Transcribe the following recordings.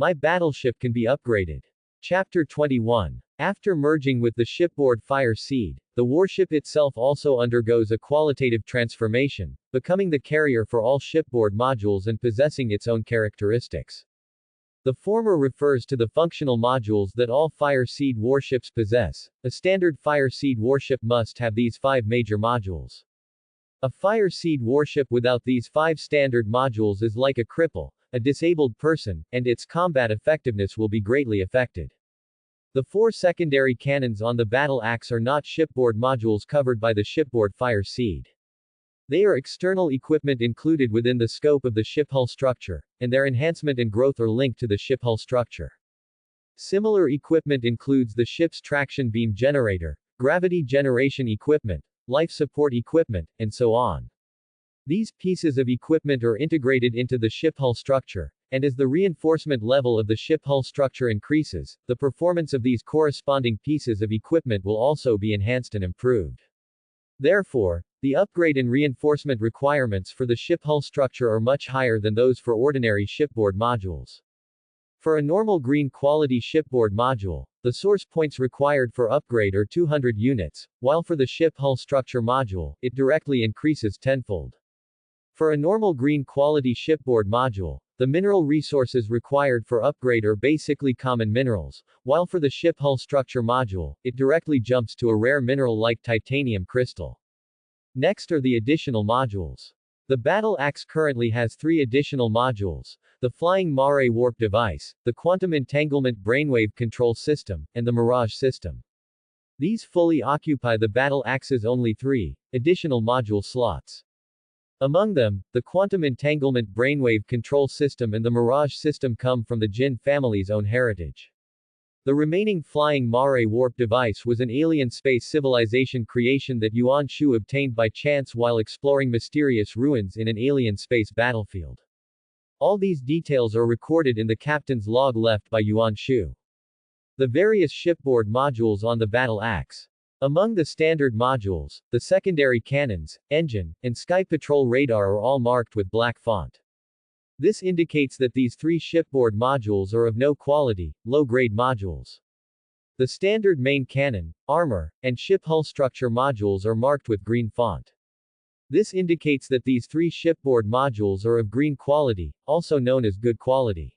My battleship can be upgraded. Chapter 21. After merging with the shipboard Fire Seed, the warship itself also undergoes a qualitative transformation, becoming the carrier for all shipboard modules and possessing its own characteristics. The former refers to the functional modules that all Fire Seed warships possess. A standard Fire Seed warship must have these 5 major modules. A Fire Seed warship without these 5 standard modules is like a cripple, a disabled person, and its combat effectiveness will be greatly affected. The 4 secondary cannons on the battle axe are not shipboard modules covered by the shipboard Fire Seed. They are external equipment included within the scope of the ship hull structure, and their enhancement and growth are linked to the ship hull structure. Similar equipment includes the ship's traction beam generator, gravity generation equipment, life support equipment, and so on. These pieces of equipment are integrated into the ship hull structure, and as the reinforcement level of the ship hull structure increases, the performance of these corresponding pieces of equipment will also be enhanced and improved. Therefore, the upgrade and reinforcement requirements for the ship hull structure are much higher than those for ordinary shipboard modules. For a normal green quality shipboard module, the source points required for upgrade are 200 units, while for the ship hull structure module, it directly increases tenfold. For a normal green quality shipboard module, the mineral resources required for upgrade are basically common minerals, while for the ship hull structure module, it directly jumps to a rare mineral like titanium crystal. Next are the additional modules. The battle axe currently has 3 additional modules: the Flying Mare Warp Device, the Quantum Entanglement Brainwave Control System, and the Mirage System. These fully occupy the battle axe's only 3 additional module slots. Among them, the Quantum Entanglement Brainwave Control System and the Mirage System come from the Jin family's own heritage. The remaining Flying Mare Warp Device was an alien space civilization creation that Yuan Shu obtained by chance while exploring mysterious ruins in an alien space battlefield. All these details are recorded in the captain's log left by Yuan Shu. The various shipboard modules on the battle axe. Among the standard modules, the secondary cannons, engine, and sky patrol radar are all marked with black font. This indicates that these 3 shipboard modules are of no quality, low-grade modules. The standard main cannon, armor, and ship hull structure modules are marked with green font. This indicates that these 3 shipboard modules are of green quality, also known as good quality.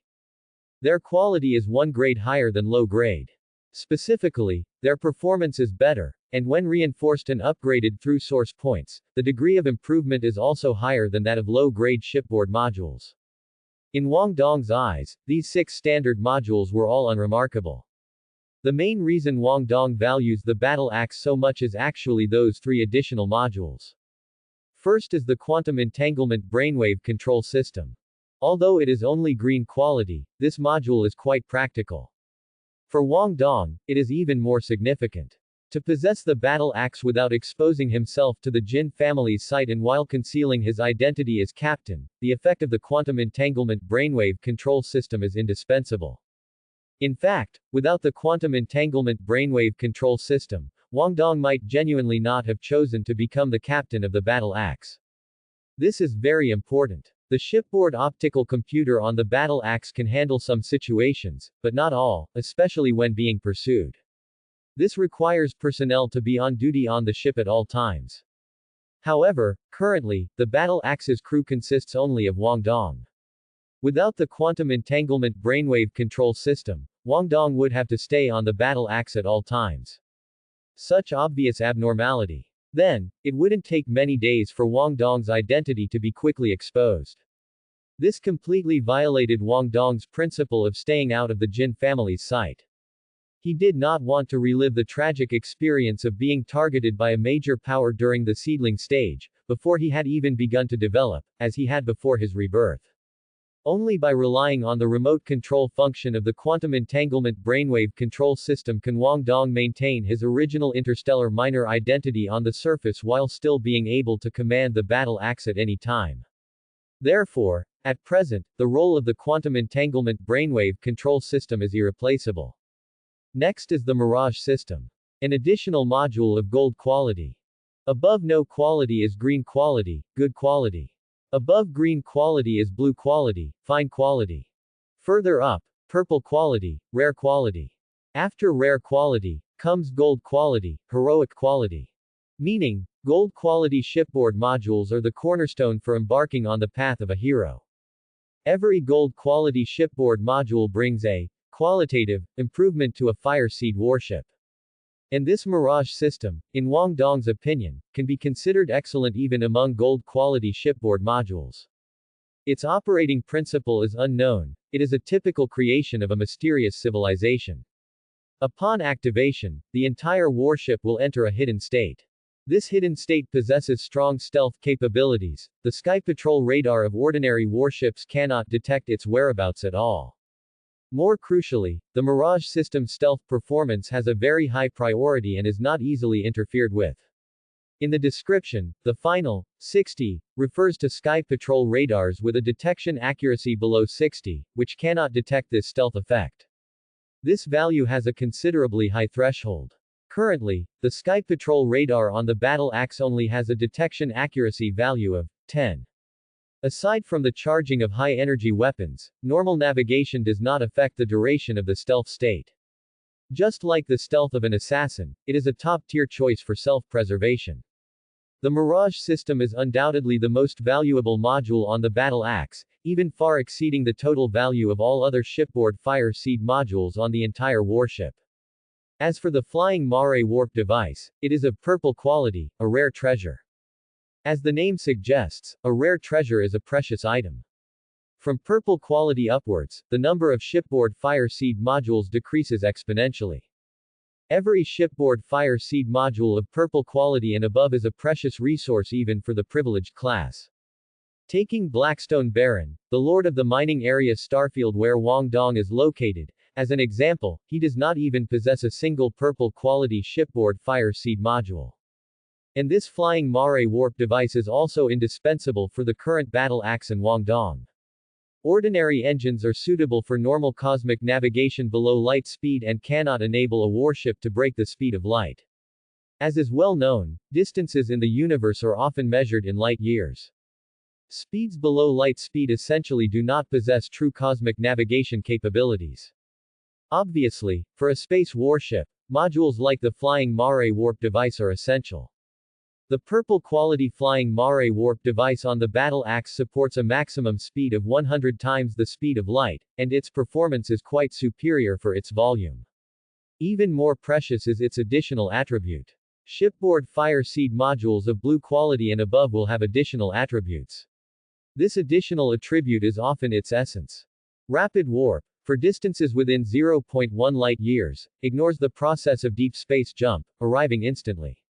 Their quality is 1 grade higher than low grade. Specifically, their performance is better, and when reinforced and upgraded through source points, the degree of improvement is also higher than that of low-grade shipboard modules. In Wang Dong's eyes, these 6 standard modules were all unremarkable. The main reason Wang Dong values the battle axe so much is actually those 3 additional modules. First is the Quantum Entanglement Brainwave Control System. Although it is only green quality, this module is quite practical. For Wang Dong, it is even more significant. To possess the battle axe without exposing himself to the Jin family's sight and while concealing his identity as captain, the effect of the Quantum Entanglement Brainwave Control System is indispensable. In fact, without the Quantum Entanglement Brainwave Control System, Wang Dong might genuinely not have chosen to become the captain of the battle axe. This is very important. The shipboard optical computer on the battle axe can handle some situations, but not all, especially when being pursued. This requires personnel to be on duty on the ship at all times. However, currently, the battle axe's crew consists only of Wang Dong. Without the Quantum Entanglement Brainwave Control System, Wang Dong would have to stay on the battle axe at all times. Such obvious abnormality. Then, it wouldn't take many days for Wang Dong's identity to be quickly exposed. This completely violated Wang Dong's principle of staying out of the Jin family's sight. He did not want to relive the tragic experience of being targeted by a major power during the seedling stage, before he had even begun to develop, as he had before his rebirth. Only by relying on the remote control function of the Quantum Entanglement Brainwave Control System can Wang Dong maintain his original interstellar miner identity on the surface while still being able to command the battle axe at any time. Therefore, at present, the role of the Quantum Entanglement Brainwave Control System is irreplaceable. Next is the Mirage System. An additional module of gold quality. Above no quality is green quality, good quality. Above green quality is blue quality, fine quality. Further up, purple quality, rare quality. After rare quality, comes gold quality, heroic quality. Meaning, gold quality shipboard modules are the cornerstone for embarking on the path of a hero. Every gold quality shipboard module brings a qualitative improvement to a fire seed warship. And this Mirage system, in Wang Dong's opinion, can be considered excellent even among gold quality shipboard modules. Its operating principle is unknown, it is a typical creation of a mysterious civilization. Upon activation, the entire warship will enter a hidden state. This hidden state possesses strong stealth capabilities. The sky patrol radar of ordinary warships cannot detect its whereabouts at all. More crucially, the Mirage system's stealth performance has a very high priority and is not easily interfered with. In the description, the final 60 refers to sky patrol radars with a detection accuracy below 60, which cannot detect this stealth effect. This value has a considerably high threshold. Currently, the Sky Patrol radar on the Battle Axe only has a detection accuracy value of 10. Aside from the charging of high-energy weapons, normal navigation does not affect the duration of the stealth state. Just like the stealth of an assassin, it is a top-tier choice for self-preservation. The Mirage system is undoubtedly the most valuable module on the Battle Axe, even far exceeding the total value of all other shipboard fire seed modules on the entire warship. As for the Flying Mare warp device, it is of purple quality, a rare treasure. As the name suggests, a rare treasure is a precious item. From purple quality upwards, the number of shipboard fire seed modules decreases exponentially. Every shipboard fire seed module of purple quality and above is a precious resource even for the privileged class. Taking Blackstone Baron, the lord of the mining area Starfield where Wang Dong is located, as an example, he does not even possess a single purple quality shipboard fire seed module. And this Flying Mare warp device is also indispensable for the current Battle Axe and Wang Dong. Ordinary engines are suitable for normal cosmic navigation below light speed and cannot enable a warship to break the speed of light. As is well known, distances in the universe are often measured in light years. Speeds below light speed essentially do not possess true cosmic navigation capabilities. Obviously, for a space warship, modules like the Flying Mare warp device are essential. The purple quality Flying Mare warp device on the Battle Axe supports a maximum speed of 100 times the speed of light, and its performance is quite superior for its volume. Even more precious is its additional attribute. Shipboard fire seed modules of blue quality and above will have additional attributes. This additional attribute is often its essence. Rapid warp, for distances within 0.1 light years, ignores the process of deep space jump, arriving instantly.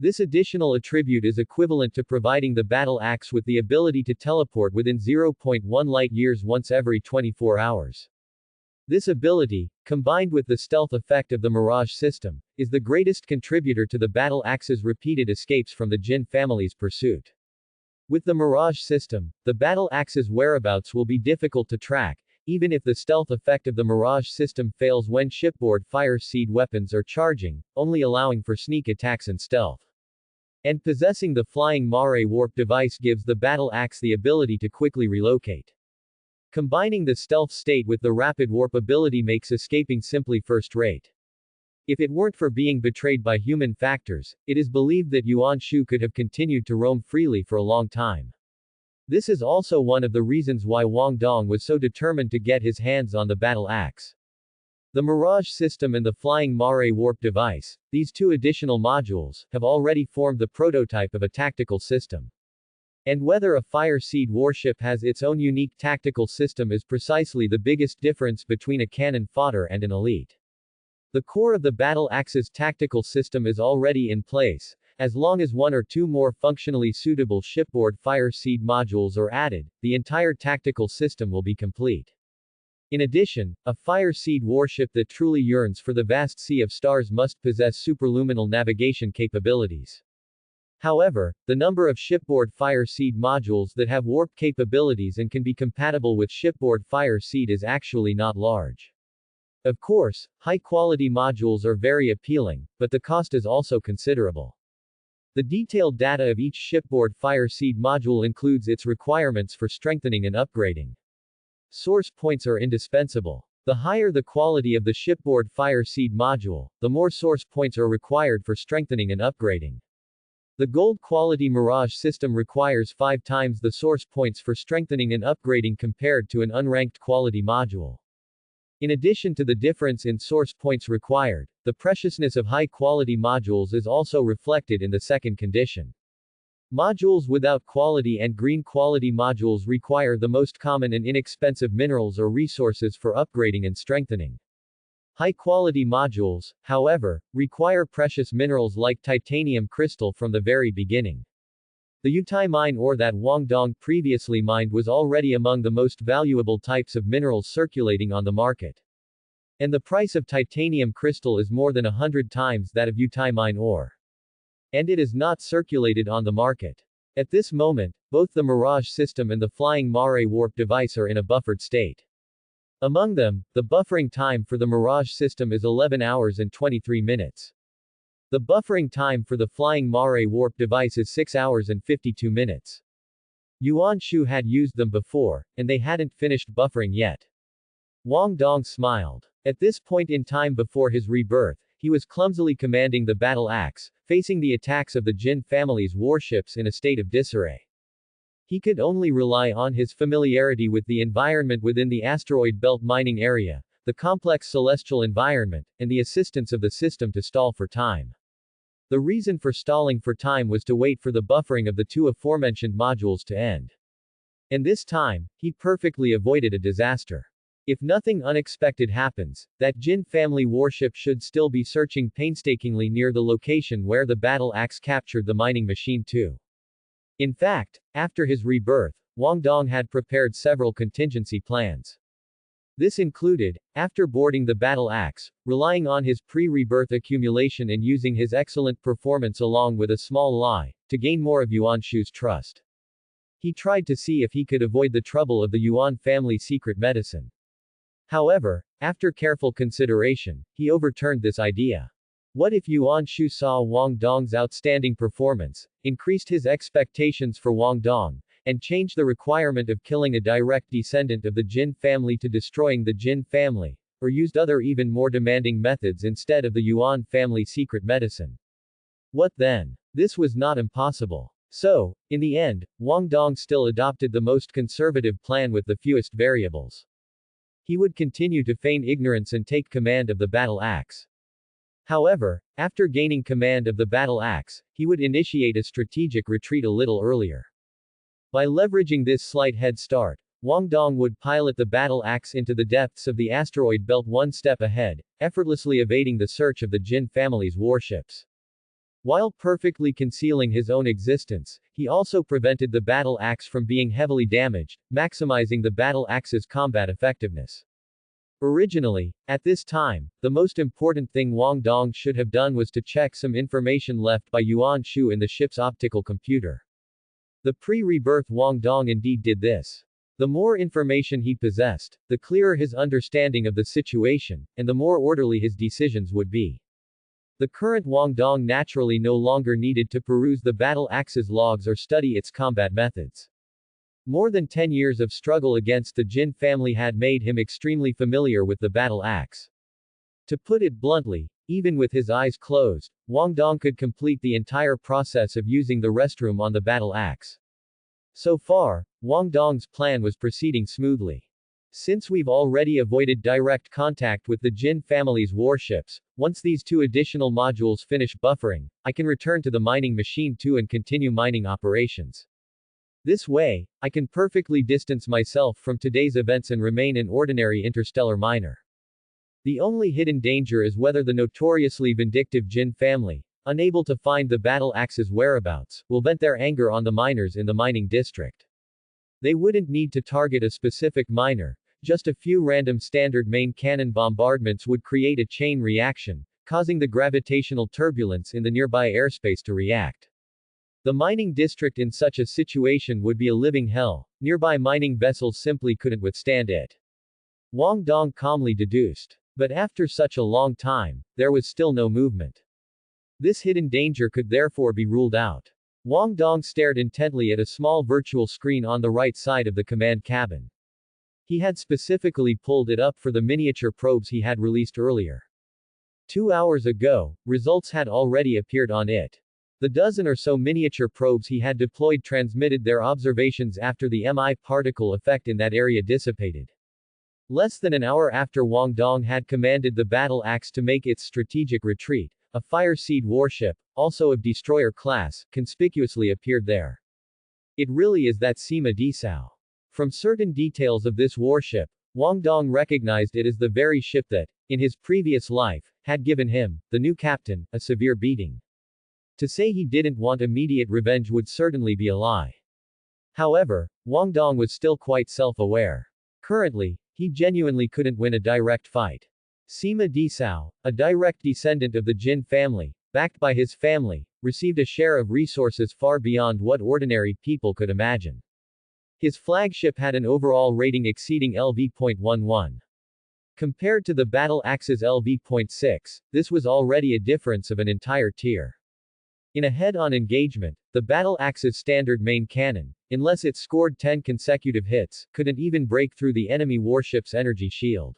This additional attribute is equivalent to providing the Battle Axe with the ability to teleport within 0.1 light years once every 24 hours. This ability, combined with the stealth effect of the Mirage system, is the greatest contributor to the Battle Axe's repeated escapes from the Jin family's pursuit. With the Mirage system, the Battle Axe's whereabouts will be difficult to track, even if the stealth effect of the Mirage system fails when shipboard fire seed weapons are charging, only allowing for sneak attacks and stealth. And possessing the Flying Mare warp device gives the Battle Axe the ability to quickly relocate. Combining the stealth state with the rapid warp ability makes escaping simply first-rate. If it weren't for being betrayed by human factors, it is believed that Yuan Shu could have continued to roam freely for a long time. This is also one of the reasons why Wang Dong was so determined to get his hands on the Battle Axe. The Mirage system and the Flying Mare warp device, these two additional modules, have already formed the prototype of a tactical system. And whether a fire seed warship has its own unique tactical system is precisely the biggest difference between a cannon fodder and an elite. The core of the Battle Axe's tactical system is already in place. As long as one or two more functionally suitable shipboard fire seed modules are added, the entire tactical system will be complete. In addition, a fire seed warship that truly yearns for the vast sea of stars must possess superluminal navigation capabilities. However, the number of shipboard fire seed modules that have warp capabilities and can be compatible with shipboard fire seed is actually not large. Of course, high-quality modules are very appealing, but the cost is also considerable. The detailed data of each shipboard fire seed module includes its requirements for strengthening and upgrading. Source points are indispensable. The higher the quality of the shipboard fire seed module, the more source points are required for strengthening and upgrading. The gold quality Mirage system requires 5 times the source points for strengthening and upgrading compared to an unranked quality module. In addition to the difference in source points required, the preciousness of high-quality modules is also reflected in the second condition. Modules without quality and green quality modules require the most common and inexpensive minerals or resources for upgrading and strengthening. High-quality modules, however, require precious minerals like titanium crystal from the very beginning. The Yutai mine ore that Wang Dong previously mined was already among the most valuable types of minerals circulating on the market. And the price of titanium crystal is more than 100 times that of Yutai mine ore. And it is not circulated on the market. At this moment, both the Mirage system and the Flying Mare warp device are in a buffered state. Among them, the buffering time for the Mirage system is 11 hours and 23 minutes. The buffering time for the Flying Mare warp device is 6 hours and 52 minutes. Yuan Shu had used them before, and they hadn't finished buffering yet. Wang Dong smiled. At this point in time before his rebirth, he was clumsily commanding the battle axe, facing the attacks of the Jin family's warships in a state of disarray. He could only rely on his familiarity with the environment within the asteroid belt mining area, the complex celestial environment, and the assistance of the system to stall for time. The reason for stalling for time was to wait for the buffering of the 2 aforementioned modules to end. And this time, he perfectly avoided a disaster. If nothing unexpected happens, that Jin family warship should still be searching painstakingly near the location where the battle axe captured the mining machine too. In fact, after his rebirth, Wang Dong had prepared several contingency plans. This included, after boarding the battle axe, relying on his pre-rebirth accumulation and using his excellent performance along with a small lie, to gain more of Yuan Shu's trust. He tried to see if he could avoid the trouble of the Yuan family secret medicine. However, after careful consideration, he overturned this idea. What if Yuan Shu saw Wang Dong's outstanding performance, increased his expectations for Wang Dong, and changed the requirement of killing a direct descendant of the Jin family to destroying the Jin family, or used other even more demanding methods instead of the Yuan family secret medicine? What then? This was not impossible. So, in the end, Wang Dong still adopted the most conservative plan with the fewest variables. He would continue to feign ignorance and take command of the battle axe. However, after gaining command of the battle axe, he would initiate a strategic retreat a little earlier. By leveraging this slight head start, Wang Dong would pilot the battle axe into the depths of the asteroid belt one step ahead, effortlessly evading the search of the Jin family's warships. While perfectly concealing his own existence, he also prevented the battle axe from being heavily damaged, maximizing the battle axe's combat effectiveness. Originally, at this time, the most important thing Wang Dong should have done was to check some information left by Yuan Shu in the ship's optical computer. The pre-rebirth Wang Dong indeed did this. The more information he possessed, the clearer his understanding of the situation, and the more orderly his decisions would be. The current Wang Dong naturally no longer needed to peruse the battle axe's logs or study its combat methods. More than 10 years of struggle against the Jin family had made him extremely familiar with the battle axe. To put it bluntly, even with his eyes closed, Wang Dong could complete the entire process of using the restroom on the battle axe. So far, Wang Dong's plan was proceeding smoothly. Since we've already avoided direct contact with the Jin family's warships, once these 2 additional modules finish buffering, I can return to the mining machine too and continue mining operations. This way, I can perfectly distance myself from today's events and remain an ordinary interstellar miner. The only hidden danger is whether the notoriously vindictive Jin family, unable to find the battle axe's whereabouts, will vent their anger on the miners in the mining district. They wouldn't need to target a specific miner, just a few random standard main cannon bombardments would create a chain reaction, causing the gravitational turbulence in the nearby airspace to react. The mining district in such a situation would be a living hell, nearby mining vessels simply couldn't withstand it. Wang Dong calmly deduced. But after such a long time, there was still no movement. This hidden danger could therefore be ruled out. Wang Dong stared intently at a small virtual screen on the right side of the command cabin. He had specifically pulled it up for the miniature probes he had released earlier. 2 hours ago, results had already appeared on it. The dozen or so miniature probes he had deployed transmitted their observations after the MI particle effect in that area dissipated. Less than an hour after Wang Dong had commanded the battle axe to make its strategic retreat, a Fire Seed warship, also of destroyer class, conspicuously appeared there. It really is that Sima Disao. From certain details of this warship, Wang Dong recognized it as the very ship that, in his previous life, had given him, the new captain, a severe beating. To say he didn't want immediate revenge would certainly be a lie. However, Wang Dong was still quite self-aware. Currently, he genuinely couldn't win a direct fight. Sima Disao, a direct descendant of the Jin family, backed by his family, received a share of resources far beyond what ordinary people could imagine. His flagship had an overall rating exceeding LV.11. Compared to the battle axe's LV.6, this was already a difference of an entire tier. In a head-on engagement, the battle axe's standard main cannon, unless it scored 10 consecutive hits, couldn't even break through the enemy warship's energy shield.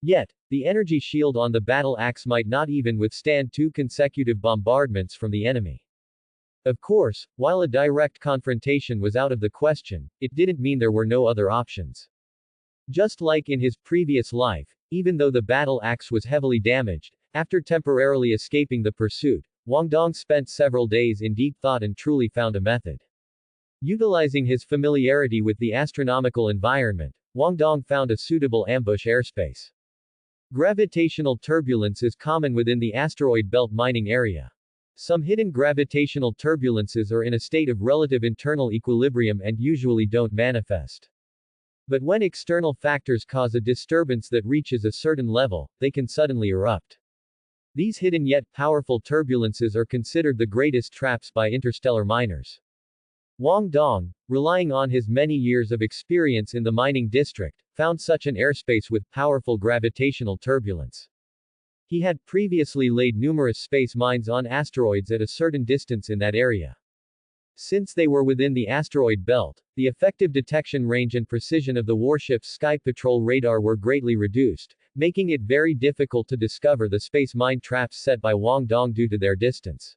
Yet, the energy shield on the battle axe might not even withstand 2 consecutive bombardments from the enemy. Of course, while a direct confrontation was out of the question, it didn't mean there were no other options. Just like in his previous life, even though the battle axe was heavily damaged, after temporarily escaping the pursuit, Wang Dong spent several days in deep thought and truly found a method. Utilizing his familiarity with the astronomical environment, Wang Dong found a suitable ambush airspace. Gravitational turbulence is common within the asteroid belt mining area. Some hidden gravitational turbulences are in a state of relative internal equilibrium and usually don't manifest. But when external factors cause a disturbance that reaches a certain level, they can suddenly erupt. These hidden yet powerful turbulences are considered the greatest traps by interstellar miners. Wang Dong, relying on his many years of experience in the mining district, found such an airspace with powerful gravitational turbulence. He had previously laid numerous space mines on asteroids at a certain distance in that area. Since they were within the asteroid belt, the effective detection range and precision of the warship's Sky Patrol radar were greatly reduced, making it very difficult to discover the space mine traps set by Wang Dong due to their distance.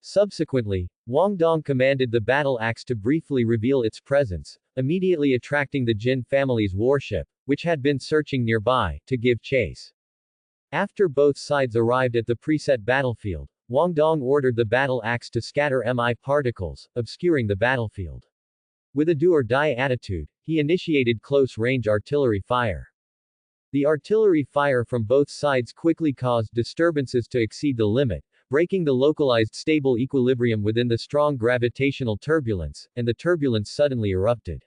Subsequently, Wang Dong commanded the battle axe to briefly reveal its presence, immediately attracting the Jin family's warship, which had been searching nearby, to give chase. After both sides arrived at the preset battlefield, Wang Dong ordered the battle axe to scatter MI particles, obscuring the battlefield. With a do-or-die attitude, he initiated close-range artillery fire. The artillery fire from both sides quickly caused disturbances to exceed the limit, breaking the localized stable equilibrium within the strong gravitational turbulence, and the turbulence suddenly erupted.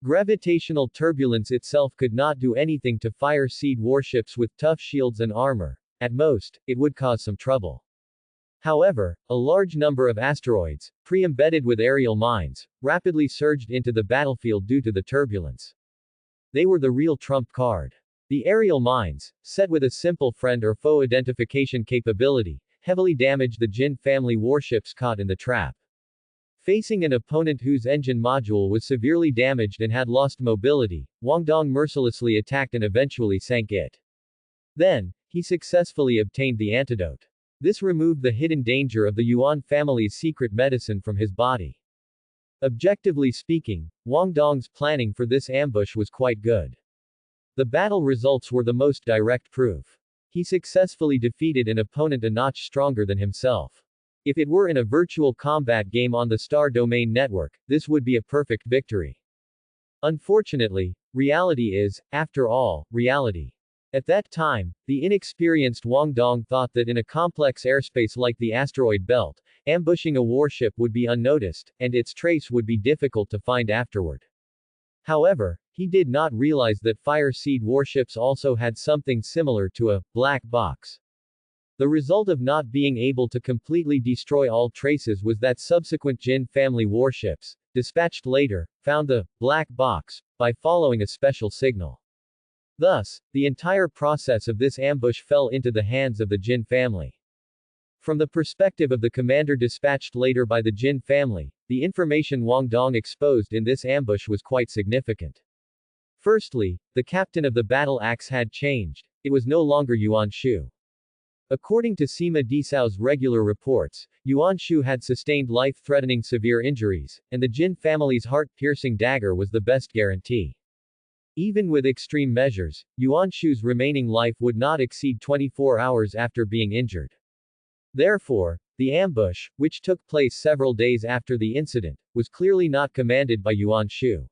Gravitational turbulence itself could not do anything to Fire Seed warships with tough shields and armor. At most, it would cause some trouble. However, a large number of asteroids, pre-embedded with aerial mines, rapidly surged into the battlefield due to the turbulence. They were the real trump card. The aerial mines, set with a simple friend or foe identification capability, heavily damaged the Jin family warships caught in the trap. Facing an opponent whose engine module was severely damaged and had lost mobility, Wang Dong mercilessly attacked and eventually sank it. Then, he successfully obtained the antidote. This removed the hidden danger of the Yuan family's secret medicine from his body. Objectively speaking, Wang Dong's planning for this ambush was quite good. The battle results were the most direct proof. He successfully defeated an opponent a notch stronger than himself. If it were in a virtual combat game on the Star Domain network, this would be a perfect victory. Unfortunately, reality is, after all, reality. At that time, the inexperienced Wang Dong thought that in a complex airspace like the asteroid belt, ambushing a warship would be unnoticed, and its trace would be difficult to find afterward. However, he did not realize that Fire Seed warships also had something similar to a black box. The result of not being able to completely destroy all traces was that subsequent Jin family warships, dispatched later, found the black box by following a special signal. Thus, the entire process of this ambush fell into the hands of the Jin family. From the perspective of the commander dispatched later by the Jin family, the information Wang Dong exposed in this ambush was quite significant. Firstly, the captain of the battle axe had changed. It was no longer Yuan Shu. According to Sima Disao's regular reports, Yuan Shu had sustained life-threatening severe injuries, and the Jin family's heart-piercing dagger was the best guarantee. Even with extreme measures, Yuan Shu's remaining life would not exceed 24 hours after being injured. Therefore, the ambush, which took place several days after the incident, was clearly not commanded by Yuan Shu.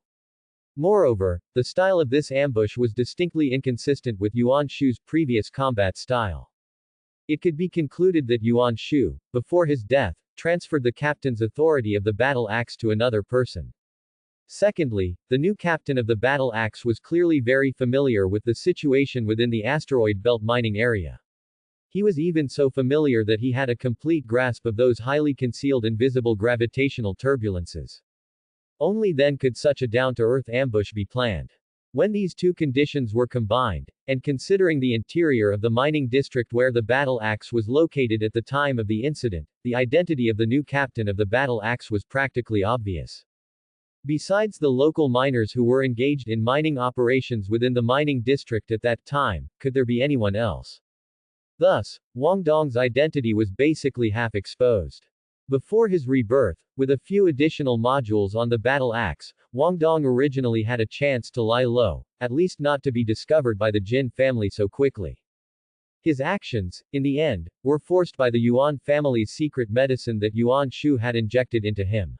Moreover, the style of this ambush was distinctly inconsistent with Yuan Shu's previous combat style. It could be concluded that Yuan Shu, before his death, transferred the captain's authority of the battle axe to another person. Secondly, the new captain of the battle axe was clearly very familiar with the situation within the asteroid belt mining area. He was even so familiar that he had a complete grasp of those highly concealed invisible gravitational turbulences. Only then could such a down-to-earth ambush be planned. When these two conditions were combined, and considering the interior of the mining district where the battle axe was located at the time of the incident, the identity of the new captain of the battle axe was practically obvious. Besides the local miners who were engaged in mining operations within the mining district at that time, could there be anyone else? Thus, Wang Dong's identity was basically half exposed. Before his rebirth, with a few additional modules on the battle axe, Wang Dong originally had a chance to lie low, at least not to be discovered by the Jin family so quickly. His actions, in the end, were forced by the Yuan family's secret medicine that Yuan Shu had injected into him.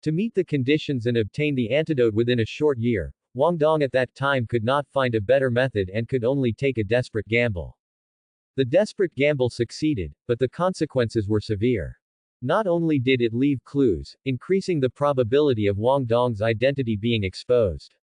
To meet the conditions and obtain the antidote within a short year, Wang Dong at that time could not find a better method and could only take a desperate gamble. The desperate gamble succeeded, but the consequences were severe. Not only did it leave clues, increasing the probability of Wang Dong's identity being exposed,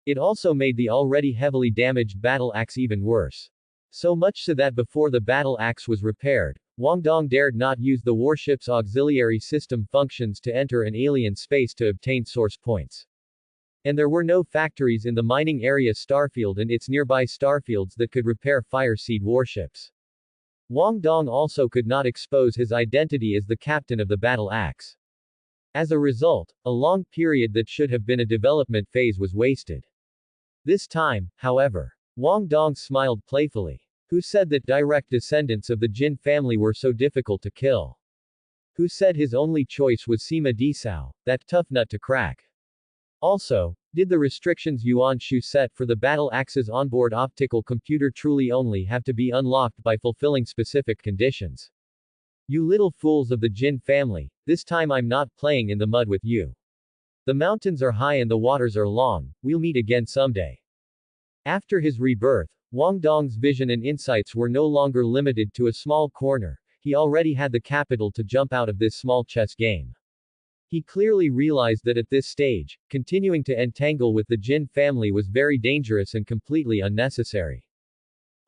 it also made the already heavily damaged battle axe even worse. So much so that before the battle axe was repaired, Wang Dong dared not use the warship's auxiliary system functions to enter an alien space to obtain source points. And there were no factories in the mining area starfield and its nearby starfields that could repair Fire Seed warships. Wang Dong also could not expose his identity as the captain of the battle axe. As a result, a long period that should have been a development phase was wasted. This time, however, Wang Dong smiled playfully. Who said that direct descendants of the Jin family were so difficult to kill? Who said his only choice was Sima Disao, that tough nut to crack? Also, did the restrictions Yuan Shu set for the battle axe's onboard optical computer truly only have to be unlocked by fulfilling specific conditions? You little fools of the Jin family, this time I'm not playing in the mud with you. The mountains are high and the waters are long, we'll meet again someday. After his rebirth, Wang Dong's vision and insights were no longer limited to a small corner, he already had the capital to jump out of this small chess game. He clearly realized that at this stage, continuing to entangle with the Jin family was very dangerous and completely unnecessary.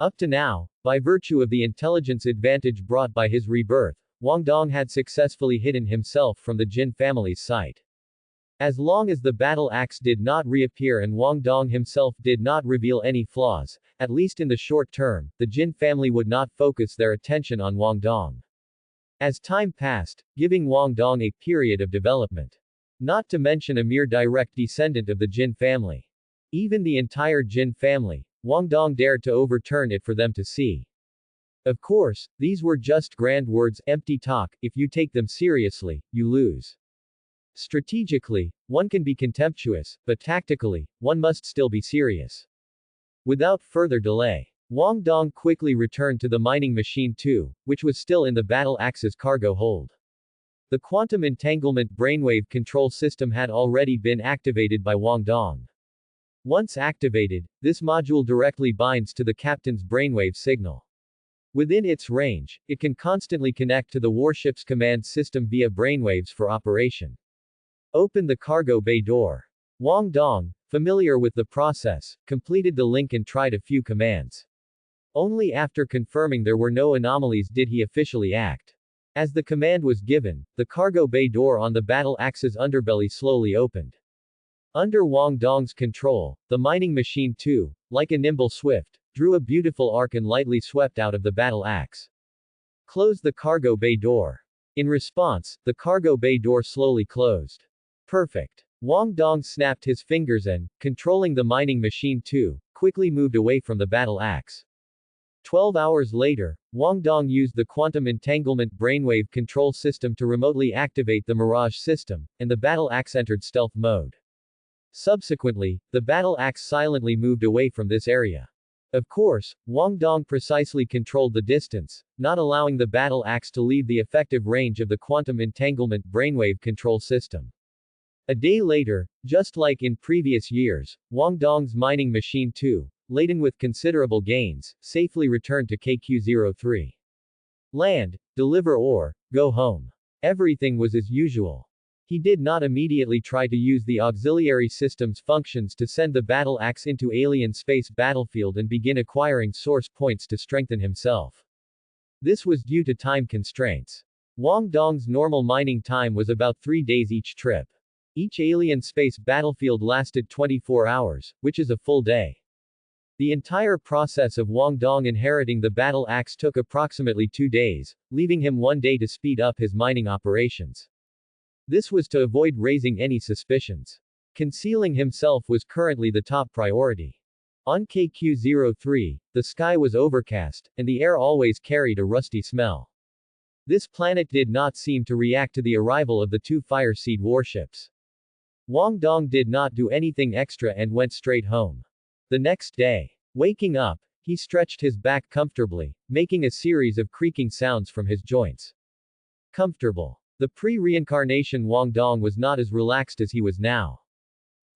Up to now, by virtue of the intelligence advantage brought by his rebirth, Wang Dong had successfully hidden himself from the Jin family's sight. As long as the battle axe did not reappear and Wang Dong himself did not reveal any flaws, at least in the short term, the Jin family would not focus their attention on Wang Dong. As time passed, giving Wang Dong a period of development. Not to mention a mere direct descendant of the Jin family. Even the entire Jin family, Wang Dong dared to overturn it for them to see. Of course, these were just grand words, empty talk, if you take them seriously, you lose. Strategically, one can be contemptuous, but tactically, one must still be serious. Without further delay, Wang Dong quickly returned to the mining machine 2, which was still in the battle axe's cargo hold. The quantum entanglement brainwave control system had already been activated by Wang Dong. Once activated, this module directly binds to the captain's brainwave signal. Within its range, it can constantly connect to the warship's command system via brainwaves for operation. Open the cargo bay door. Wang Dong, familiar with the process, completed the link and tried a few commands. Only after confirming there were no anomalies did he officially act. As the command was given, the cargo bay door on the battle axe's underbelly slowly opened. Under Wang Dong's control, the mining machine 2, like a nimble swift, drew a beautiful arc and lightly swept out of the battle axe. Close the cargo bay door. In response, the cargo bay door slowly closed. Perfect. Wang Dong snapped his fingers and, controlling the mining machine too, quickly moved away from the battle axe. 12 hours later, Wang Dong used the quantum entanglement brainwave control system to remotely activate the Mirage system, and the battle axe entered stealth mode. Subsequently, the battle axe silently moved away from this area. Of course, Wang Dong precisely controlled the distance, not allowing the battle axe to leave the effective range of the quantum entanglement brainwave control system. A day later, just like in previous years, Wang Dong's mining machine 2, laden with considerable gains, safely returned to KQ-03. Land, deliver ore, go home. Everything was as usual. He did not immediately try to use the auxiliary system's functions to send the battle axe into alien space battlefield and begin acquiring source points to strengthen himself. This was due to time constraints. Wang Dong's normal mining time was about 3 days each trip. Each alien space battlefield lasted 24 hours, which is a full day. The entire process of Wang Dong inheriting the battle axe took approximately 2 days, leaving him 1 day to speed up his mining operations. This was to avoid raising any suspicions. Concealing himself was currently the top priority. On KQ-03, the sky was overcast, and the air always carried a rusty smell. This planet did not seem to react to the arrival of the 2 Fire Seed warships. Wang Dong did not do anything extra and went straight home. The next day, waking up, he stretched his back comfortably, making a series of creaking sounds from his joints. Comfortable. The pre-reincarnation Wang Dong was not as relaxed as he was now.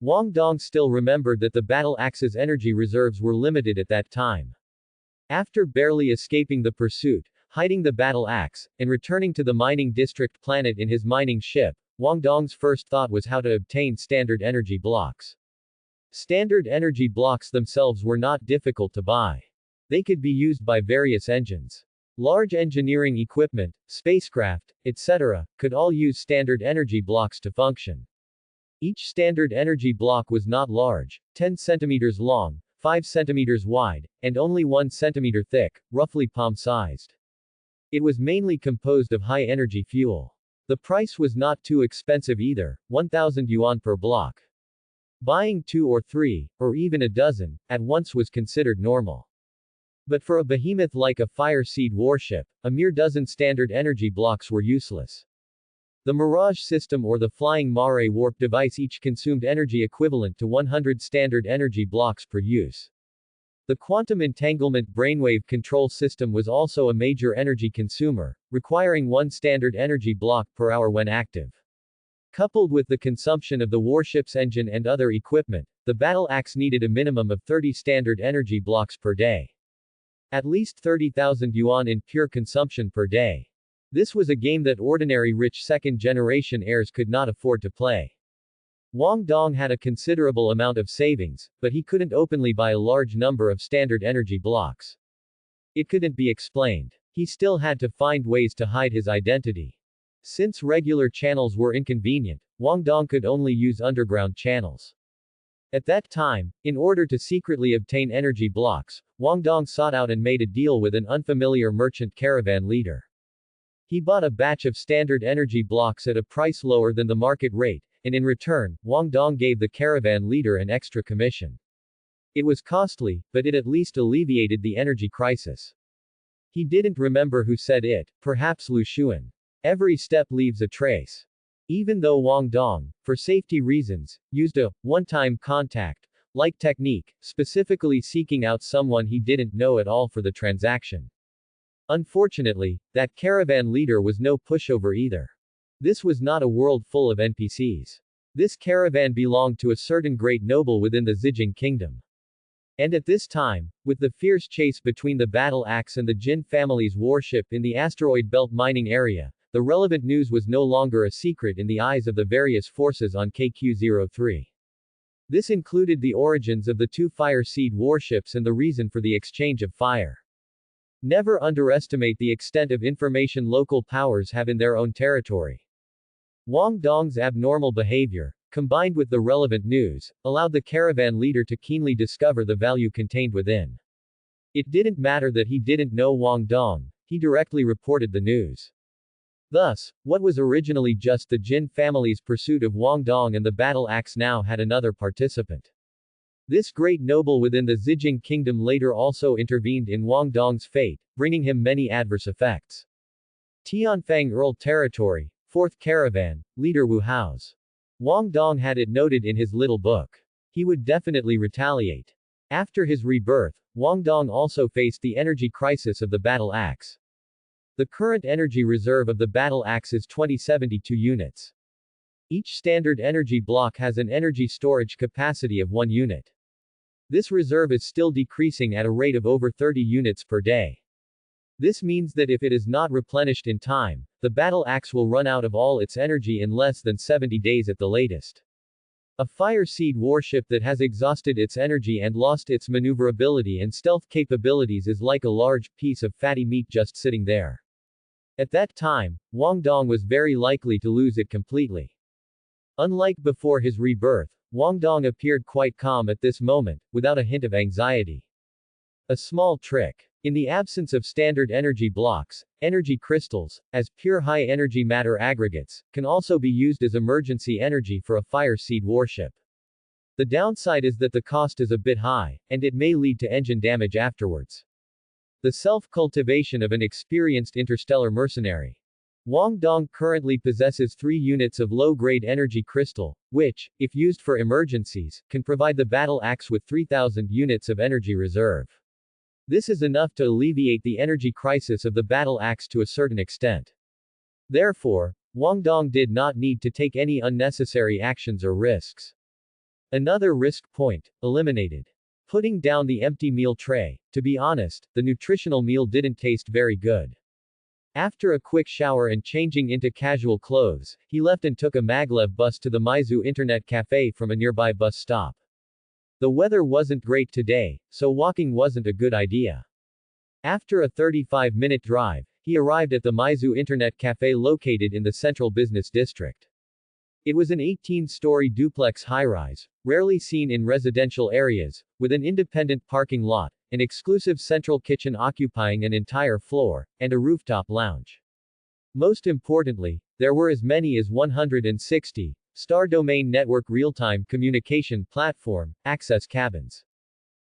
Wang Dong still remembered that the battle axe's energy reserves were limited at that time. After barely escaping the pursuit, hiding the battle axe, and returning to the mining district planet in his mining ship, Wang Dong's first thought was how to obtain standard energy blocks. Standard energy blocks themselves were not difficult to buy. They could be used by various engines. Large engineering equipment, spacecraft, etc., could all use standard energy blocks to function. Each standard energy block was not large, 10 centimeters long, 5 centimeters wide, and only 1 centimeter thick, roughly palm-sized. It was mainly composed of high-energy fuel. The price was not too expensive either, 1,000 yuan per block. Buying 2 or 3, or even a dozen, at once was considered normal. But for a behemoth like a Fire Seed warship, a mere dozen standard energy blocks were useless. The Mirage system or the Flying Mare warp device each consumed energy equivalent to 100 standard energy blocks per use. The quantum entanglement brainwave control system was also a major energy consumer, requiring 1 standard energy block per hour when active. Coupled with the consumption of the warship's engine and other equipment, the battle axe needed a minimum of 30 standard energy blocks per day. At least 30,000 yuan in pure consumption per day. This was a game that ordinary rich second-generation heirs could not afford to play. Wang Dong had a considerable amount of savings, but he couldn't openly buy a large number of standard energy blocks. It couldn't be explained. He still had to find ways to hide his identity. Since regular channels were inconvenient, Wang Dong could only use underground channels. At that time, in order to secretly obtain energy blocks, Wang Dong sought out and made a deal with an unfamiliar merchant caravan leader. He bought a batch of standard energy blocks at a price lower than the market rate, and in return, Wang Dong gave the caravan leader an extra commission. It was costly, but it at least alleviated the energy crisis. He didn't remember who said it, perhaps Lu Xuan. Every step leaves a trace. Even though Wang Dong, for safety reasons, used a one-time contact-like technique, specifically seeking out someone he didn't know at all for the transaction. Unfortunately, that caravan leader was no pushover either. This was not a world full of NPCs. This caravan belonged to a certain great noble within the Zijing kingdom. And at this time, with the fierce chase between the battle axe and the Jin family's warship in the asteroid belt mining area, the relevant news was no longer a secret in the eyes of the various forces on KQ-03. This included the origins of the 2 Fire Seed warships and the reason for the exchange of fire. Never underestimate the extent of information local powers have in their own territory. Wang Dong's abnormal behavior, combined with the relevant news, allowed the caravan leader to keenly discover the value contained within. It didn't matter that he didn't know Wang Dong, he directly reported the news. Thus, what was originally just the Jin family's pursuit of Wang Dong and the battle axe now had another participant. This great noble within the Zijing kingdom later also intervened in Wang Dong's fate, bringing him many adverse effects. Tianfang Earl Territory, 4th Caravan, Leader Wu Hao's. Wang Dong had it noted in his little book. He would definitely retaliate. After his rebirth, Wang Dong also faced the energy crisis of the battle axe. The current energy reserve of the battle axe is 2072 units. Each standard energy block has an energy storage capacity of 1 unit. This reserve is still decreasing at a rate of over 30 units per day. This means that if it is not replenished in time, the battle axe will run out of all its energy in less than 70 days at the latest. A fire seed warship that has exhausted its energy and lost its maneuverability and stealth capabilities is like a large piece of fatty meat just sitting there. At that time, Wang Dong was very likely to lose it completely. Unlike before his rebirth, Wang Dong appeared quite calm at this moment, without a hint of anxiety. A small trick. In the absence of standard energy blocks, energy crystals, as pure high-energy matter aggregates, can also be used as emergency energy for a fire seed warship. The downside is that the cost is a bit high, and it may lead to engine damage afterwards. The self-cultivation of an experienced interstellar mercenary. Wang Dong currently possesses 3 units of low-grade energy crystal, which, if used for emergencies, can provide the battle axe with 3,000 units of energy reserve. This is enough to alleviate the energy crisis of the battle axe to a certain extent. Therefore, Wang Dong did not need to take any unnecessary actions or risks. Another risk point, eliminated. Putting down the empty meal tray. To be honest, the nutritional meal didn't taste very good. After a quick shower and changing into casual clothes, he left and took a maglev bus to the Maizu Internet Cafe from a nearby bus stop. The weather wasn't great today, so walking wasn't a good idea. After a 35-minute drive, he arrived at the Maizu Internet Cafe located in the central business district. It was an 18-story duplex high-rise, rarely seen in residential areas, with an independent parking lot, an exclusive central kitchen occupying an entire floor, and a rooftop lounge. Most importantly, there were as many as 160 Star Domain Network real-time communication platform access cabins.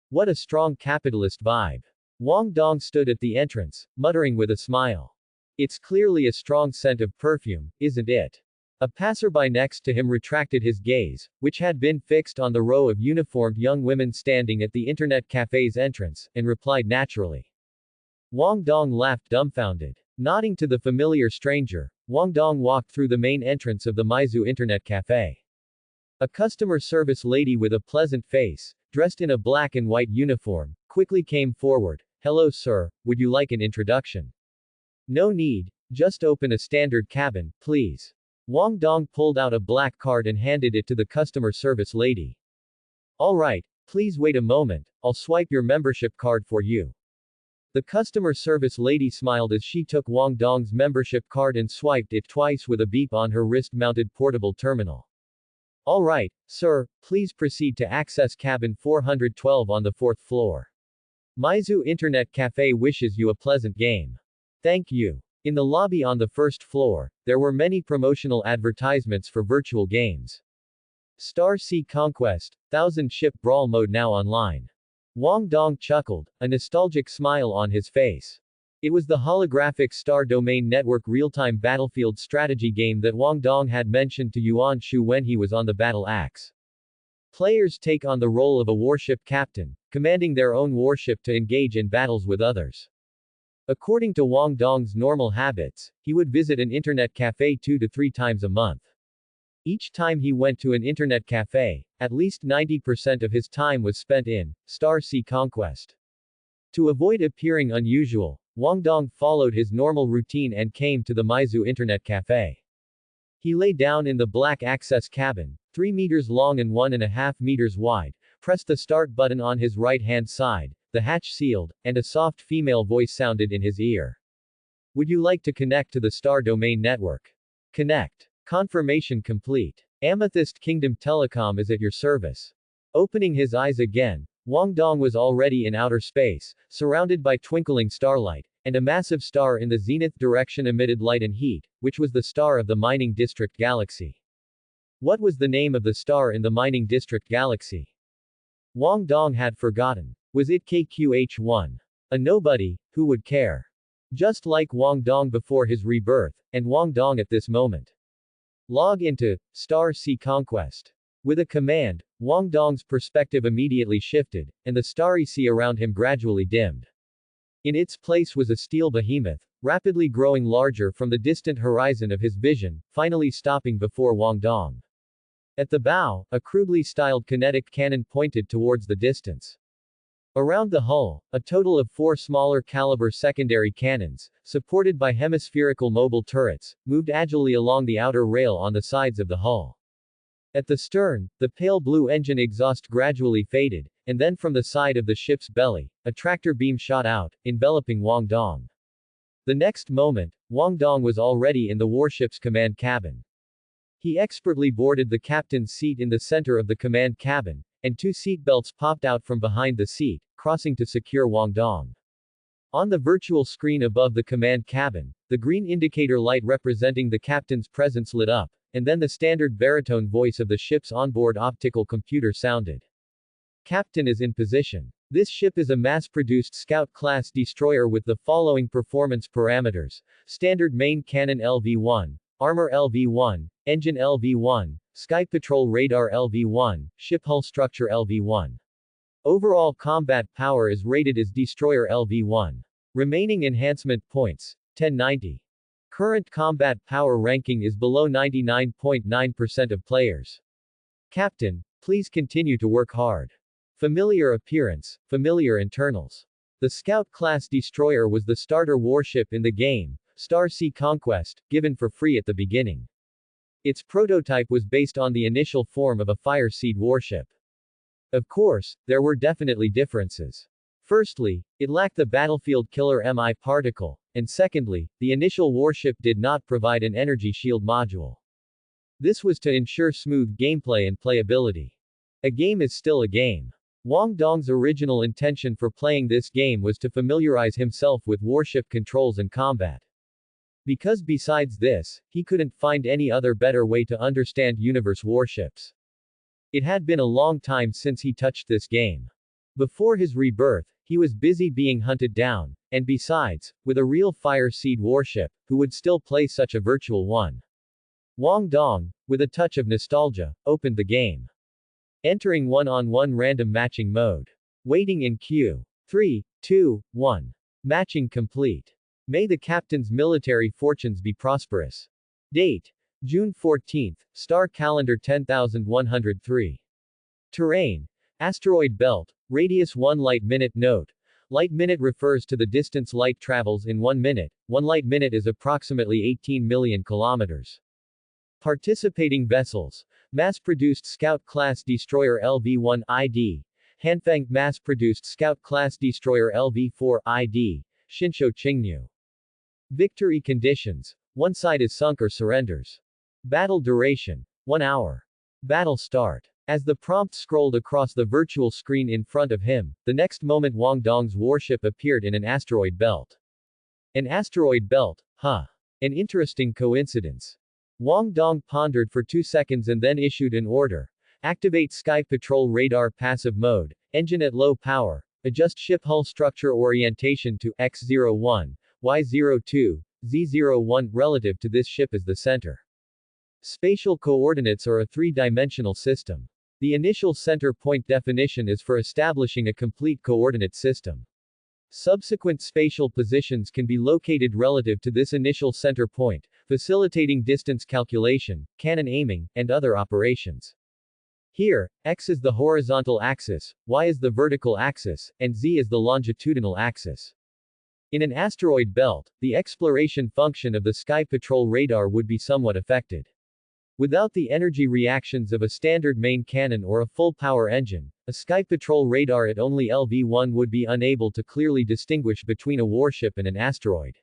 What a strong capitalist vibe. Wang Dong stood at the entrance, muttering with a smile. It's clearly a strong scent of perfume, isn't it? A passerby next to him retracted his gaze, which had been fixed on the row of uniformed young women standing at the internet cafe's entrance, and replied naturally. Wang Dong laughed dumbfounded. Nodding to the familiar stranger, Wang Dong walked through the main entrance of the Maizu Internet Cafe. A customer service lady with a pleasant face, dressed in a black and white uniform, quickly came forward. Hello sir, would you like an introduction? No need, just open a standard cabin, please. Wang Dong pulled out a black card and handed it to the customer service lady. Alright, please wait a moment, I'll swipe your membership card for you. The customer service lady smiled as she took Wang Dong's membership card and swiped it twice with a beep on her wrist-mounted portable terminal. Alright, sir, please proceed to access cabin 412 on the 4th floor. Maizu Internet Cafe wishes you a pleasant game. Thank you. In the lobby on the 1st floor, there were many promotional advertisements for virtual games. Star Sea Conquest, 1000 Ship Brawl Mode now online. Wang Dong chuckled, a nostalgic smile on his face. It was the holographic Star Domain Network real-time battlefield strategy game that Wang Dong had mentioned to Yuan Shu when he was on the battle axe. Players take on the role of a warship captain, commanding their own warship to engage in battles with others. According to Wang Dong's normal habits, he would visit an internet cafe 2 to 3 times a month. Each time he went to an internet cafe, at least 90% of his time was spent in Star Sea Conquest. To avoid appearing unusual, Wang Dong followed his normal routine and came to the Maizu Internet Cafe. He lay down in the black access cabin, 3 meters long and 1.5 meters wide, pressed the start button on his right-hand side, the hatch sealed, and a soft female voice sounded in his ear. Would you like to connect to the Star Domain Network? Connect. Confirmation complete. Amethyst Kingdom Telecom is at your service. Opening his eyes again, Wang Dong was already in outer space, surrounded by twinkling starlight, and a massive star in the zenith direction emitted light and heat, which was the star of the mining district galaxy. What was the name of the star in the mining district galaxy? Wang Dong had forgotten. Was it KQH1? A nobody, who would care? Just like Wang Dong before his rebirth, and Wang Dong at this moment. Log into Star Sea Conquest. With a command, Wang Dong's perspective immediately shifted, and the starry sea around him gradually dimmed. In its place was a steel behemoth, rapidly growing larger from the distant horizon of his vision, finally stopping before Wang Dong. At the bow, a crudely styled kinetic cannon pointed towards the distance. Around the hull, a total of 4 smaller caliber secondary cannons, supported by hemispherical mobile turrets, moved agilely along the outer rail on the sides of the hull. At the stern, the pale blue engine exhaust gradually faded, and then from the side of the ship's belly, a tractor beam shot out, enveloping Wang Dong. The next moment, Wang Dong was already in the warship's command cabin. He expertly boarded the captain's seat in the center of the command cabin, and 2 seat belts popped out from behind the seat, crossing to secure Wang Dong. On the virtual screen above the command cabin, the green indicator light representing the captain's presence lit up, and then the standard baritone voice of the ship's onboard optical computer sounded. Captain is in position. This ship is a mass-produced Scout-class destroyer with the following performance parameters: standard main cannon LV-1, armor LV-1, engine LV-1, sky patrol radar LV-1, ship hull structure LV-1. Overall combat power is rated as destroyer LV-1. Remaining enhancement points, 1090. Current combat power ranking is below 99.9% of players. Captain, please continue to work hard. Familiar appearance, familiar internals. The Scout-class destroyer was the starter warship in the game, Star Sea Conquest, given for free at the beginning. Its prototype was based on the initial form of a Fire Seed warship. Of course, there were definitely differences. Firstly, it lacked the battlefield killer MI particle, and secondly, the initial warship did not provide an energy shield module. This was to ensure smooth gameplay and playability. A game is still a game. Wang Dong's original intention for playing this game was to familiarize himself with warship controls and combat. Because besides this, he couldn't find any other better way to understand universe warships. It had been a long time since he touched this game. Before his rebirth, he was busy being hunted down, and besides, with a real Fire Seed warship, who would still play such a virtual one. Wang Dong, with a touch of nostalgia, opened the game. Entering one-on-one random matching mode. Waiting in queue. 3, 2, 1. Matching complete. May the captain's military fortunes be prosperous. Date: June 14, Star Calendar 10103. Terrain: Asteroid Belt, radius 1 light minute. Note: light minute refers to the distance light travels in 1 minute. 1 light minute is approximately 18 million kilometers. Participating vessels: mass-produced Scout-class destroyer LV-1 ID, Hanfang mass-produced Scout-class destroyer LV-4 ID, Shinsho Qingnu. Victory conditions: one side is sunk or surrenders. Battle duration: 1 hour. Battle start. As the prompt scrolled across the virtual screen in front of him, the next moment Wang Dong's warship appeared in an asteroid belt. An asteroid belt, huh? An interesting coincidence. Wang Dong pondered for 2 seconds and then issued an order. Activate Sky Patrol Radar Passive Mode, engine at low power, adjust ship hull structure orientation to X01, Y02, Z01 relative to this ship as the center. Spatial coordinates are a 3-dimensional system. The initial center point definition is for establishing a complete coordinate system. Subsequent spatial positions can be located relative to this initial center point, facilitating distance calculation, cannon aiming, and other operations. Here, X is the horizontal axis, Y is the vertical axis, and Z is the longitudinal axis. In an asteroid belt, the exploration function of the Sky Patrol radar would be somewhat affected. Without the energy reactions of a standard main cannon or a full-power engine, a Sky Patrol radar at only LV-1 would be unable to clearly distinguish between a warship and an asteroid.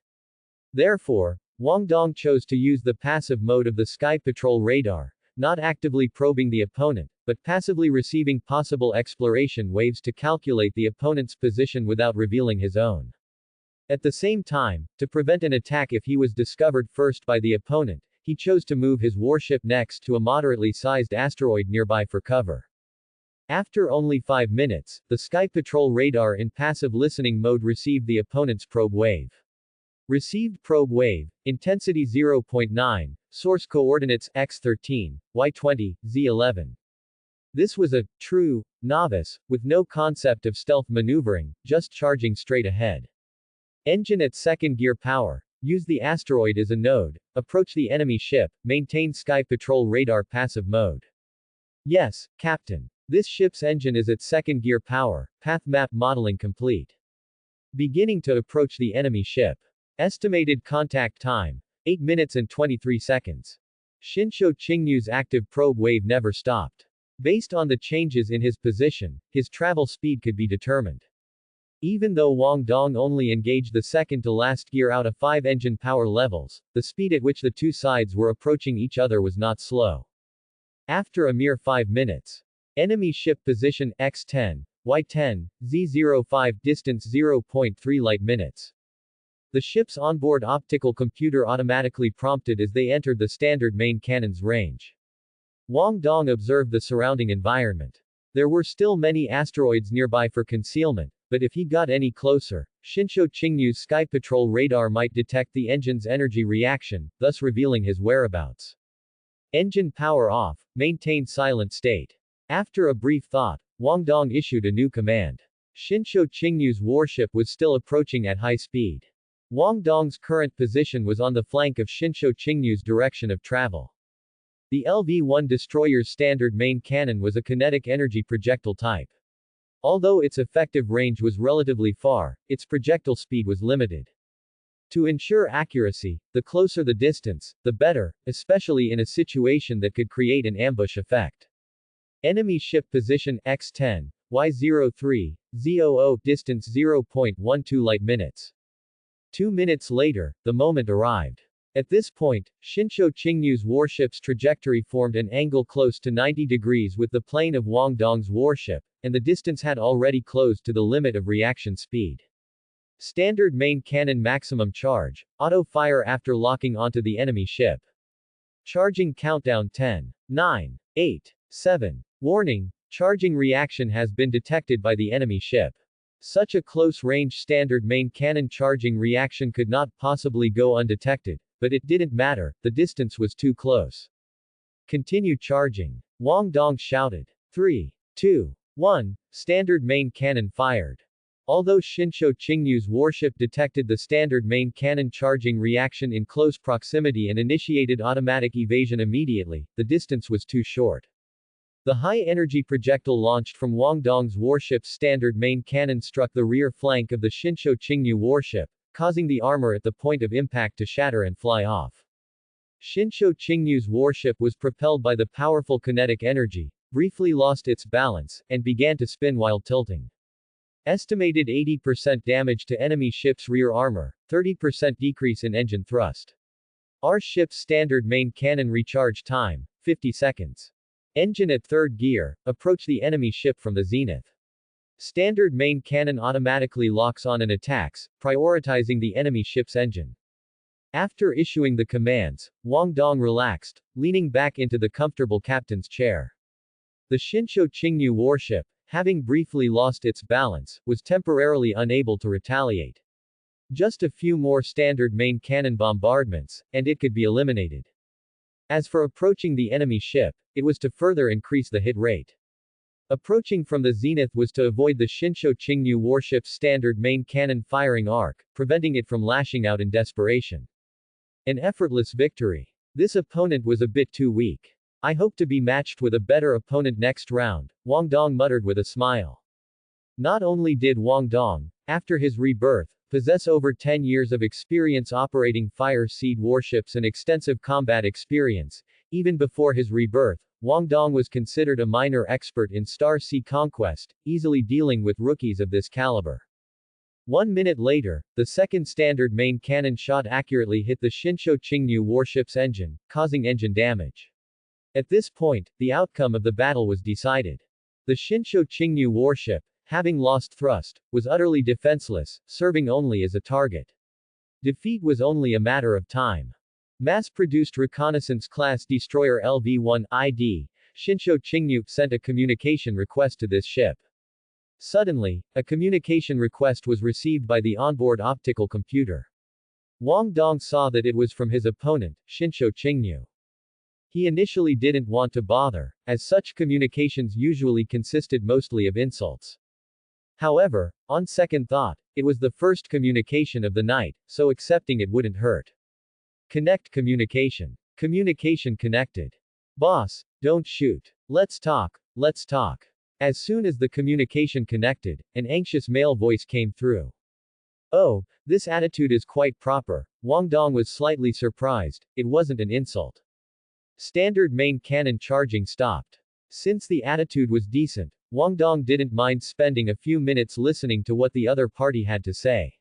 Therefore, Wang Dong chose to use the passive mode of the Sky Patrol radar, not actively probing the opponent, but passively receiving possible exploration waves to calculate the opponent's position without revealing his own. At the same time, to prevent an attack if he was discovered first by the opponent, he chose to move his warship next to a moderately sized asteroid nearby for cover. After only 5 minutes, the Sky Patrol radar in passive listening mode received the opponent's probe wave. Received probe wave, intensity 0.9, source coordinates x13, y20, z11. This was a true novice, with no concept of stealth maneuvering, just charging straight ahead. Engine at second gear power. Use the asteroid as a node. Approach the enemy ship. Maintain Sky Patrol radar passive mode. Yes, Captain. This ship's engine is at second gear power. Path map modeling complete. Beginning to approach the enemy ship. Estimated contact time 8 minutes and 23 seconds. Shinsho Qingyu's active probe wave never stopped. Based on the changes in his position, his travel speed could be determined. Even though Wang Dong only engaged the second to last gear out of 5 engine power levels, the speed at which the two sides were approaching each other was not slow. After a mere 5 minutes. Enemy ship position x10, y10, z05 distance 0.3 light minutes. The ship's onboard optical computer automatically prompted as they entered the standard main cannon's range. Wang Dong observed the surrounding environment. There were still many asteroids nearby for concealment, but if he got any closer, Shinsho Qingyu's Sky Patrol radar might detect the engine's energy reaction, thus revealing his whereabouts. Engine power off, maintain silent state. After a brief thought, Wang Dong issued a new command. Shinsho Qingyu's warship was still approaching at high speed. Wang Dong's current position was on the flank of Shinsho Qingyu's direction of travel. The LV-1 destroyer's standard main cannon was a kinetic energy projectile type. Although its effective range was relatively far, its projectile speed was limited. To ensure accuracy, the closer the distance, the better, especially in a situation that could create an ambush effect. Enemy ship position x10, y03, z00 distance 0.12 light minutes. 2 minutes later, the moment arrived. At this point, Shinsho Qingyu's warship's trajectory formed an angle close to 90 degrees with the plane of Wang Dong's warship, and the distance had already closed to the limit of reaction speed. Standard main cannon maximum charge, auto fire after locking onto the enemy ship. Charging countdown 10, 9, 8, 7. Warning, charging reaction has been detected by the enemy ship. Such a close-range standard main cannon charging reaction could not possibly go undetected, but it didn't matter, the distance was too close. Continue charging. Wang Dong shouted. 3, 2, 1, standard main cannon fired. Although Shinsho Qingyu's warship detected the standard main cannon charging reaction in close proximity and initiated automatic evasion immediately, the distance was too short. The high-energy projectile launched from Wang Dong's warship's standard main cannon struck the rear flank of the Shinsho Qingyu warship, causing the armor at the point of impact to shatter and fly off. Shinsho Qingyu's warship was propelled by the powerful kinetic energy, briefly lost its balance, and began to spin while tilting. Estimated 80% damage to enemy ship's rear armor, 30% decrease in engine thrust. Our ship's standard main cannon recharge time, 50 seconds. Engine at third gear, approach the enemy ship from the zenith. Standard main cannon automatically locks on and attacks, prioritizing the enemy ship's engine. After issuing the commands, Wang Dong relaxed, leaning back into the comfortable captain's chair. The Shinsho Qingyu warship, having briefly lost its balance, was temporarily unable to retaliate. Just a few more standard main cannon bombardments, and it could be eliminated. As for approaching the enemy ship, it was to further increase the hit rate. Approaching from the zenith was to avoid the Shinsho Qingyu warship's standard main cannon firing arc, preventing it from lashing out in desperation. An effortless victory. This opponent was a bit too weak. I hope to be matched with a better opponent next round, Wang Dong muttered with a smile. Not only did Wang Dong, after his rebirth, possess over 10 years of experience operating Fire Seed warships and extensive combat experience, even before his rebirth, Wang Dong was considered a minor expert in Star Sea conquest, easily dealing with rookies of this caliber. 1 minute later, the second standard main cannon shot accurately hit the Shinsho Qingyu warship's engine, causing engine damage. At this point, the outcome of the battle was decided. The Shinsho Qingyu warship, having lost thrust, was utterly defenseless, serving only as a target. Defeat was only a matter of time. Mass-produced reconnaissance-class destroyer LV-1 ID, Shinsho Qingnu, sent a communication request to this ship. Suddenly, a communication request was received by the onboard optical computer. Wang Dong saw that it was from his opponent, Shinsho Qingnu. He initially didn't want to bother, as such communications usually consisted mostly of insults. However, on second thought, it was the first communication of the night, so accepting it wouldn't hurt. Connect communication. Communication connected. Boss, don't shoot. Let's talk, let's talk. As soon as the communication connected, an anxious male voice came through. Oh, this attitude is quite proper. Wang Dong was slightly surprised, it wasn't an insult. Standard main cannon charging stopped. Since the attitude was decent, Wang Dong didn't mind spending a few minutes listening to what the other party had to say.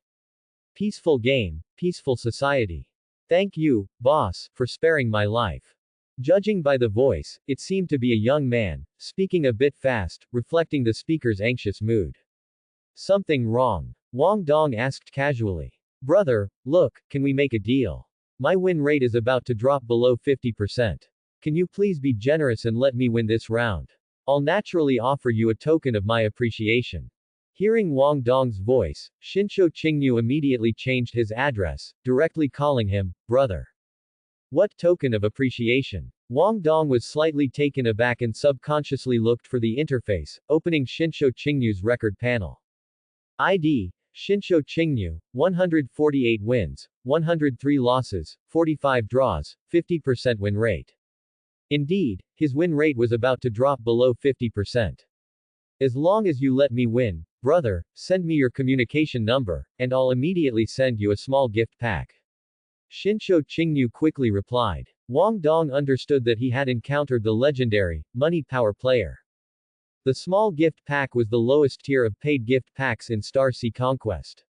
Peaceful game, peaceful society. Thank you, boss, for sparing my life. Judging by the voice, it seemed to be a young man, speaking a bit fast, reflecting the speaker's anxious mood. Something wrong? Wang Dong asked casually. Brother, look, can we make a deal? My win rate is about to drop below 50%. Can you please be generous and let me win this round? I'll naturally offer you a token of my appreciation. Hearing Wang Dong's voice, Shinsho Qingnu immediately changed his address, directly calling him, brother. What token of appreciation? Wang Dong was slightly taken aback and subconsciously looked for the interface, opening Shinsho Qingnu's record panel. ID, Shinsho Qingnu, 148 wins, 103 losses, 45 draws, 50% win rate. Indeed, his win rate was about to drop below 50%. As long as you let me win, brother, send me your communication number, and I'll immediately send you a small gift pack. Shinsho Qingnu quickly replied. Wang Dong understood that he had encountered the legendary, money power player. The small gift pack was the lowest tier of paid gift packs in Star Sea Conquest.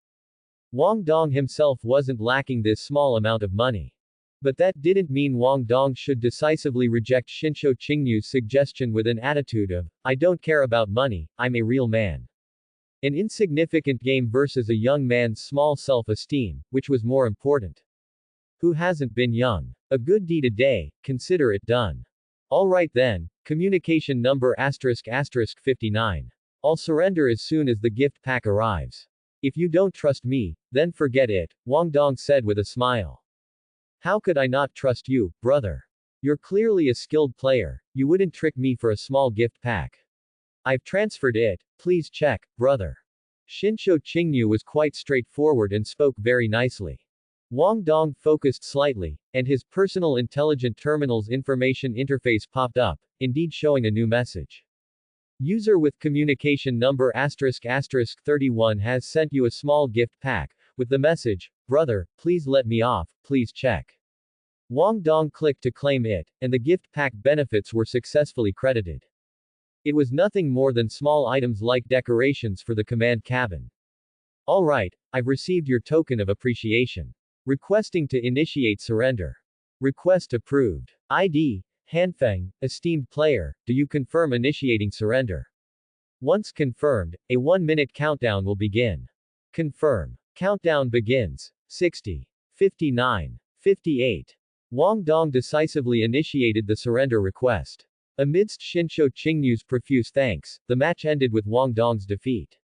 Wang Dong himself wasn't lacking this small amount of money. But that didn't mean Wang Dong should decisively reject Shinsho Qingnu's suggestion with an attitude of, I don't care about money, I'm a real man. An insignificant game versus a young man's small self-esteem, which was more important. Who hasn't been young? A good deed a day, consider it done. Alright then, communication number ***59. I'll surrender as soon as the gift pack arrives. If you don't trust me, then forget it, Wang Dong said with a smile. How could I not trust you, brother? You're clearly a skilled player, you wouldn't trick me for a small gift pack. I've transferred it, please check, brother. Shinsho Qingnu was quite straightforward and spoke very nicely. Wang Dong focused slightly, and his personal intelligent terminal's information interface popped up, indeed showing a new message. User with communication number ***31 has sent you a small gift pack, with the message, brother, please let me off, please check. Wang Dong clicked to claim it, and the gift pack benefits were successfully credited. It was nothing more than small items like decorations for the command cabin. Alright, I've received your token of appreciation. Requesting to initiate surrender. Request approved. ID, Hanfeng, esteemed player, do you confirm initiating surrender? Once confirmed, a 1-minute countdown will begin. Confirm. Countdown begins. 60. 59. 58. Wang Dong decisively initiated the surrender request. Amidst Shinsho Qingnu's profuse thanks, the match ended with Wang Dong's defeat.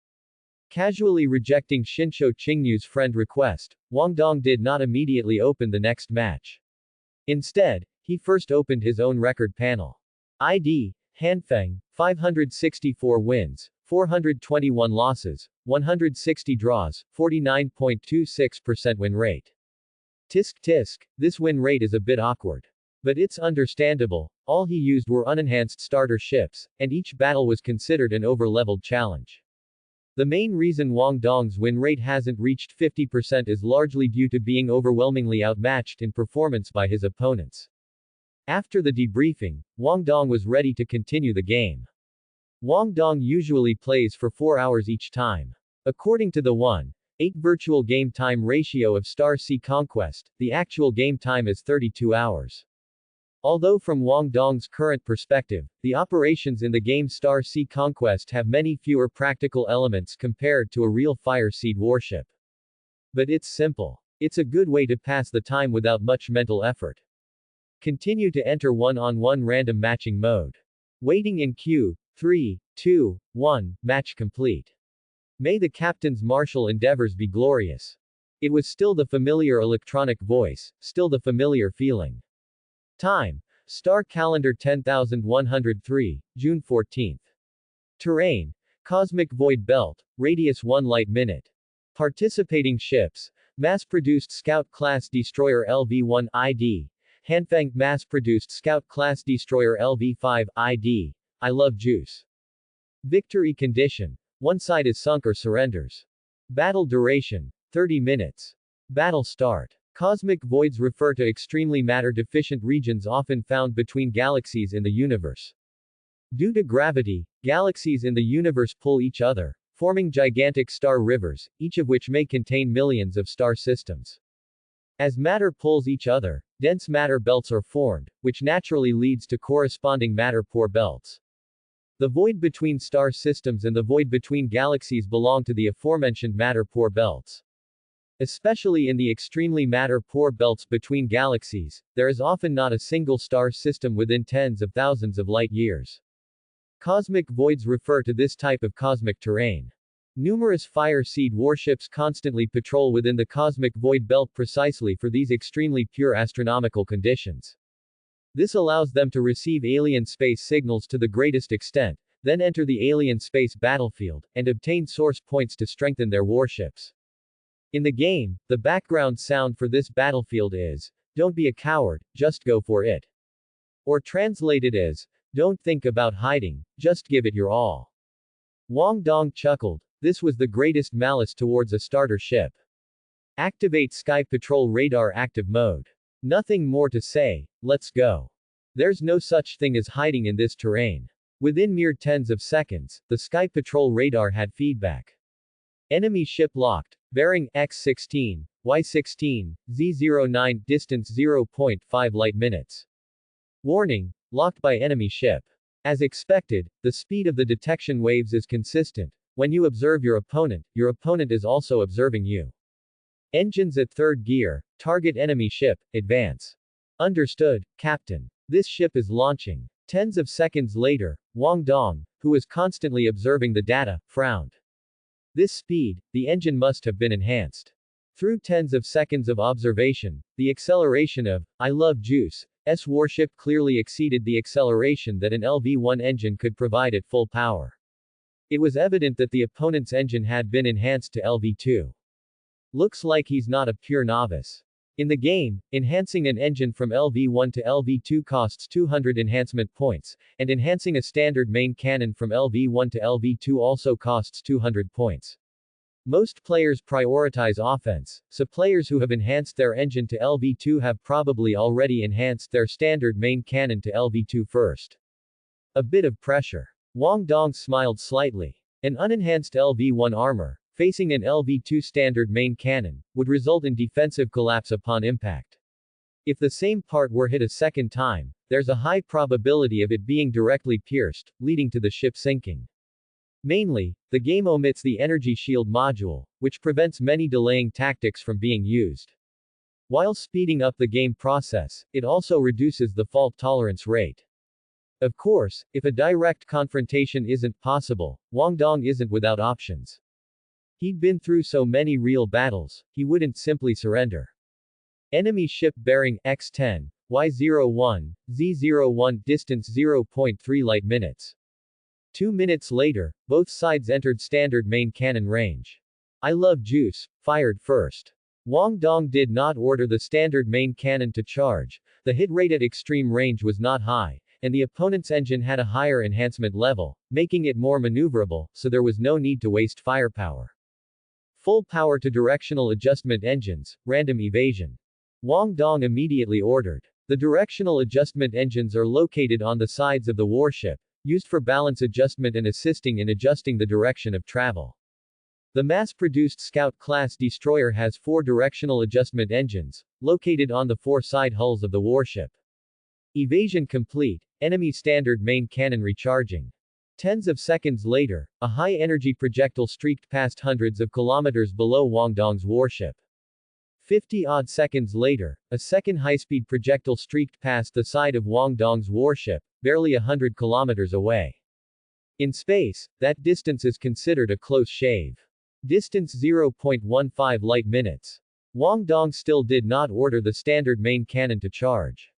Casually rejecting Shinsho Qingnu's friend request, Wang Dong did not immediately open the next match. Instead, he first opened his own record panel. ID, Hanfeng, 564 wins, 421 losses, 160 draws, 49.26% win rate. Tisk tisk, this win rate is a bit awkward. But it's understandable, all he used were unenhanced starter ships, and each battle was considered an over-leveled challenge. The main reason Wang Dong's win rate hasn't reached 50% is largely due to being overwhelmingly outmatched in performance by his opponents. After the debriefing, Wang Dong was ready to continue the game. Wang Dong usually plays for 4 hours each time. According to the 1:8 virtual game time ratio of Star Sea Conquest, the actual game time is 32 hours. Although from Wang Dong's current perspective, the operations in the game Star Sea Conquest have many fewer practical elements compared to a real Fire Seed warship. But it's simple. It's a good way to pass the time without much mental effort. Continue to enter one-on-one random matching mode. Waiting in queue. 3, 2, 1, match complete. May the captain's martial endeavors be glorious. It was still the familiar electronic voice, still the familiar feeling. Time. Star calendar 10103, June 14th. Terrain. Cosmic Void Belt, radius 1 light minute. Participating ships. Mass-produced Scout-class destroyer LV-1 ID. Hanfang mass-produced Scout-class destroyer LV-5 ID. I love juice. Victory condition. One side is sunk or surrenders. Battle duration. 30 minutes. Battle start. Cosmic voids refer to extremely matter-deficient regions often found between galaxies in the universe. Due to gravity, galaxies in the universe pull each other, forming gigantic star rivers, each of which may contain millions of star systems. As matter pulls each other, dense matter belts are formed, which naturally leads to corresponding matter-poor belts. The void between star systems and the void between galaxies belong to the aforementioned matter-poor belts. Especially in the extremely matter-poor belts between galaxies, there is often not a single star system within tens of thousands of light-years. Cosmic voids refer to this type of cosmic terrain. Numerous Fire Seed warships constantly patrol within the cosmic void belt precisely for these extremely pure astronomical conditions. This allows them to receive alien space signals to the greatest extent, then enter the alien space battlefield, and obtain source points to strengthen their warships. In the game, the background sound for this battlefield is, "Don't be a coward, just go for it." Or translated as, "Don't think about hiding, just give it your all." Wang Dong chuckled. This was the greatest malice towards a starter ship. Activate Sky Patrol Radar active mode. Nothing more to say, let's go. There's no such thing as hiding in this terrain. Within mere tens of seconds, the Sky Patrol radar had feedback. Enemy ship locked, bearing X16, Y16, Z09, distance 0.5 light minutes. Warning, locked by enemy ship. As expected, the speed of the detection waves is consistent. When you observe your opponent is also observing you. Engines at third gear, target enemy ship, advance. Understood, Captain. This ship is launching. Tens of seconds later, Wang Dong, who was constantly observing the data, frowned. This speed, the engine must have been enhanced. Through tens of seconds of observation, the acceleration of I Love Juice's warship clearly exceeded the acceleration that an LV-1 engine could provide at full power. It was evident that the opponent's engine had been enhanced to LV-2. Looks like he's not a pure novice. In the game, enhancing an engine from LV-1 to LV-2 costs 200 enhancement points, and enhancing a standard main cannon from LV-1 to LV-2 also costs 200 points. Most players prioritize offense, so players who have enhanced their engine to LV-2 have probably already enhanced their standard main cannon to LV-2 first. A bit of pressure. Wang Dong smiled slightly. An unenhanced LV-1 armor, facing an LV-2 standard main cannon, would result in defensive collapse upon impact. If the same part were hit a second time, there's a high probability of it being directly pierced, leading to the ship sinking. Mainly, the game omits the energy shield module, which prevents many delaying tactics from being used. While speeding up the game process, it also reduces the fault tolerance rate. Of course, if a direct confrontation isn't possible, Wang Dong isn't without options. He'd been through so many real battles, he wouldn't simply surrender. Enemy ship bearing X10, Y01, Z01, distance 0.3 light minutes. 2 minutes later, both sides entered standard main cannon range. I Love Juice fired first. Wang Dong did not order the standard main cannon to charge. The hit rate at extreme range was not high, and the opponent's engine had a higher enhancement level, making it more maneuverable, so there was no need to waste firepower. Full power to directional adjustment engines, random evasion. Wang Dong immediately ordered. The directional adjustment engines are located on the sides of the warship, used for balance adjustment and assisting in adjusting the direction of travel. The mass-produced Scout-class destroyer has 4 directional adjustment engines, located on the 4 side hulls of the warship. Evasion complete, enemy standard main cannon recharging. Tens of seconds later, a high-energy projectile streaked past hundreds of kilometers below Wang Dong's warship. 50-odd seconds later, a second high-speed projectile streaked past the side of Wang Dong's warship, barely 100 kilometers away. In space, that distance is considered a close shave. Distance 0.15 light minutes. Wang Dong still did not order the standard main cannon to charge.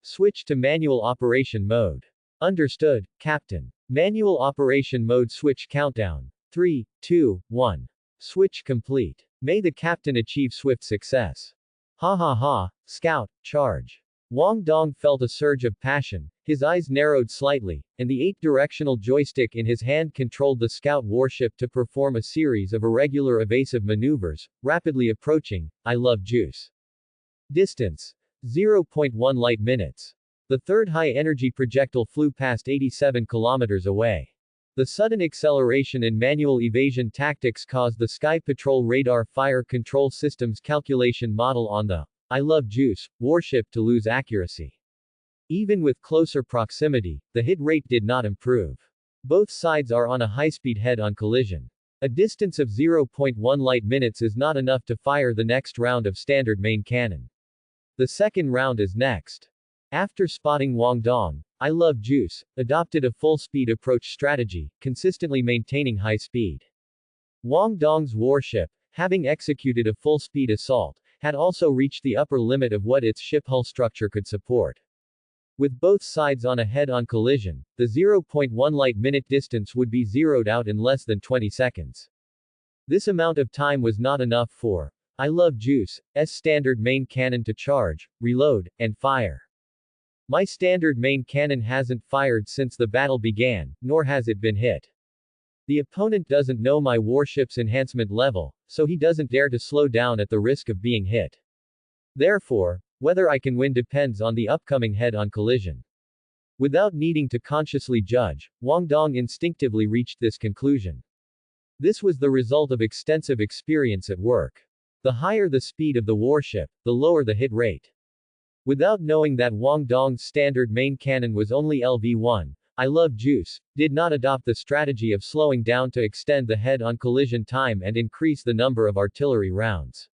Switch to manual operation mode. Understood, Captain. Manual operation mode switch countdown. 3, 2, 1. Switch complete. May the captain achieve swift success. Ha ha ha, Scout, charge. Wang Dong felt a surge of passion, his eyes narrowed slightly, and the 8-directional joystick in his hand controlled the Scout warship to perform a series of irregular evasive maneuvers, rapidly approaching. I love juice. Distance. 0.1 light minutes. The third high-energy projectile flew past 87 kilometers away. The sudden acceleration in manual evasion tactics caused the Sky Patrol Radar Fire Control System's calculation model on the I Love Juice warship to lose accuracy. Even with closer proximity, the hit rate did not improve. Both sides are on a high-speed head-on collision. A distance of 0.1 light minutes is not enough to fire the next round of standard main cannon. The second round is next. After spotting Wang Dong, I Love Juice adopted a full-speed approach strategy, consistently maintaining high speed. Wang Dong's warship, having executed a full-speed assault, had also reached the upper limit of what its ship hull structure could support. With both sides on a head-on collision, the 0.1 light-minute distance would be zeroed out in less than 20 seconds. This amount of time was not enough for I Love Juice's standard main cannon to charge, reload, and fire. My standard main cannon hasn't fired since the battle began, nor has it been hit. The opponent doesn't know my warship's enhancement level, so he doesn't dare to slow down at the risk of being hit. Therefore, whether I can win depends on the upcoming head-on collision. Without needing to consciously judge, Wang Dong instinctively reached this conclusion. This was the result of extensive experience at work. The higher the speed of the warship, the lower the hit rate. Without knowing that Wang Dong's standard main cannon was only LV1, I Love Juice did not adopt the strategy of slowing down to extend the head-on collision time and increase the number of artillery rounds.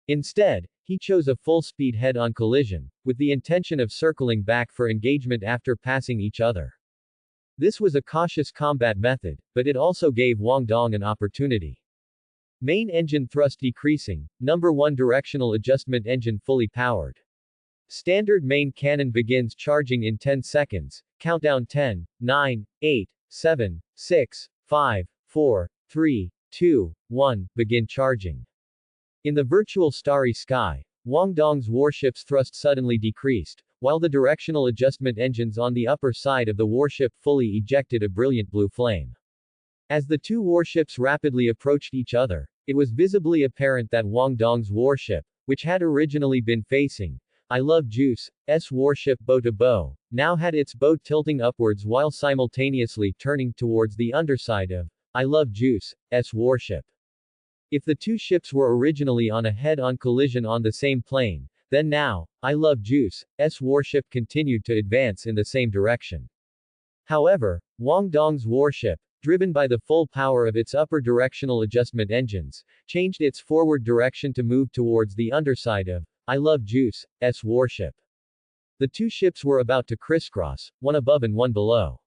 Instead, he chose a full-speed head-on collision, with the intention of circling back for engagement after passing each other. This was a cautious combat method, but it also gave Wang Dong an opportunity. Main engine thrust decreasing, number 1 directional adjustment engine fully powered. Standard main cannon begins charging in 10 seconds, countdown 10, 9, 8, 7, 6, 5, 4, 3, 2, 1, begin charging. In the virtual starry sky, Wang Dong's warship's thrust suddenly decreased, while the directional adjustment engines on the upper side of the warship fully ejected a brilliant blue flame. As the two warships rapidly approached each other, it was visibly apparent that Wang Dong's warship, which had originally been facing I Love Juice's warship bow to bow, now had its bow tilting upwards while simultaneously turning towards the underside of I Love Juice's warship. If the two ships were originally on a head-on collision on the same plane, then now, I Love Juice's warship continued to advance in the same direction. However, Wang Dong's warship, driven by the full power of its upper directional adjustment engines, changed its forward direction to move towards the underside of I Love Juice's warship. The two ships were about to crisscross, one above and one below.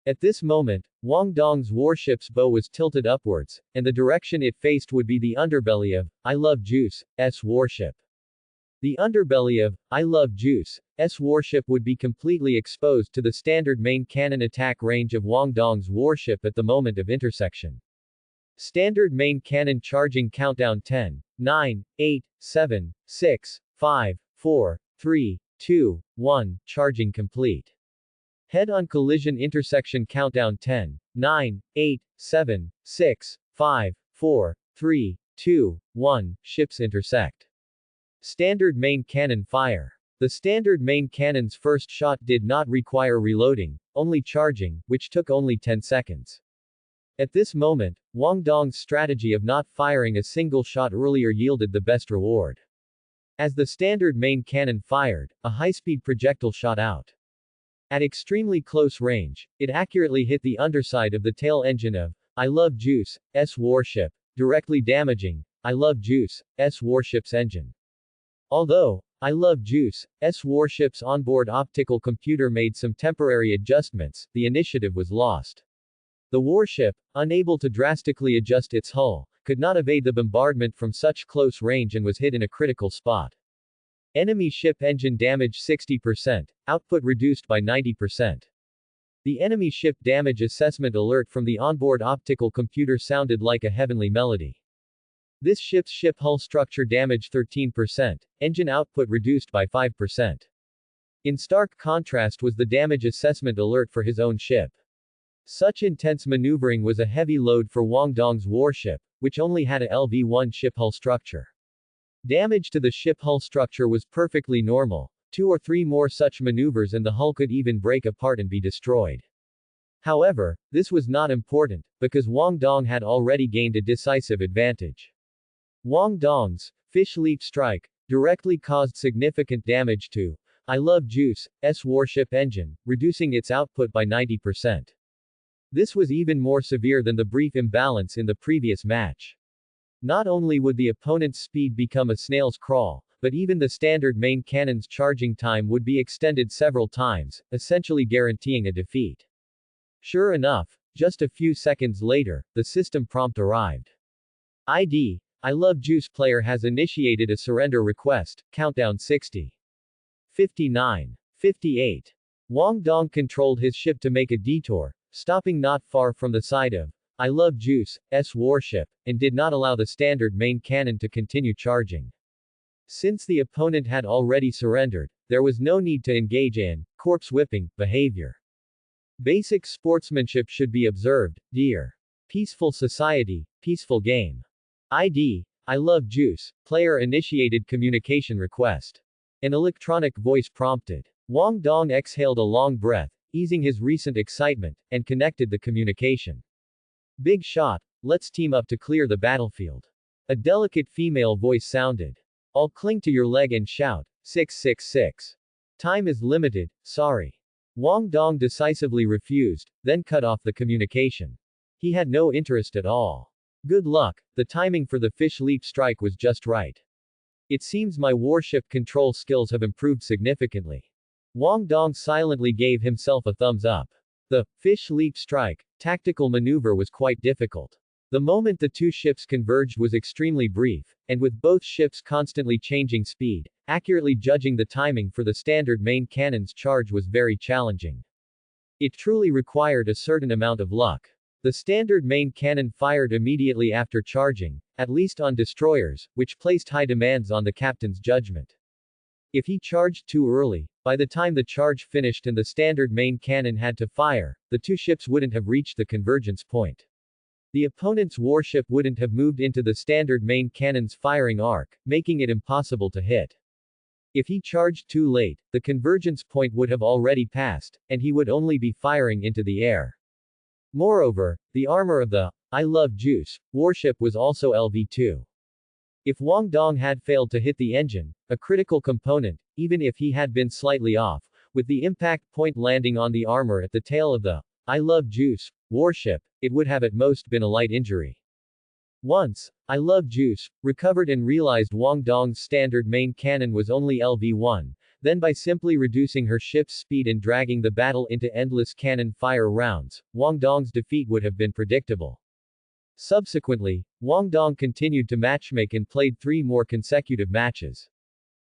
At this moment, Wang Dong's warship's bow was tilted upwards, and the direction it faced would be the underbelly of I Love Juice's warship. The underbelly of I Love Juice's warship would be completely exposed to the standard main cannon attack range of Wang Dong's warship at the moment of intersection. Standard main cannon charging countdown 10, 9, 8, 7, 6, 5, 4, 3, 2, 1, charging complete. Head-on collision intersection countdown 10, 9, 8, 7, 6, 5, 4, 3, 2, 1, ships intersect. Standard main cannon fire. The standard main cannon's first shot did not require reloading, only charging, which took only 10 seconds. At this moment, Wang Dong's strategy of not firing a single shot earlier yielded the best reward. As the standard main cannon fired, a high-speed projectile shot out. At extremely close range, it accurately hit the underside of the tail engine of I Love Juice's warship, directly damaging I Love Juice's warship's engine. Although I Love Juice's warship's onboard optical computer made some temporary adjustments, the initiative was lost. The warship, unable to drastically adjust its hull, could not evade the bombardment from such close range and was hit in a critical spot. Enemy ship engine damage 60%, output reduced by 90%. The enemy ship damage assessment alert from the onboard optical computer sounded like a heavenly melody. This ship's ship hull structure damage 13%, engine output reduced by 5%. In stark contrast was the damage assessment alert for his own ship. Such intense maneuvering was a heavy load for Wang Dong's warship, which only had a LV-1 ship hull structure. Damage to the ship hull structure was perfectly normal. 2 or 3 more such maneuvers and the hull could even break apart and be destroyed. However, this was not important, because Wang Dong had already gained a decisive advantage. Wang Dong's fish leap strike directly caused significant damage to I Love Juice's warship engine, reducing its output by 90%. This was even more severe than the brief imbalance in the previous match. Not only would the opponent's speed become a snail's crawl, but even the standard main cannon's charging time would be extended several times, essentially guaranteeing a defeat. Sure enough, just a few seconds later, the system prompt arrived. ID, I Love Juice player has initiated a surrender request, countdown 60. 59. 58. Wang Dong controlled his ship to make a detour, stopping not far from the side of I Love Juice's warship, and did not allow the standard main cannon to continue charging. Since the opponent had already surrendered, there was no need to engage in corpse-whipping behavior. Basic sportsmanship should be observed, dear. Peaceful society, peaceful game. ID, I Love Juice, player initiated communication request. An electronic voice prompted. Wang Dong exhaled a long breath, easing his recent excitement, and connected the communication. Big shot, let's team up to clear the battlefield. A delicate female voice sounded. I'll cling to your leg and shout, 666. Time is limited, sorry. Wang Dong decisively refused, then cut off the communication. He had no interest at all. Good luck, the timing for the fish leap strike was just right. It seems my warship control skills have improved significantly. Wang Dong silently gave himself a thumbs up. The fish leap strike tactical maneuver was quite difficult. The moment the two ships converged was extremely brief, and with both ships constantly changing speed, accurately judging the timing for the standard main cannon's charge was very challenging. It truly required a certain amount of luck. The standard main cannon fired immediately after charging, at least on destroyers, which placed high demands on the captain's judgment. If he charged too early, by the time the charge finished and the standard main cannon had to fire, the two ships wouldn't have reached the convergence point. The opponent's warship wouldn't have moved into the standard main cannon's firing arc, making it impossible to hit. If he charged too late, the convergence point would have already passed, and he would only be firing into the air. Moreover, the armor of the I Love Juice warship was also LV2. If Wang Dong had failed to hit the engine, a critical component, even if he had been slightly off, with the impact point landing on the armor at the tail of the I Love Juice warship, it would have at most been a light injury. Once, I Love Juice recovered and realized Wang Dong's standard main cannon was only LV1, then by simply reducing her ship's speed and dragging the battle into endless cannon fire rounds, Wang Dong's defeat would have been predictable. Subsequently, Wang Dong continued to matchmake and played 3 more consecutive matches.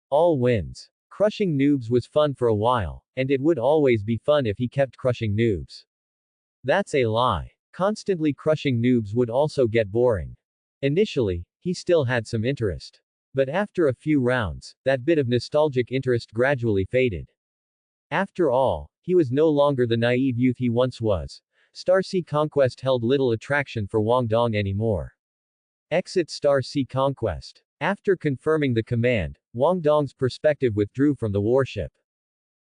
All wins. Crushing noobs was fun for a while, and it would always be fun if he kept crushing noobs. That's a lie. Constantly crushing noobs would also get boring. Initially, he still had some interest. But after a few rounds, that bit of nostalgic interest gradually faded. After all, he was no longer the naive youth he once was. Star Sea Conquest held little attraction for Wang Dong anymore. Exit Star Sea Conquest. After confirming the command, Wang Dong's perspective withdrew from the warship.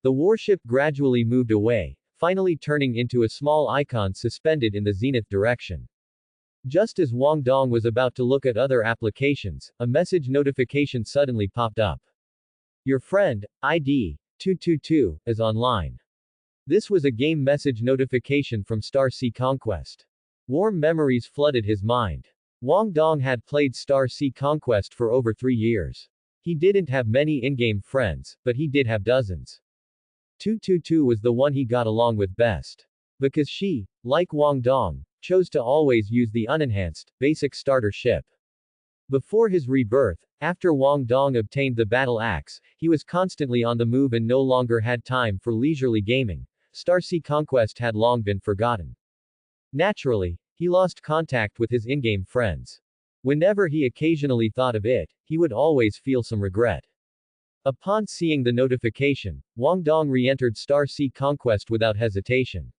The warship gradually moved away, finally turning into a small icon suspended in the zenith direction. Just as Wang Dong was about to look at other applications, a message notification suddenly popped up. Your friend, ID 222, is online. This was a game message notification from Star Sea Conquest. Warm memories flooded his mind. Wang Dong had played Star Sea Conquest for over 3 years. He didn't have many in-game friends, but he did have dozens. 222 was the one he got along with best. Because she, like Wang Dong, chose to always use the unenhanced, basic starter ship. Before his rebirth, after Wang Dong obtained the battle axe, he was constantly on the move and no longer had time for leisurely gaming. Star Sea Conquest had long been forgotten. Naturally, he lost contact with his in-game friends. Whenever he occasionally thought of it, he would always feel some regret. Upon seeing the notification, Wang Dong re-entered Star Sea Conquest without hesitation.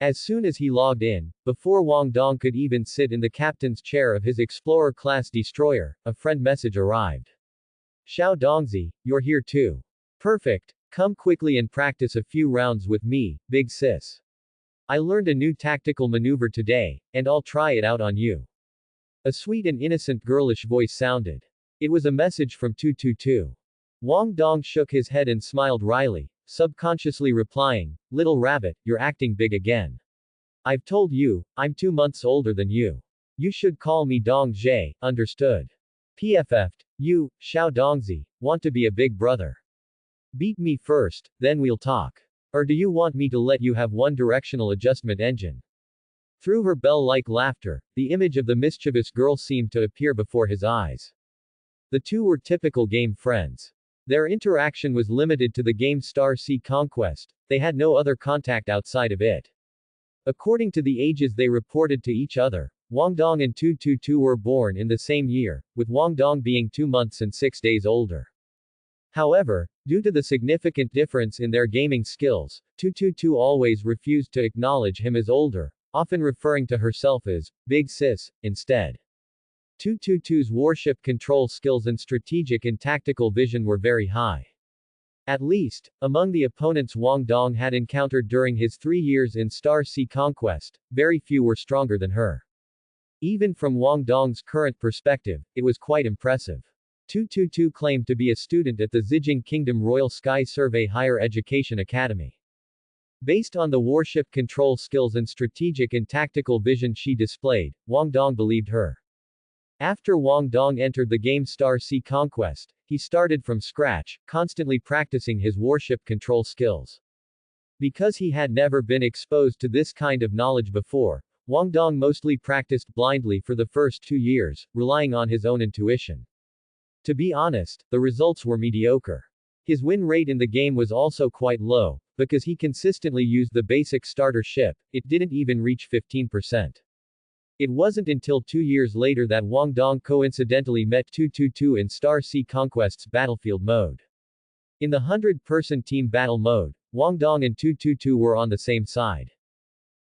As soon as he logged in, before Wang Dong could even sit in the captain's chair of his Explorer-class destroyer, a friend message arrived. Xiao Dongzi, you're here too. Perfect, come quickly and practice a few rounds with me, big sis. I learned a new tactical maneuver today, and I'll try it out on you. A sweet and innocent girlish voice sounded. It was a message from 222. Wang Dong shook his head and smiled wryly, subconsciously replying, Little rabbit, you're acting big again. I've told you, I'm 2 months older than you. You should call me Dong Zhe, understood? PFF'd, you, Xiao Dongzi, want to be a big brother. Beat me first, then we'll talk. Or do you want me to let you have one directional adjustment engine? Through her bell-like laughter, the image of the mischievous girl seemed to appear before his eyes. The two were typical game friends. Their interaction was limited to the game Star Sea Conquest, they had no other contact outside of it. According to the ages they reported to each other, Wang Dong and 222 were born in the same year, with Wang Dong being 2 months and 6 days older. However, due to the significant difference in their gaming skills, 222 always refused to acknowledge him as older, often referring to herself as Big Sis instead. 222's warship control skills and strategic and tactical vision were very high. At least, among the opponents Wang Dong had encountered during his 3 years in Star Sea Conquest, very few were stronger than her. Even from Wang Dong's current perspective, it was quite impressive. 222 claimed to be a student at the Zijing Kingdom Royal Sky Survey Higher Education Academy. Based on the warship control skills and strategic and tactical vision she displayed, Wang Dong believed her. After Wang Dong entered the game Star Sea Conquest, he started from scratch, constantly practicing his warship control skills. Because he had never been exposed to this kind of knowledge before, Wang Dong mostly practiced blindly for the first 2 years, relying on his own intuition. To be honest, the results were mediocre. His win rate in the game was also quite low, because he consistently used the basic starter ship, it didn't even reach 15%. It wasn't until 2 years later that Wang Dong coincidentally met 222 in Star Sea Conquest's battlefield mode. In the 100-person team battle mode, Wang Dong and 222 were on the same side.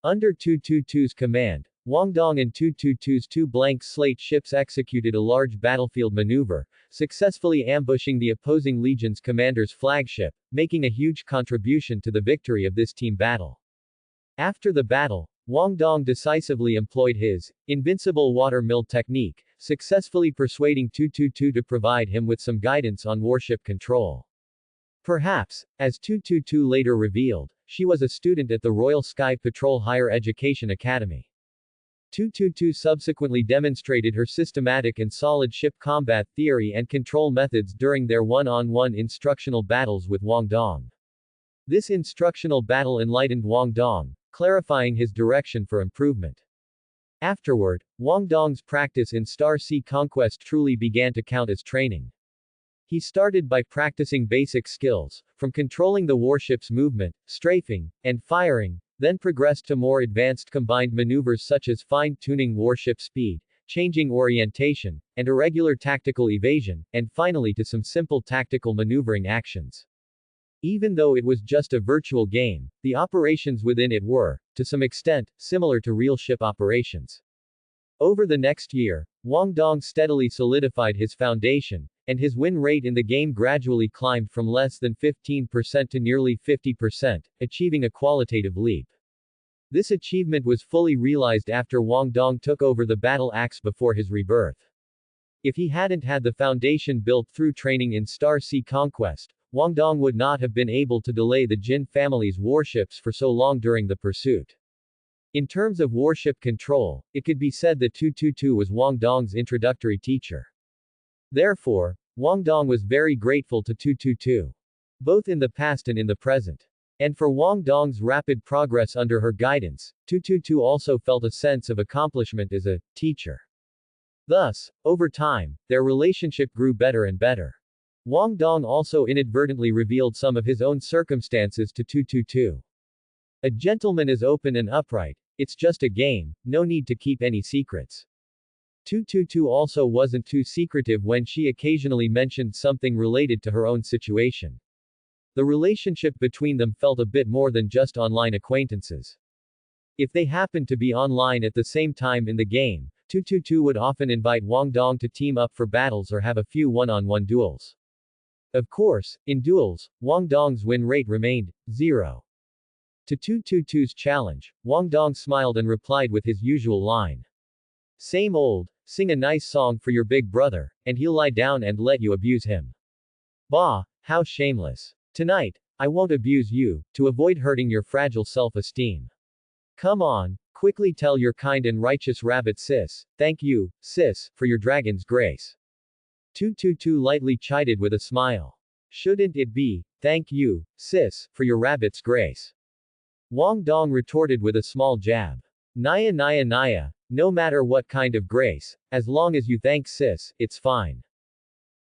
Under 222's command, Wang Dong and 222's 2 blank slate ships executed a large battlefield maneuver, successfully ambushing the opposing legion's commander's flagship, making a huge contribution to the victory of this team battle. After the battle, Wang Dong decisively employed his invincible water mill technique, successfully persuading 222 to provide him with some guidance on warship control. Perhaps, as 222 later revealed, she was a student at the Royal Sky Patrol Higher Education Academy. 222 subsequently demonstrated her systematic and solid ship combat theory and control methods during their one-on-one instructional battles with Wang Dong. This instructional battle enlightened Wang Dong, clarifying his direction for improvement. Afterward, Wang Dong's practice in Star Sea Conquest truly began to count as training. He started by practicing basic skills, from controlling the warship's movement, strafing, and firing, then progressed to more advanced combined maneuvers such as fine-tuning warship speed, changing orientation, and irregular tactical evasion, and finally to some simple tactical maneuvering actions. Even though it was just a virtual game, the operations within it were, to some extent, similar to real ship operations. Over the next year, Wang Dong steadily solidified his foundation, and his win rate in the game gradually climbed from less than 15% to nearly 50%, achieving a qualitative leap. This achievement was fully realized after Wang Dong took over the battle axe before his rebirth. If he hadn't had the foundation built through training in Star Sea Conquest, Wang Dong would not have been able to delay the Jin family's warships for so long during the pursuit. In terms of warship control, it could be said that 222 was Wang Dong's introductory teacher. Therefore, Wang Dong was very grateful to 222. Both in the past and in the present. And for Wang Dong's rapid progress under her guidance, 222 also felt a sense of accomplishment as a teacher. Thus, over time, their relationship grew better and better. Wang Dong also inadvertently revealed some of his own circumstances to 222. A gentleman is open and upright, it's just a game, no need to keep any secrets. 222 also wasn't too secretive when she occasionally mentioned something related to her own situation. The relationship between them felt a bit more than just online acquaintances. If they happened to be online at the same time in the game, 222 would often invite Wang Dong to team up for battles or have a few one-on-one duels. Of course, in duels, Wang Dong's win rate remained 0. To 222's challenge, Wang Dong smiled and replied with his usual line. Same old, sing a nice song for your big brother, and he'll lie down and let you abuse him. Bah, how shameless. Tonight, I won't abuse you, to avoid hurting your fragile self-esteem. Come on, quickly tell your kind and righteous rabbit sis, thank you, sis, for your dragon's grace. 222 lightly chided with a smile. Shouldn't it be, thank you, sis, for your rabbit's grace? Wang Dong retorted with a small jab. Naya naya naya, no matter what kind of grace, as long as you thank sis, it's fine.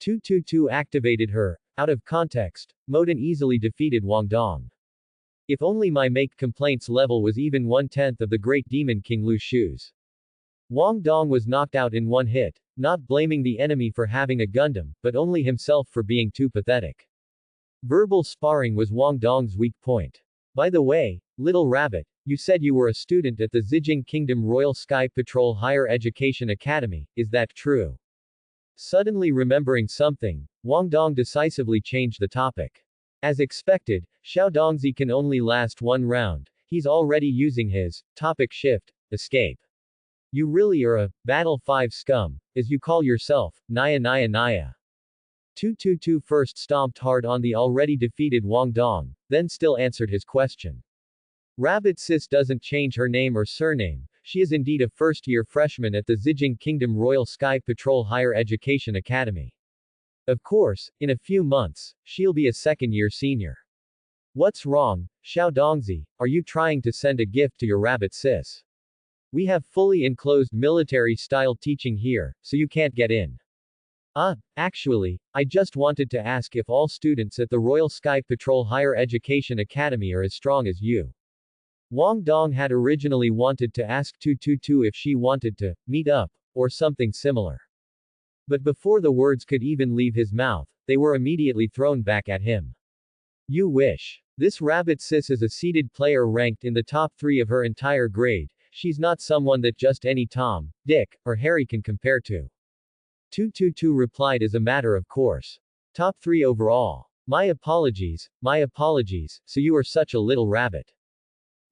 222 activated her, out of context, mode and easily defeated Wang Dong. If only my make complaints level was even 1/10 of the great demon King Lu Shu's. Wang Dong was knocked out in one hit, not blaming the enemy for having a Gundam, but only himself for being too pathetic. Verbal sparring was Wang Dong's weak point. By the way, little rabbit, you said you were a student at the Zijing Kingdom Royal Sky Patrol Higher Education Academy, is that true? Suddenly remembering something, Wang Dong decisively changed the topic. As expected, Xiao Dongzi can only last one round, he's already using his topic shift, escape. You really are a Battle 5 scum, as you call yourself, Naya Naya Naya. 222 first stomped hard on the already defeated Wang Dong, then still answered his question. Rabbit sis doesn't change her name or surname, she is indeed a first-year freshman at the Zijing Kingdom Royal Sky Patrol Higher Education Academy. Of course, in a few months, she'll be a second-year senior. What's wrong, Xiao Dongzi, are you trying to send a gift to your rabbit sis? We have fully enclosed military-style teaching here, so you can't get in. Actually, I just wanted to ask if all students at the Royal Sky Patrol Higher Education Academy are as strong as you. Wang Dong had originally wanted to ask 222 if she wanted to meet up, or something similar. But before the words could even leave his mouth, they were immediately thrown back at him. You wish. This rabbit sis is a seeded player ranked in the top 3 of her entire grade, she's not someone that just any Tom, Dick, or Harry can compare to. 222 replied as a matter of course. Top 3 overall. My apologies, so you are such a little rabbit.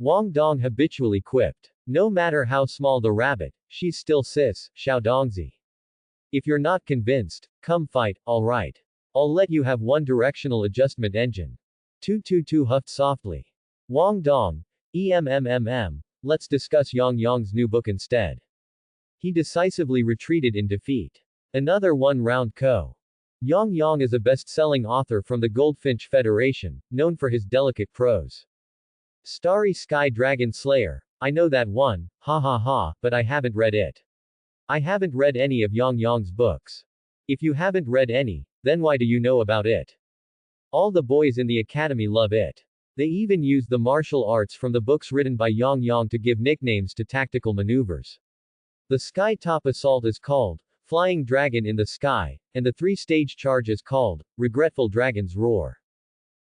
Wang Dong habitually quipped. No matter how small the rabbit, she's still sis, Xiao Dongzi. If you're not convinced, come fight, alright. I'll let you have one directional adjustment engine. 222 huffed softly. Wang Dong, let's discuss Yang Yang's new book instead. He decisively retreated in defeat. Another one-round KO. Yang Yang is a best-selling author from the Goldfinch Federation, known for his delicate prose. Starry Sky Dragon Slayer, I know that one, ha ha ha, but I haven't read it. I haven't read any of Yang Yang's books. If you haven't read any, then why do you know about it? All the boys in the academy love it. They even use the martial arts from the books written by Yang Yang to give nicknames to tactical maneuvers. The Sky Top Assault is called Flying Dragon in the Sky, and the 3-stage charge is called Regretful Dragon's Roar.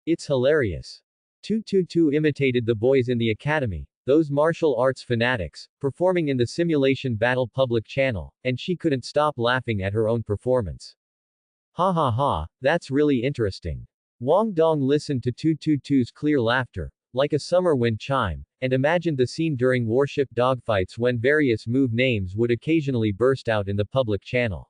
It's hilarious. 222 imitated the boys in the academy, those martial arts fanatics, performing in the Simulation Battle public channel, and she couldn't stop laughing at her own performance. Ha ha ha, that's really interesting. Wang Dong listened to 222's clear laughter, like a summer wind chime, and imagined the scene during warship dogfights when various move names would occasionally burst out in the public channel.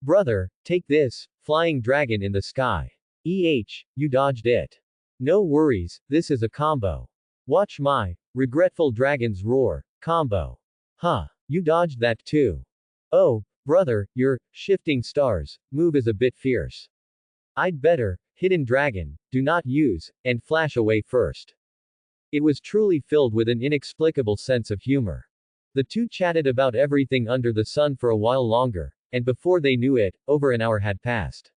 Brother, take this, flying dragon in the sky. You dodged it. No worries, this is a combo. Watch my regretful dragons roar combo. Huh, you dodged that too. Oh, brother, your shifting stars move is a bit fierce. I'd better hidden dragon, do not use, and flash away first. It was truly filled with an inexplicable sense of humor. The two chatted about everything under the sun for a while longer, and before they knew it, over an hour had passed.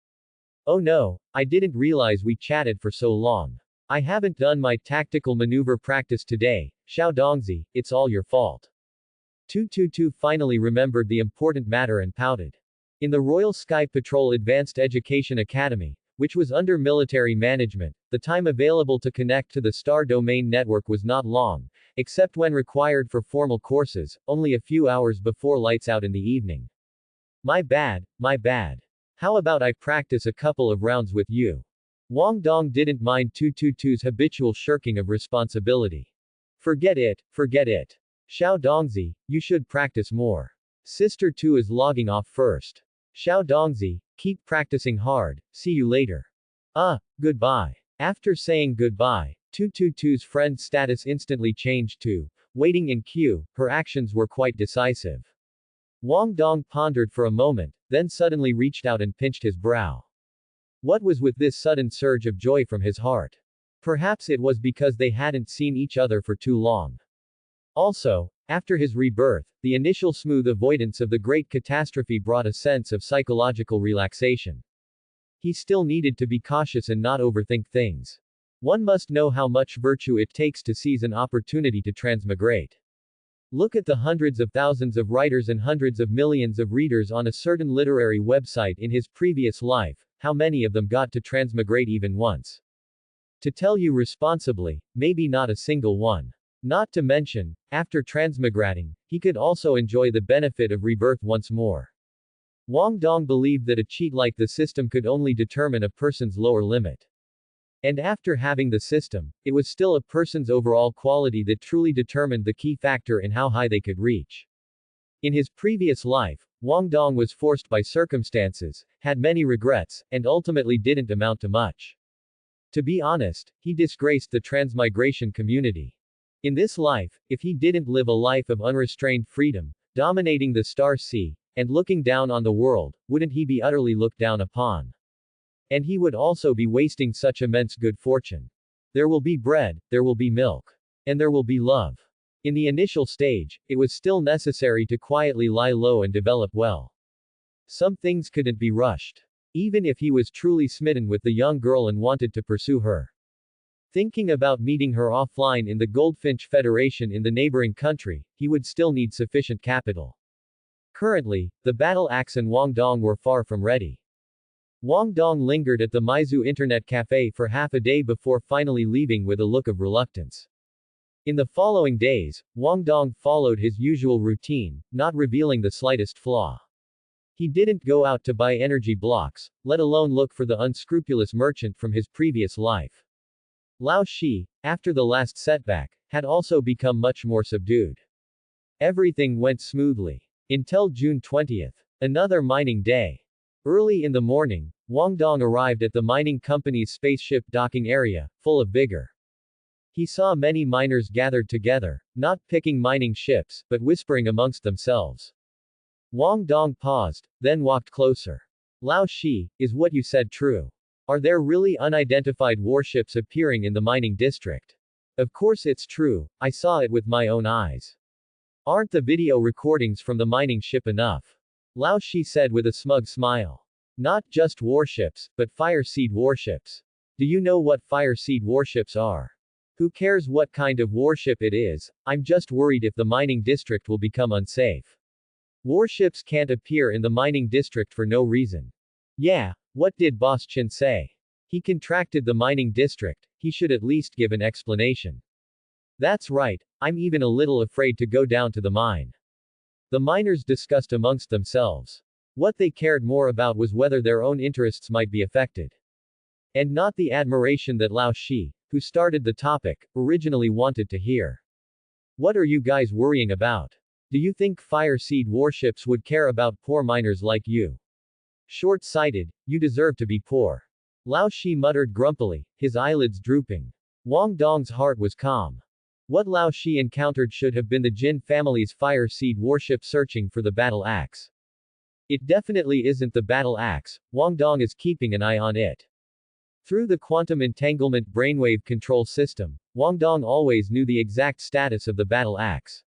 Oh no, I didn't realize we chatted for so long. I haven't done my tactical maneuver practice today, Xiao Dongzi, it's all your fault. 222 finally remembered the important matter and pouted. In the Royal Sky Patrol Advanced Education Academy, which was under military management, the time available to connect to the Star Domain network was not long, except when required for formal courses, only a few hours before lights out in the evening. My bad, my bad. How about I practice a couple of rounds with you? Wang Dong didn't mind 222's habitual shirking of responsibility. Forget it, forget it. Xiao Dongzi, you should practice more. Sister 2 is logging off first. Xiao Dongzi, keep practicing hard, see you later. Goodbye. After saying goodbye, 222's friend's status instantly changed to waiting in queue. Her actions were quite decisive. Wang Dong pondered for a moment, then suddenly reached out and pinched his brow. What was with this sudden surge of joy from his heart? Perhaps it was because they hadn't seen each other for too long. Also, after his rebirth, the initial smooth avoidance of the great catastrophe brought a sense of psychological relaxation. He still needed to be cautious and not overthink things. One must know how much virtue it takes to seize an opportunity to transmigrate. Look at the hundreds of thousands of writers and hundreds of millions of readers on a certain literary website in his previous life, how many of them got to transmigrate even once? To tell you responsibly, maybe not a single one. Not to mention, after transmigrating, he could also enjoy the benefit of rebirth once more. Wang Dong believed that a cheat like the system could only determine a person's lower limit. And after having the system, it was still a person's overall quality that truly determined the key factor in how high they could reach. In his previous life, Wang Dong was forced by circumstances, had many regrets, and ultimately didn't amount to much. To be honest, he disgraced the transmigration community. In this life, if he didn't live a life of unrestrained freedom, dominating the star sea, and looking down on the world, wouldn't he be utterly looked down upon? And he would also be wasting such immense good fortune. There will be bread, there will be milk. And there will be love. In the initial stage, it was still necessary to quietly lie low and develop well. Some things couldn't be rushed. Even if he was truly smitten with the young girl and wanted to pursue her. Thinking about meeting her offline in the Goldfinch Federation in the neighboring country, he would still need sufficient capital. Currently, the battle axe and Wang Dong were far from ready. Wang Dong lingered at the Maizu Internet Cafe for half a day before finally leaving with a look of reluctance. In the following days, Wang Dong followed his usual routine, not revealing the slightest flaw. He didn't go out to buy energy blocks, let alone look for the unscrupulous merchant from his previous life. Lao Shi, after the last setback, had also become much more subdued. Everything went smoothly. Until June 20th. Another mining day. Early in the morning, Wang Dong arrived at the mining company's spaceship docking area, full of vigor. He saw many miners gathered together, not picking mining ships, but whispering amongst themselves. Wang Dong paused, then walked closer. Lao Shi, is what you said true? Are there really unidentified warships appearing in the mining district? Of course it's true, I saw it with my own eyes. Aren't the video recordings from the mining ship enough? Lao Shi said with a smug smile. Not just warships, but fire seed warships. Do you know what fire seed warships are? Who cares what kind of warship it is, I'm just worried if the mining district will become unsafe. Warships can't appear in the mining district for no reason. Yeah, what did Boss Chin say? He contracted the mining district, he should at least give an explanation. That's right, I'm even a little afraid to go down to the mine. The miners discussed amongst themselves. What they cared more about was whether their own interests might be affected. And not the admiration that Lao Shi, who started the topic, originally wanted to hear. What are you guys worrying about? Do you think Fire Seed warships would care about poor miners like you? Short-sighted, you deserve to be poor. Lao Shi muttered grumpily, his eyelids drooping. Wang Dong's heart was calm. What Lao Shi encountered should have been the Jin family's Fire Seed warship searching for the battle axe. It definitely isn't the battle axe, Wang Dong is keeping an eye on it. Through the quantum entanglement brainwave control system, Wang Dong always knew the exact status of the battle axe.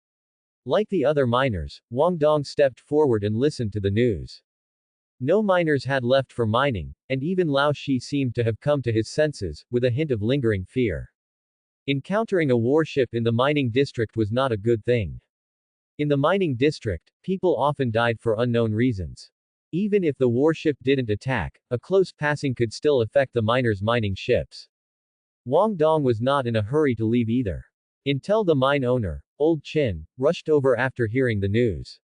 Like the other miners, Wang Dong stepped forward and listened to the news. No miners had left for mining, and even Lao Shi seemed to have come to his senses, with a hint of lingering fear. Encountering a warship in the mining district was not a good thing. In the mining district, people often died for unknown reasons. Even if the warship didn't attack, a close passing could still affect the miners' mining ships. Wang Dong was not in a hurry to leave either. Until the mine owner, Old Chin, rushed over after hearing the news.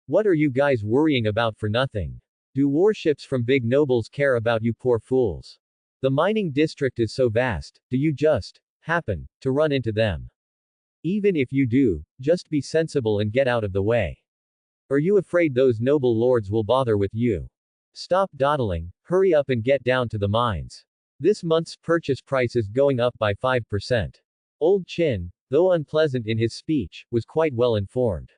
What are you guys worrying about for nothing? Do warships from big nobles care about you poor fools? The mining district is so vast, do you just happen to run into them? Even if you do, just be sensible and get out of the way. Are you afraid those noble lords will bother with you? Stop dawdling, hurry up and get down to the mines. This month's purchase price is going up by 5%. Old Chin, though unpleasant in his speech, was quite well informed.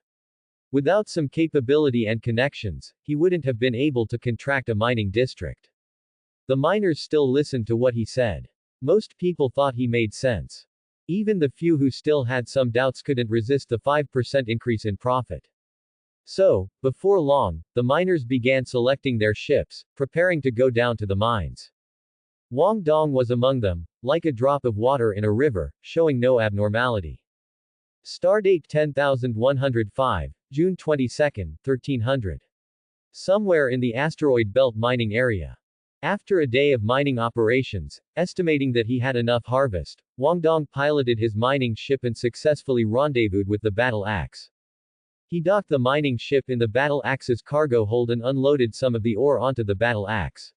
Without some capability and connections, he wouldn't have been able to contract a mining district. The miners still listened to what he said. Most people thought he made sense. Even the few who still had some doubts couldn't resist the 5% increase in profit. So, before long, the miners began selecting their ships, preparing to go down to the mines. Wang Dong was among them, like a drop of water in a river, showing no abnormality. Stardate 10105, June 22, 1300. Somewhere in the asteroid belt mining area. After a day of mining operations, estimating that he had enough harvest, Wang Dong piloted his mining ship and successfully rendezvoused with the battle axe. He docked the mining ship in the battle axe's cargo hold and unloaded some of the ore onto the battle axe.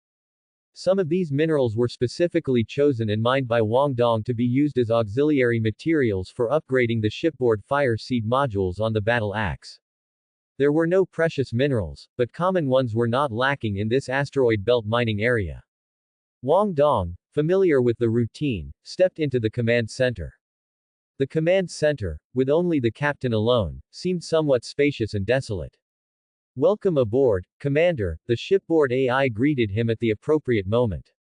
Some of these minerals were specifically chosen and mined by Wang Dong to be used as auxiliary materials for upgrading the shipboard Fire Seed modules on the battle axe. There were no precious minerals, but common ones were not lacking in this asteroid belt mining area. Wang Dong, familiar with the routine, stepped into the command center. The command center, with only the captain alone, seemed somewhat spacious and desolate. Welcome aboard, Commander, the shipboard AI greeted him at the appropriate moment.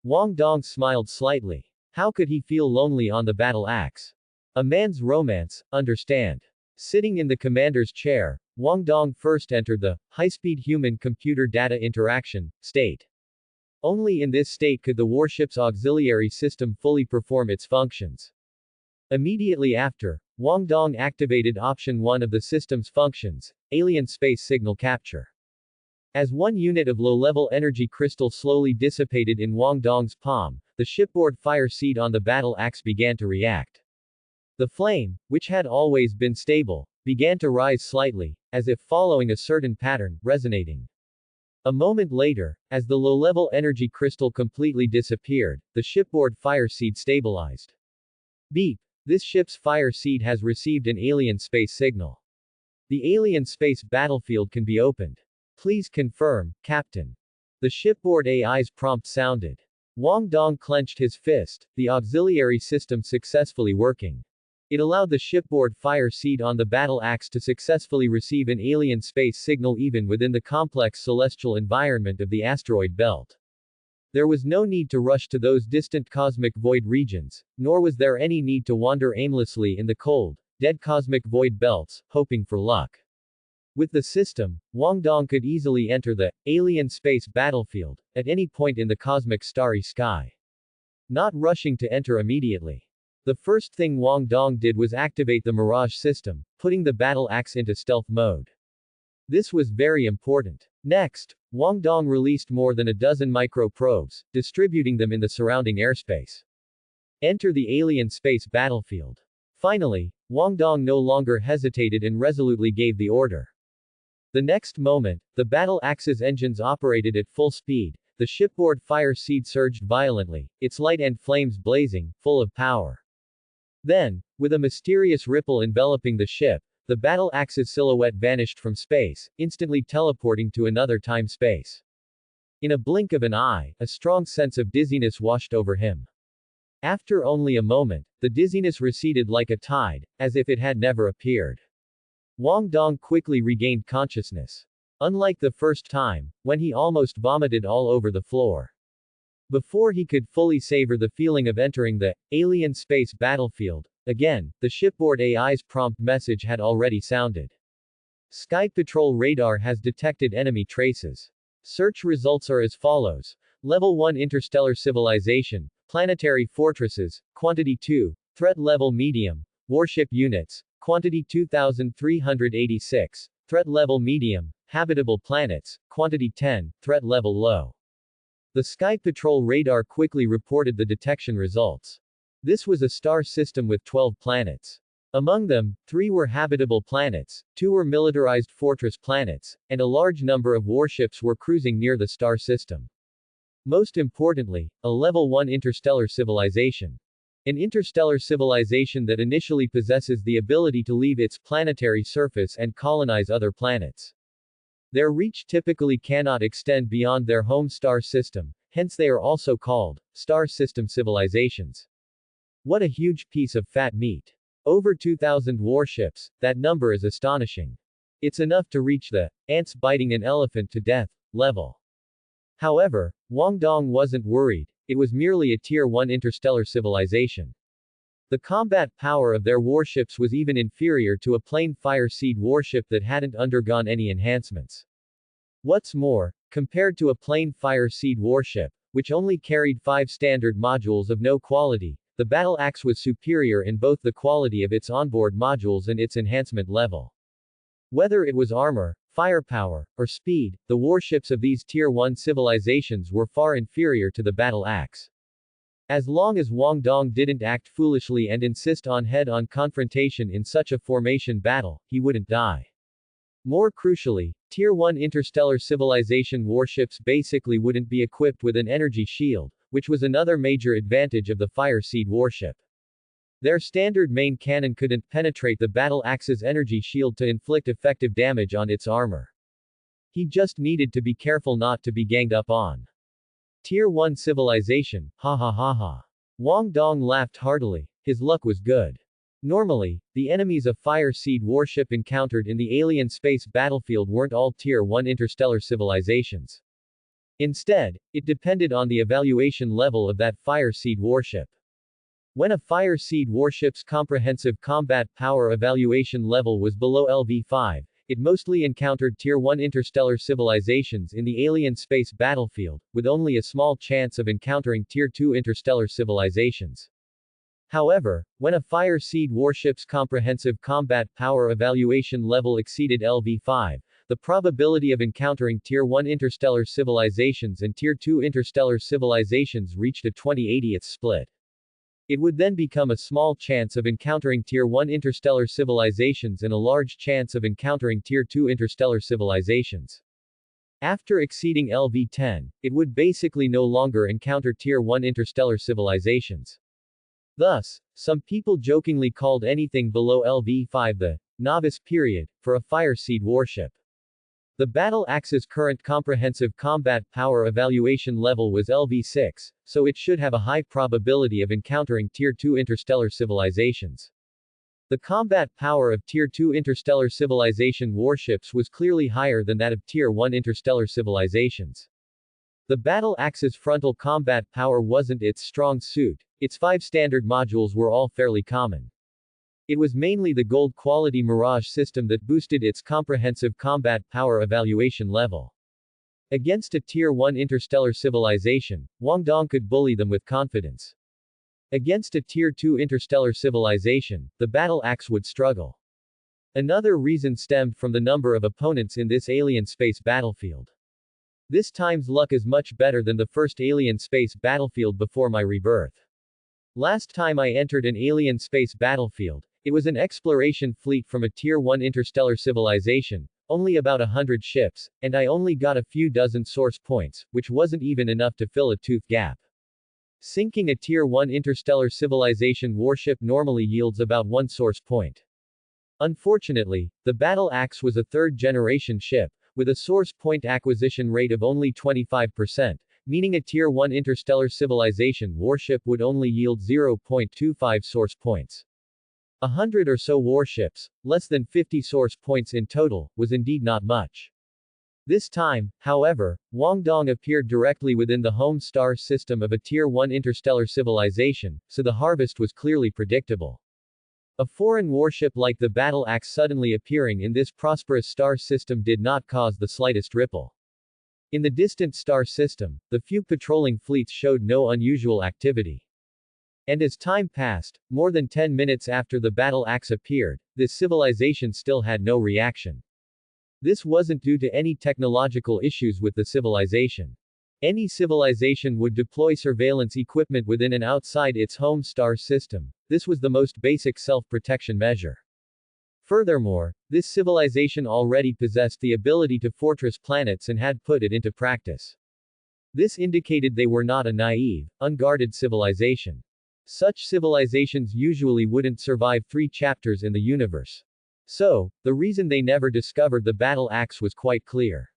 Wang Dong smiled slightly. How could he feel lonely on the battle axe? A man's romance, understand. Sitting in the commander's chair, Wang Dong first entered the high-speed human-computer data interaction state. Only in this state could the warship's auxiliary system fully perform its functions. Immediately after, Wang Dong activated option 1 of the system's functions, alien space signal capture. As one unit of low-level energy crystal slowly dissipated in Wang Dong's palm, the shipboard Fire Seed on the battle axe began to react. The flame, which had always been stable, began to rise slightly, as if following a certain pattern, resonating. A moment later, as the low-level energy crystal completely disappeared, the shipboard Fire Seed stabilized. Beep. This ship's Fire Seed has received an alien space signal. The alien space battlefield can be opened. Please confirm, Captain. The shipboard AI's prompt sounded. Wang Dong clenched his fist, the auxiliary system successfully working. It allowed the shipboard Fire Seed on the battle axe to successfully receive an alien space signal even within the complex celestial environment of the asteroid belt. There was no need to rush to those distant cosmic void regions, nor was there any need to wander aimlessly in the cold, dead cosmic void belts, hoping for luck. With the system, Wang Dong could easily enter the alien space battlefield at any point in the cosmic starry sky. Not rushing to enter immediately. The first thing Wang Dong did was activate the Mirage system, putting the battle axe into stealth mode. This was very important. Next, Wang Dong released more than a dozen micro-probes, distributing them in the surrounding airspace. Enter the alien space battlefield. Finally, Wang Dong no longer hesitated and resolutely gave the order. The next moment, the battle axe's engines operated at full speed, the shipboard fire seed surged violently, its light and flames blazing, full of power. Then, with a mysterious ripple enveloping the ship, the battle axe's silhouette vanished from space, instantly teleporting to another time-space. In a blink of an eye, a strong sense of dizziness washed over him. After only a moment, the dizziness receded like a tide, as if it had never appeared. Wang Dong quickly regained consciousness. Unlike the first time, when he almost vomited all over the floor. Before he could fully savor the feeling of entering the alien space battlefield, again, the shipboard AI's prompt message had already sounded. Sky Patrol radar has detected enemy traces. Search results are as follows. Level 1 Interstellar Civilization, Planetary Fortresses, Quantity 2, Threat Level Medium, Warship Units, Quantity 2386, Threat Level Medium, Habitable Planets, Quantity 10, Threat Level Low. The Sky Patrol radar quickly reported the detection results. This was a star system with 12 planets. Among them, 3 were habitable planets, 2 were militarized fortress planets, and a large number of warships were cruising near the star system. Most importantly, a Level 1 interstellar civilization. An interstellar civilization that initially possesses the ability to leave its planetary surface and colonize other planets. Their reach typically cannot extend beyond their home star system, hence they are also called star system civilizations. What a huge piece of fat meat. Over 2,000 warships, that number is astonishing. It's enough to reach the ants biting an elephant to death level. However, Wang Dong wasn't worried, it was merely a Tier 1 interstellar civilization. The combat power of their warships was even inferior to a plain Fire Seed warship that hadn't undergone any enhancements. What's more, compared to a plain Fire Seed warship, which only carried 5 standard modules of no quality, the Battle Axe was superior in both the quality of its onboard modules and its enhancement level. Whether it was armor, firepower, or speed, the warships of these Tier 1 civilizations were far inferior to the Battle Axe. As long as Wang Dong didn't act foolishly and insist on head-on confrontation in such a formation battle, he wouldn't die. More crucially, Tier 1 interstellar civilization warships basically wouldn't be equipped with an energy shield, which was another major advantage of the Fire Seed warship. Their standard main cannon couldn't penetrate the Battle Axe's energy shield to inflict effective damage on its armor. He just needed to be careful not to be ganged up on. Tier 1 civilization, ha ha ha ha. Wang Dong laughed heartily, his luck was good. Normally, the enemies a Fire Seed warship encountered in the alien space battlefield weren't all Tier 1 interstellar civilizations. Instead, it depended on the evaluation level of that Fire Seed warship. When a Fire Seed warship's comprehensive combat power evaluation level was below LV5, it mostly encountered Tier 1 interstellar civilizations in the alien space battlefield, with only a small chance of encountering Tier 2 interstellar civilizations. However, when a Fire Seed warship's comprehensive combat power evaluation level exceeded LV5, the probability of encountering Tier 1 interstellar civilizations and Tier 2 interstellar civilizations reached a 20/80th split. It would then become a small chance of encountering Tier 1 interstellar civilizations and a large chance of encountering Tier 2 interstellar civilizations. After exceeding LV10, it would basically no longer encounter Tier 1 interstellar civilizations. Thus, some people jokingly called anything below LV5 the novice period for a Fire Seed warship. The Battle Axe's current comprehensive combat power evaluation level was LV6, so it should have a high probability of encountering Tier 2 interstellar civilizations. The combat power of Tier 2 interstellar civilization warships was clearly higher than that of Tier 1 interstellar civilizations. The Battle Axe's frontal combat power wasn't its strong suit, its 5 standard modules were all fairly common. It was mainly the gold quality Mirage system that boosted its comprehensive combat power evaluation level. Against a Tier 1 interstellar civilization, Wang Dong could bully them with confidence. Against a Tier 2 interstellar civilization, the Battle Axe would struggle. Another reason stemmed from the number of opponents in this alien space battlefield. This time's luck is much better than the first alien space battlefield before my rebirth. Last time I entered an alien space battlefield, it was an exploration fleet from a Tier 1 interstellar civilization, only about 100 ships, and I only got a few dozen source points, which wasn't even enough to fill a tooth gap. Sinking a Tier 1 interstellar civilization warship normally yields about 1 source point. Unfortunately, the Battle Axe was a third-generation ship, with a source point acquisition rate of only 25%, meaning a Tier 1 interstellar civilization warship would only yield 0.25 source points. 100 or so warships, less than 50 source points in total, was indeed not much. This time, however, Guangdong appeared directly within the home star system of a Tier 1 interstellar civilization, so the harvest was clearly predictable. A foreign warship like the Battle Axe suddenly appearing in this prosperous star system did not cause the slightest ripple. In the distant star system, the few patrolling fleets showed no unusual activity. And as time passed, more than 10 minutes after the Battle Axe appeared, this civilization still had no reaction. This wasn't due to any technological issues with the civilization. Any civilization would deploy surveillance equipment within and outside its home star system. This was the most basic self-protection measure. Furthermore, this civilization already possessed the ability to fortress planets and had put it into practice. This indicated they were not a naive, unguarded civilization. Such civilizations usually wouldn't survive 3 chapters in the universe. So, the reason they never discovered the Battle Axe was quite clear.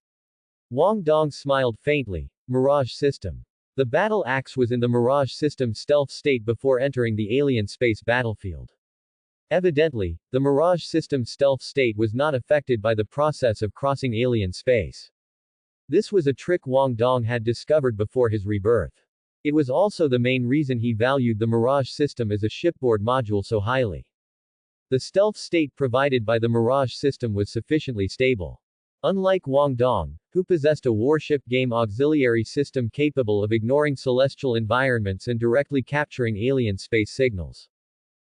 Guangdong smiled faintly. Mirage System. The Battle Axe was in the Mirage System stealth state before entering the alien space battlefield. Evidently, the Mirage System stealth state was not affected by the process of crossing alien space. This was a trick Guangdong had discovered before his rebirth. It was also the main reason he valued the Mirage System as a shipboard module so highly. The stealth state provided by the Mirage System was sufficiently stable. Unlike Guangdong, who possessed a warship game auxiliary system capable of ignoring celestial environments and directly capturing alien space signals.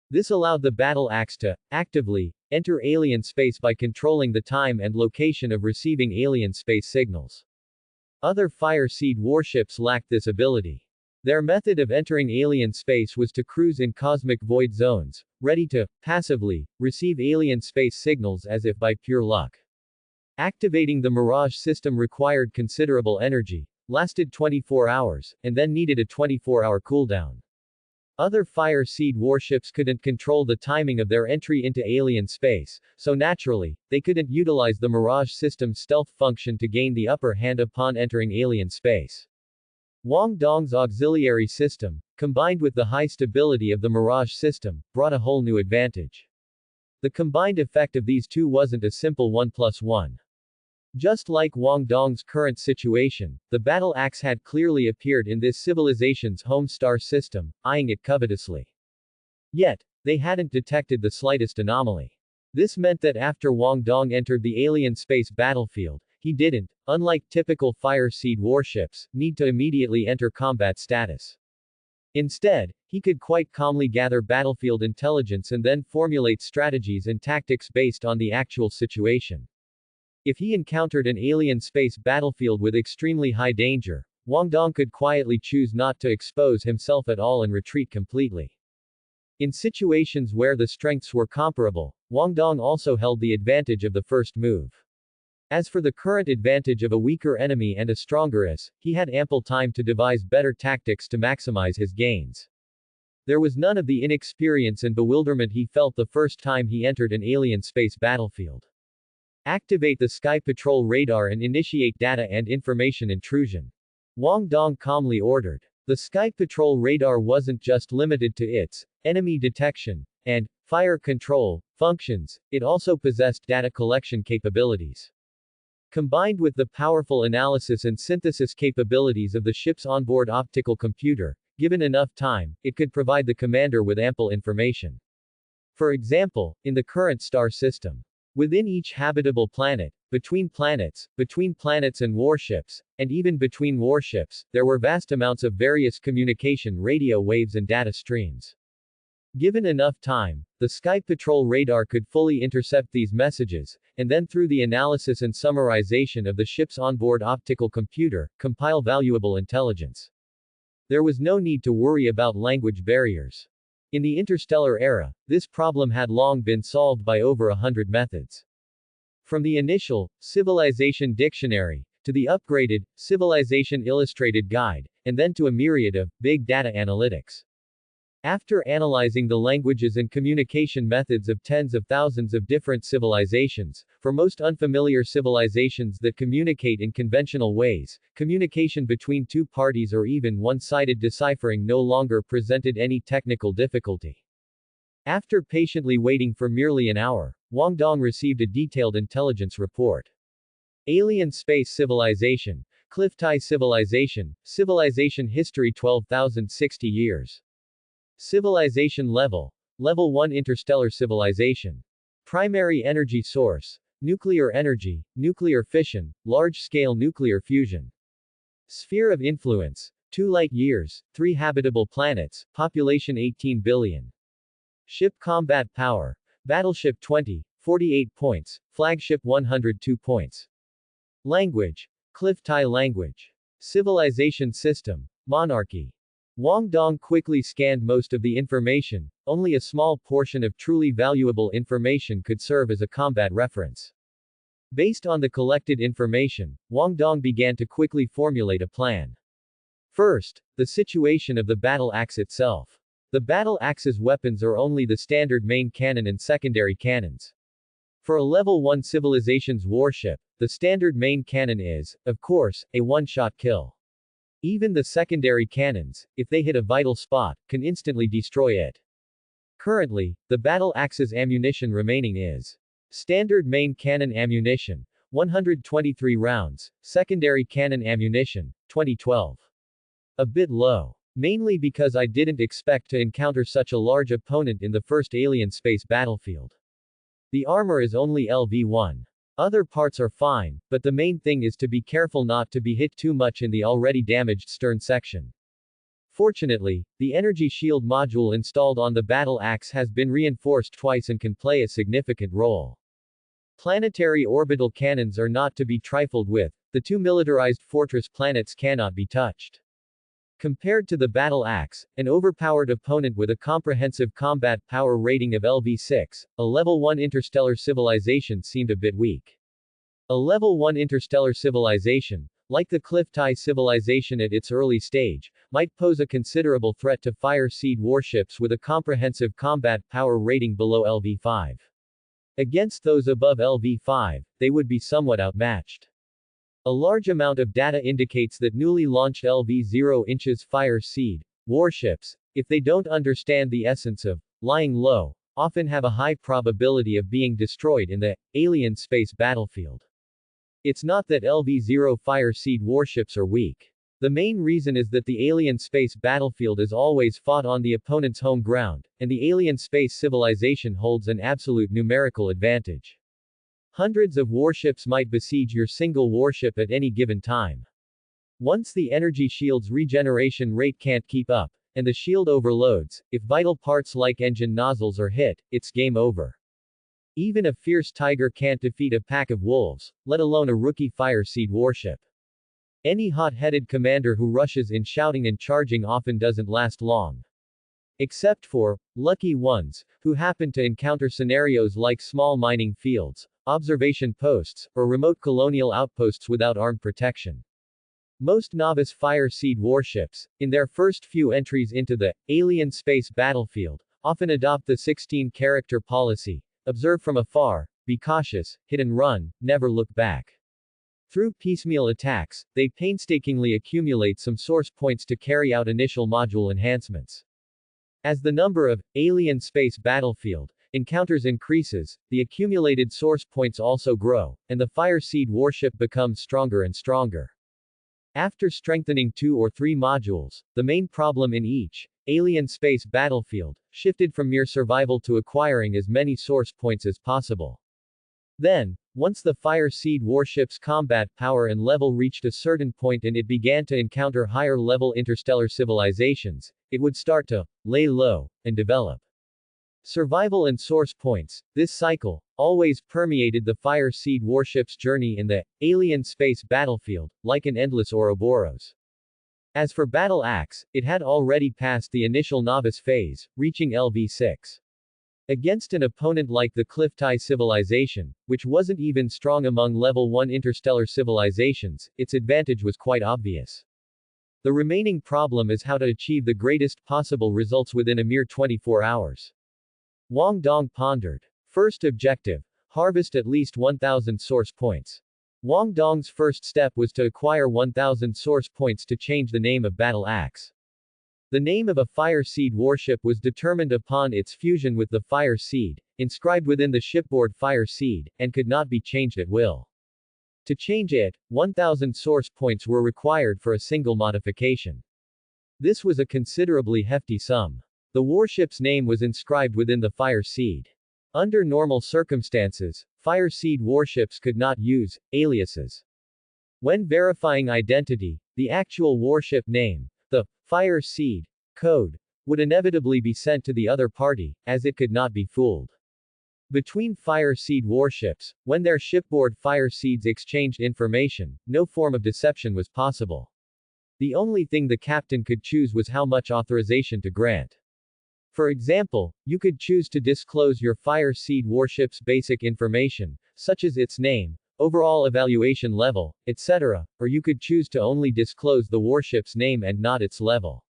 This allowed the Battle Axe to, actively, enter alien space by controlling the time and location of receiving alien space signals. Other Fire Seed warships lacked this ability. Their method of entering alien space was to cruise in cosmic void zones, ready to, passively, receive alien space signals as if by pure luck. Activating the Mirage System required considerable energy, lasted 24 hours, and then needed a 24-hour cooldown. Other Fire Seed warships couldn't control the timing of their entry into alien space, so naturally, they couldn't utilize the Mirage System's stealth function to gain the upper hand upon entering alien space. Guangdong's auxiliary system, combined with the high stability of the Mirage System, brought a whole new advantage. The combined effect of these two wasn't a simple 1+1. Just like Guangdong's current situation, the Battle Axe had clearly appeared in this civilization's home star system, eyeing it covetously. Yet, they hadn't detected the slightest anomaly. This meant that after Guangdong entered the alien space battlefield, he didn't, unlike typical Fire Seed warships, need to immediately enter combat status. Instead, he could quite calmly gather battlefield intelligence and then formulate strategies and tactics based on the actual situation. If he encountered an alien space battlefield with extremely high danger, Guangdong could quietly choose not to expose himself at all and retreat completely. In situations where the strengths were comparable, Guangdong also held the advantage of the first move. As for the current advantage of a weaker enemy and a stronger is, he had ample time to devise better tactics to maximize his gains. There was none of the inexperience and bewilderment he felt the first time he entered an alien space battlefield. Activate the Sky Patrol radar and initiate data and information intrusion. Guangdong calmly ordered. The Sky Patrol radar wasn't just limited to its enemy detection and fire control functions, it also possessed data collection capabilities. Combined with the powerful analysis and synthesis capabilities of the ship's onboard optical computer, given enough time, it could provide the commander with ample information. For example, in the current star system, within each habitable planet, between planets and warships, and even between warships, there were vast amounts of various communication radio waves and data streams. Given enough time, the Sky Patrol radar could fully intercept these messages, and then through the analysis and summarization of the ship's onboard optical computer, compile valuable intelligence. There was no need to worry about language barriers. In the interstellar era, this problem had long been solved by over 100 methods. From the initial, Civilization Dictionary, to the upgraded, Civilization Illustrated Guide, and then to a myriad of, big data analytics. After analyzing the languages and communication methods of tens of thousands of different civilizations, for most unfamiliar civilizations that communicate in conventional ways, communication between two parties or even one-sided deciphering no longer presented any technical difficulty. After patiently waiting for merely an hour, Wang Dong received a detailed intelligence report. Alien Space Civilization, Cliff-Tie Civilization, Civilization History 12,060 years. Civilization Level, Level 1 Interstellar Civilization. Primary Energy Source, Nuclear Energy, Nuclear Fission, Large-Scale Nuclear Fusion. Sphere of Influence, 2 light years, 3 habitable planets, population 18 billion. Ship Combat Power, Battleship 20, 48 points, Flagship 102 points. Language, Cliff-Tie language. Civilization System, Monarchy. Wang Dong quickly scanned most of the information, only a small portion of truly valuable information could serve as a combat reference. Based on the collected information, Wang Dong began to quickly formulate a plan. First, the situation of the battle axe itself. The battle axe's weapons are only the standard main cannon and secondary cannons. For a level 1 civilization's warship, the standard main cannon is, of course, a one-shot kill. Even the secondary cannons, if they hit a vital spot, can instantly destroy it. Currently, the battle axe's ammunition remaining is standard main cannon ammunition, 123 rounds, secondary cannon ammunition, 2012. A bit low. Mainly because I didn't expect to encounter such a large opponent in the first alien space battlefield. The armor is only LV1. Other parts are fine, but the main thing is to be careful not to be hit too much in the already damaged stern section. Fortunately, the energy shield module installed on the battle axe has been reinforced twice and can play a significant role. Planetary orbital cannons are not to be trifled with, the 2 militarized fortress planets cannot be touched. Compared to the battle axe, an overpowered opponent with a comprehensive combat power rating of LV6, a level 1 interstellar civilization seemed a bit weak. A level 1 interstellar civilization, like the Cliff-Tie civilization at its early stage, might pose a considerable threat to Fire Seed warships with a comprehensive combat power rating below LV5. Against those above LV5, they would be somewhat outmatched. A large amount of data indicates that newly launched LV-0 inches Fire Seed warships, if they don't understand the essence of lying low, often have a high probability of being destroyed in the alien space battlefield. It's not that LV-0 Fire Seed warships are weak. The main reason is that the alien space battlefield is always fought on the opponent's home ground, and the alien space civilization holds an absolute numerical advantage. Hundreds of warships might besiege your single warship at any given time. Once the energy shield's regeneration rate can't keep up, and the shield overloads, if vital parts like engine nozzles are hit, it's game over. Even a fierce tiger can't defeat a pack of wolves, let alone a rookie Fire Seed warship. Any hot-headed commander who rushes in shouting and charging often doesn't last long. Except for lucky ones, who happen to encounter scenarios like small mining fields, observation posts, or remote colonial outposts without armed protection. Most novice Fire Seed warships, in their first few entries into the alien space battlefield, often adopt the 16-character policy: observe from afar, be cautious, hit and run, never look back. Through piecemeal attacks, they painstakingly accumulate some source points to carry out initial module enhancements. As the number of alien space battlefield encounters increases, the accumulated source points also grow, and the Fire Seed warship becomes stronger and stronger. After strengthening 2 or 3 modules, the main problem in each alien space battlefield shifted from mere survival to acquiring as many source points as possible. Then, once the Fire Seed warship's combat power and level reached a certain point and it began to encounter higher-level interstellar civilizations, it would start to lay low and develop survival and source points. This cycle always permeated the Fire Seed warship's journey in the alien space battlefield, like an endless Ouroboros. As for Battle Axe, it had already passed the initial novice phase, reaching LV6. Against an opponent like the Cliftai civilization, which wasn't even strong among level 1 interstellar civilizations, its advantage was quite obvious. The remaining problem is how to achieve the greatest possible results within a mere 24 hours. Wang Dong pondered. First objective: harvest at least 1,000 source points. Wang Dong's first step was to acquire 1,000 source points to change the name of Battle Axe. The name of a Fire Seed warship was determined upon its fusion with the Fire Seed, inscribed within the shipboard Fire Seed, and could not be changed at will. To change it, 1,000 source points were required for a single modification. This was a considerably hefty sum. The warship's name was inscribed within the Fire Seed. Under normal circumstances, Fire Seed warships could not use aliases. When verifying identity, the actual warship name, the Fire Seed code, would inevitably be sent to the other party, as it could not be fooled. Between Fire Seed warships, when their shipboard Fire Seeds exchanged information, no form of deception was possible. The only thing the captain could choose was how much authorization to grant. For example, you could choose to disclose your Fire Seed warship's basic information, such as its name, overall evaluation level, etc., or you could choose to only disclose the warship's name and not its level.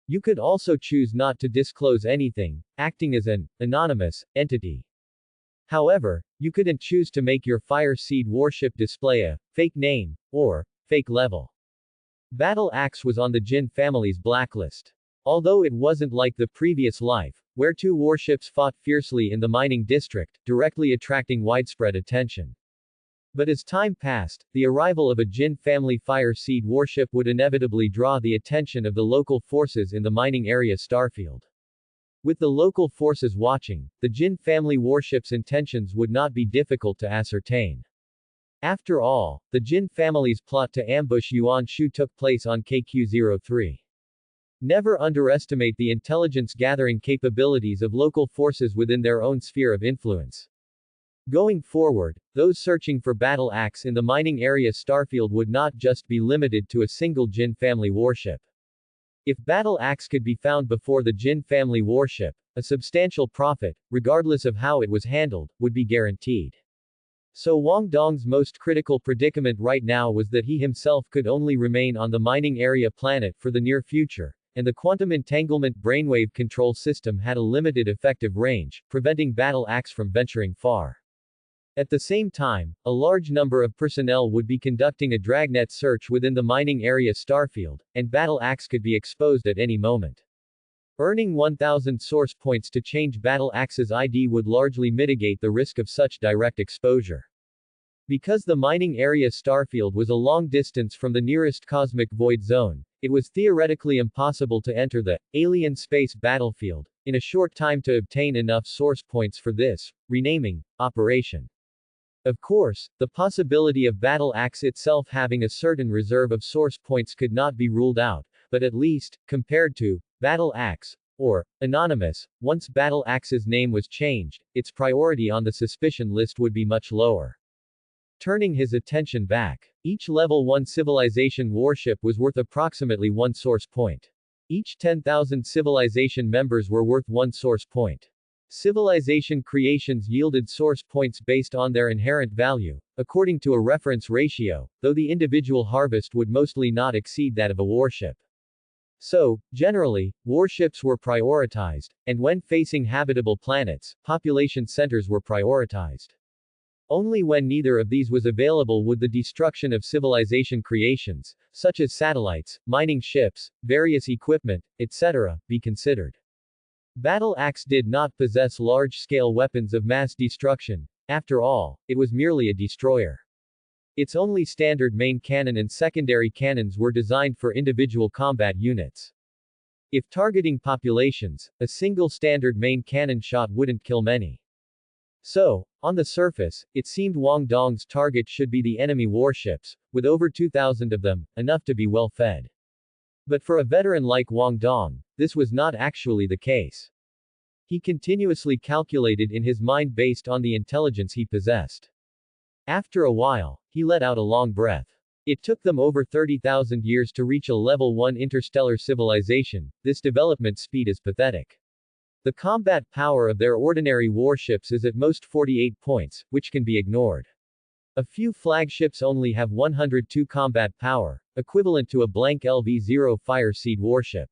You could also choose not to disclose anything, acting as an anonymous entity. However, you couldn't choose to make your Fire Seed warship display a fake name or fake level. Battle Axe was on the Jin family's blacklist. Although it wasn't like the previous life, where two warships fought fiercely in the mining district, directly attracting widespread attention. But as time passed, the arrival of a Jin family Fire Seed warship would inevitably draw the attention of the local forces in the mining area Starfield. With the local forces watching, the Jin family warship's intentions would not be difficult to ascertain. After all, the Jin family's plot to ambush Yuan Shu took place on KQ-03. Never underestimate the intelligence-gathering capabilities of local forces within their own sphere of influence. Going forward, those searching for Battle Axe in the mining area Starfield would not just be limited to a single Jin family warship. If Battle Axe could be found before the Jin family warship, a substantial profit, regardless of how it was handled, would be guaranteed. So Wang Dong's most critical predicament right now was that he himself could only remain on the mining area planet for the near future, and the quantum entanglement brainwave control system had a limited effective range, preventing Battle Axe from venturing far. At the same time, a large number of personnel would be conducting a dragnet search within the mining area Starfield, and Battle Axe could be exposed at any moment. Earning 1,000 source points to change Battle Axe's ID would largely mitigate the risk of such direct exposure. Because the mining area Starfield was a long distance from the nearest cosmic void zone, it was theoretically impossible to enter the alien space battlefield in a short time to obtain enough source points for this renaming operation. Of course, the possibility of Battle Axe itself having a certain reserve of source points could not be ruled out, but at least, compared to Battle Axe, or Anonymous, once Battle Axe's name was changed, its priority on the suspicion list would be much lower. Turning his attention back, each level 1 civilization warship was worth approximately 1 source point. Each 10,000 civilization members were worth 1 source point. Civilization creations yielded source points based on their inherent value, according to a reference ratio, though the individual harvest would mostly not exceed that of a warship. So, generally, warships were prioritized, and when facing habitable planets, population centers were prioritized. Only when neither of these was available would the destruction of civilization creations, such as satellites, mining ships, various equipment, etc., be considered. Battle Axe did not possess large-scale weapons of mass destruction. After all, it was merely a destroyer. Its only standard main cannon and secondary cannons were designed for individual combat units. If targeting populations, a single standard main cannon shot wouldn't kill many. So, on the surface, it seemed Wang Dong's target should be the enemy warships, with over 2,000 of them, enough to be well fed. But for a veteran like Wang Dong, this was not actually the case. He continuously calculated in his mind based on the intelligence he possessed. After a while, he let out a long breath. It took them over 30,000 years to reach a level 1 interstellar civilization. This development speed is pathetic. The combat power of their ordinary warships is at most 48 points, which can be ignored. A few flagships only have 102 combat power, equivalent to a blank LV-0 Fire Seed warship.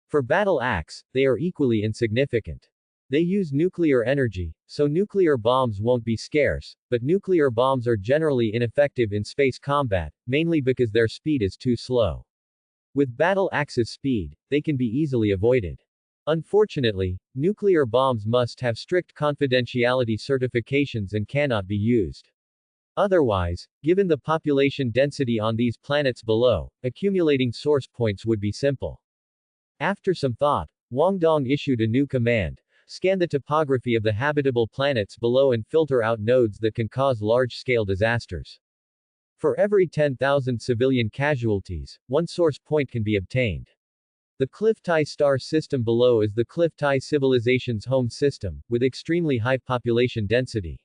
For battle axe, they are equally insignificant. They use nuclear energy, so nuclear bombs won't be scarce, but nuclear bombs are generally ineffective in space combat, mainly because their speed is too slow. With battle axe's speed, they can be easily avoided. Unfortunately, nuclear bombs must have strict confidentiality certifications and cannot be used. Otherwise, given the population density on these planets below, accumulating source points would be simple. After some thought, Wang Dong issued a new command: scan the topography of the habitable planets below and filter out nodes that can cause large-scale disasters. For every 10,000 civilian casualties, one source point can be obtained. The Cliftai star system below is the Cliftai civilization's home system, with extremely high population density.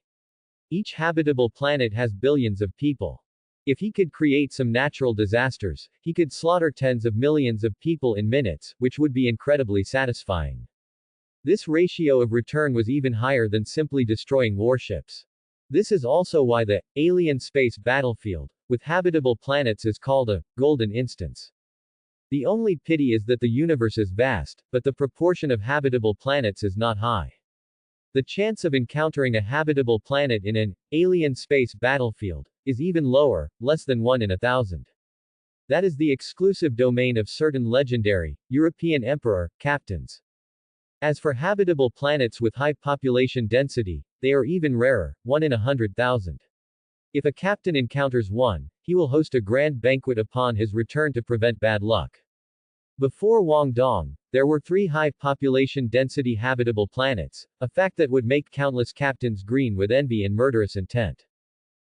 Each habitable planet has billions of people. If he could create some natural disasters, he could slaughter tens of millions of people in minutes, which would be incredibly satisfying. This ratio of return was even higher than simply destroying warships. This is also why the alien space battlefield with habitable planets is called a golden instance. The only pity is that the universe is vast, but the proportion of habitable planets is not high. The chance of encountering a habitable planet in an alien space battlefield is even lower, less than 1 in 1,000. That is the exclusive domain of certain legendary European emperor captains. As for habitable planets with high population density, they are even rarer, 1 in 100,000. If a captain encounters one, he will host a grand banquet upon his return to prevent bad luck. Before Wang Dong, there were 3 high population density habitable planets, a fact that would make countless captains green with envy and murderous intent.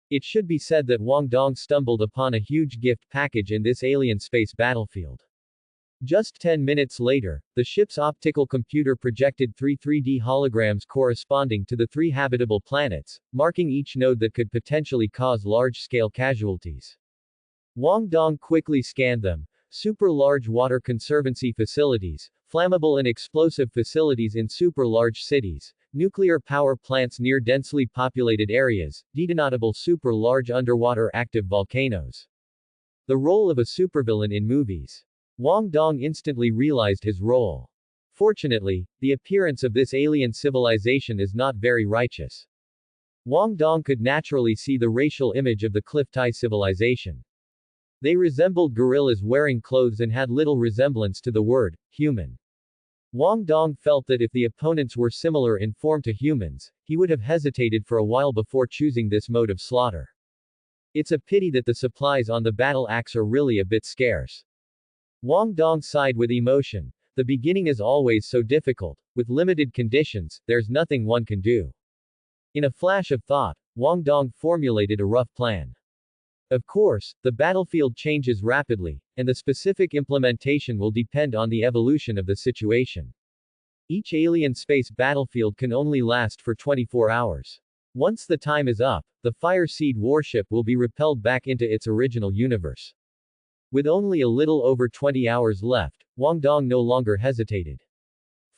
It should be said that Wang Dong stumbled upon a huge gift package in this alien space battlefield. Just 10 minutes later, the ship's optical computer projected 3 3D holograms corresponding to the 3 habitable planets, marking each node that could potentially cause large-scale casualties. Wang Dong quickly scanned them: super-large water conservancy facilities, flammable and explosive facilities in super-large cities, nuclear power plants near densely populated areas, detonatable super-large underwater active volcanoes. The role of a supervillain in movies. Wang Dong instantly realized his role. Fortunately, the appearance of this alien civilization is not very righteous. Wang Dong could naturally see the racial image of the Cliftai civilization. They resembled gorillas wearing clothes and had little resemblance to the word human. Wang Dong felt that if the opponents were similar in form to humans, he would have hesitated for a while before choosing this mode of slaughter. It's a pity that the supplies on the battle axe are really a bit scarce. Wang Dong sighed with emotion. The beginning is always so difficult. With limited conditions, there's nothing one can do. In a flash of thought, Wang Dong formulated a rough plan. Of course, the battlefield changes rapidly, and the specific implementation will depend on the evolution of the situation. Each alien space battlefield can only last for 24 hours. Once the time is up, the Fire Seed warship will be repelled back into its original universe. With only a little over 20 hours left, Wang Dong no longer hesitated.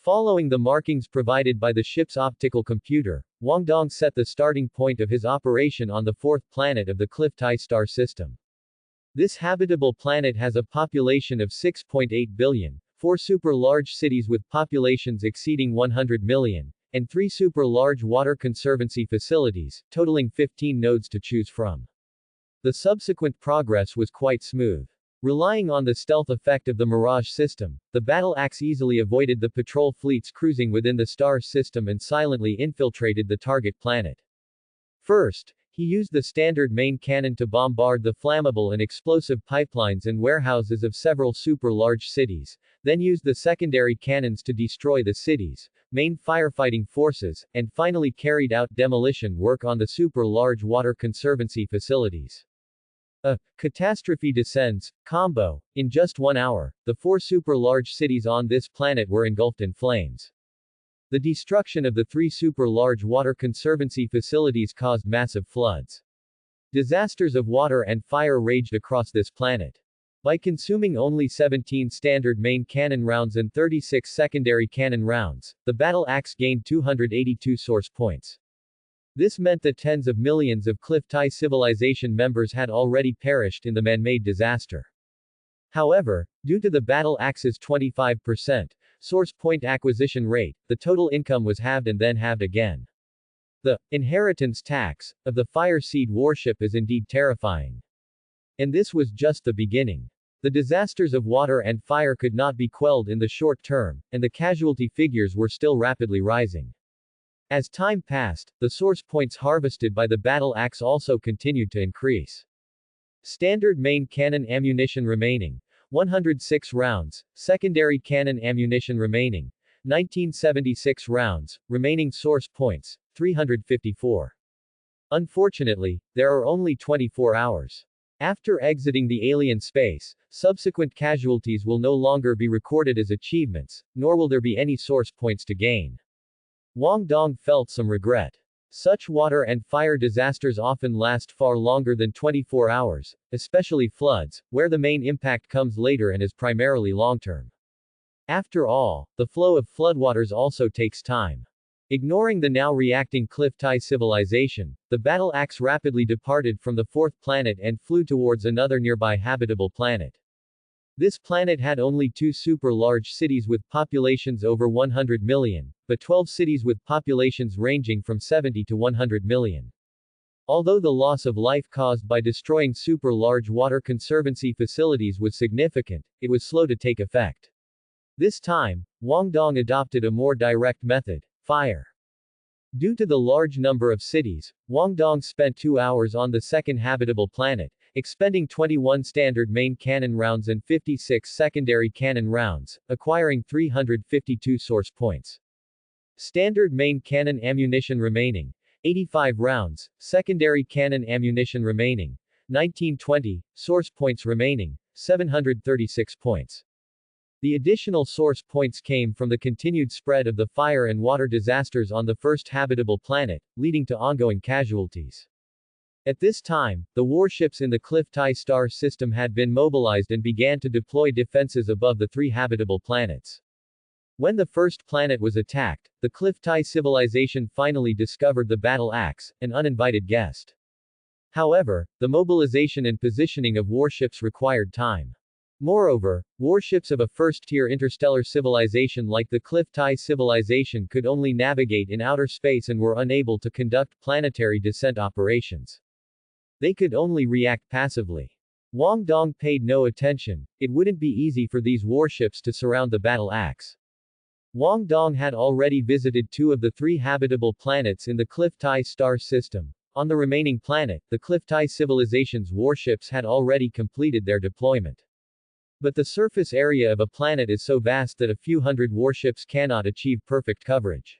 Following the markings provided by the ship's optical computer, Wang Dong set the starting point of his operation on the 4th planet of the Cliftai star system. This habitable planet has a population of 6.8 billion, 4 super-large cities with populations exceeding 100 million, and 3 super-large water conservancy facilities, totaling 15 nodes to choose from. The subsequent progress was quite smooth. Relying on the stealth effect of the Mirage system, the battle axe easily avoided the patrol fleets cruising within the star system and silently infiltrated the target planet. First, he used the standard main cannon to bombard the flammable and explosive pipelines and warehouses of several super-large cities, then used the secondary cannons to destroy the cities' main firefighting forces, and finally carried out demolition work on the super-large water conservancy facilities. A catastrophe descends, combo. In just 1 hour, the 4 super-large cities on this planet were engulfed in flames. The destruction of the 3 super-large water conservancy facilities caused massive floods. Disasters of water and fire raged across this planet. By consuming only 17 standard main cannon rounds and 36 secondary cannon rounds, the battle axe gained 282 source points. This meant that tens of millions of Cliff Tai civilization members had already perished in the man-made disaster. However, due to the battle axe's 25% source point acquisition rate, the total income was halved and then halved again. The inheritance tax of the Fire Seed warship is indeed terrifying. And this was just the beginning. The disasters of water and fire could not be quelled in the short term, and the casualty figures were still rapidly rising. As time passed, the source points harvested by the battle axe also continued to increase. Standard main cannon ammunition remaining, 106 rounds, secondary cannon ammunition remaining, 1976 rounds, remaining source points, 354. Unfortunately, there are only 24 hours. After exiting the alien space, subsequent casualties will no longer be recorded as achievements, nor will there be any source points to gain. Wang Dong felt some regret. Such water and fire disasters often last far longer than 24 hours, especially floods, where the main impact comes later and is primarily long-term. After all, the flow of floodwaters also takes time. Ignoring the now reacting Cliff Tai civilization, the battle axe rapidly departed from the fourth planet and flew towards another nearby habitable planet. This planet had only 2 super-large cities with populations over 100 million, but 12 cities with populations ranging from 70 to 100 million. Although the loss of life caused by destroying super-large water conservancy facilities was significant, it was slow to take effect. This time, Wang Dong adopted a more direct method: fire. Due to the large number of cities, Wang Dong spent 2 hours on the second habitable planet, expending 21 standard main cannon rounds and 56 secondary cannon rounds, acquiring 352 source points. Standard main cannon ammunition remaining, 85 rounds, secondary cannon ammunition remaining, 1920, source points remaining, 736 points. The additional source points came from the continued spread of the fire and water disasters on the first habitable planet, leading to ongoing casualties. At this time, the warships in the Cliff Tai star system had been mobilized and began to deploy defenses above the 3 habitable planets. When the first planet was attacked, the Cliff Tai civilization finally discovered the battle axe, an uninvited guest. However, the mobilization and positioning of warships required time. Moreover, warships of a first-tier interstellar civilization like the Cliff Tai civilization could only navigate in outer space and were unable to conduct planetary descent operations. They could only react passively. Wang Dong paid no attention. It wouldn't be easy for these warships to surround the battle axe. Wang Dong had already visited 2 of the 3 habitable planets in the Cliff Tai star system. On the remaining planet, the Cliff Tai civilization's warships had already completed their deployment. But the surface area of a planet is so vast that a few hundred warships cannot achieve perfect coverage.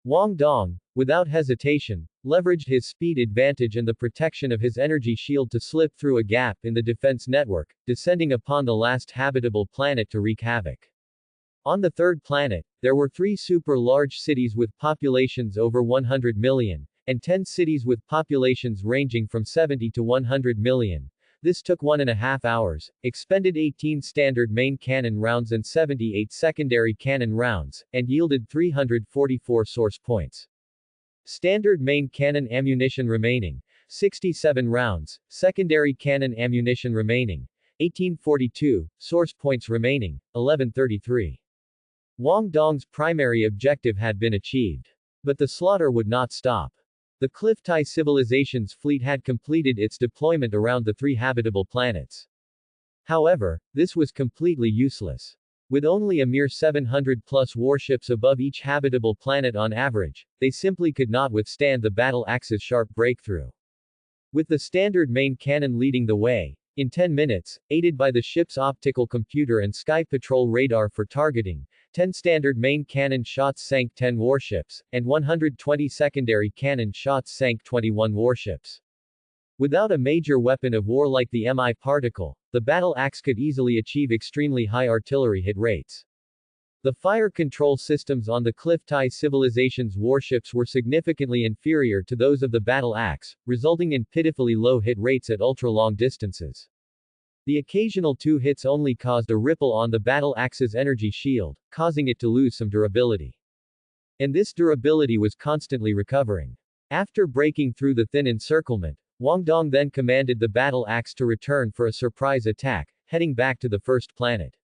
Wang Dong, without hesitation, leveraged his speed advantage and the protection of his energy shield to slip through a gap in the defense network, descending upon the last habitable planet to wreak havoc. On the third planet, there were 3 super-large cities with populations over 100 million, and 10 cities with populations ranging from 70 to 100 million. This took 1.5 hours, expended 18 standard main cannon rounds and 78 secondary cannon rounds, and yielded 344 source points. Standard main cannon ammunition remaining, 67 rounds, secondary cannon ammunition remaining, 1842, source points remaining, 1133. Wang Dong's primary objective had been achieved. But the slaughter would not stop. The Cliff Tai civilization's fleet had completed its deployment around the 3 habitable planets. However, this was completely useless. With only a mere 700-plus warships above each habitable planet on average, they simply could not withstand the battle axe's sharp breakthrough. With the standard main cannon leading the way, in 10 minutes, aided by the ship's optical computer and sky patrol radar for targeting, 10 standard main cannon shots sank 10 warships, and 120 secondary cannon shots sank 21 warships. Without a major weapon of war like the Mi particle, the battle axe could easily achieve extremely high artillery hit rates. The fire control systems on the Cliff Tai civilization's warships were significantly inferior to those of the battle axe, resulting in pitifully low hit rates at ultra-long distances. The occasional 2 hits only caused a ripple on the battle axe's energy shield, causing it to lose some durability. And this durability was constantly recovering. After breaking through the thin encirclement, Wang Dong then commanded the battle axe to return for a surprise attack, heading back to the first planet.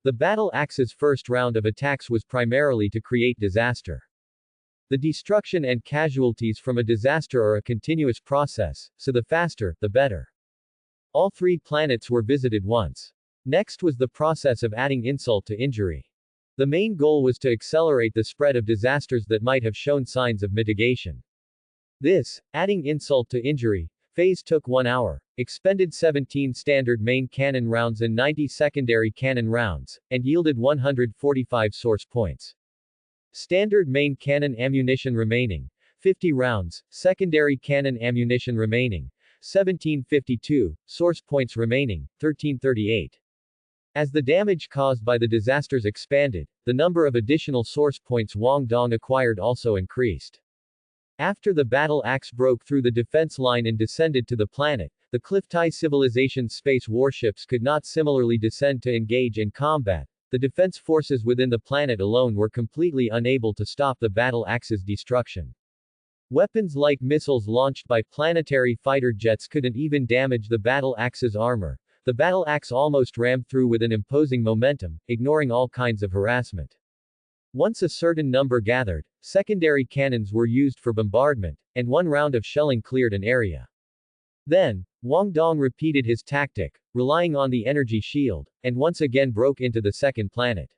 The battle axe's first round of attacks was primarily to create disaster. The destruction and casualties from a disaster are a continuous process, so the faster, the better. All 3 planets were visited once. Next was the process of adding insult to injury. The main goal was to accelerate the spread of disasters that might have shown signs of mitigation. This, adding insult to injury, phase took 1 hour, expended 17 standard main cannon rounds and 90 secondary cannon rounds, and yielded 145 source points. Standard main cannon ammunition remaining, 50 rounds, secondary cannon ammunition remaining, 1752, source points remaining, 1338. As the damage caused by the disasters expanded, the number of additional source points Wang Dong acquired also increased. After the battle axe broke through the defense line and descended to the planet, the Cliftai civilization's space warships could not similarly descend to engage in combat. The defense forces within the planet alone were completely unable to stop the battle axe's destruction. Weapons like missiles launched by planetary fighter jets couldn't even damage the battle axe's armor. The battle axe almost rammed through with an imposing momentum, ignoring all kinds of harassment. Once a certain number gathered, secondary cannons were used for bombardment, and 1 round of shelling cleared an area. Then, Wang Dong repeated his tactic, relying on the energy shield, and once again broke into the second planet.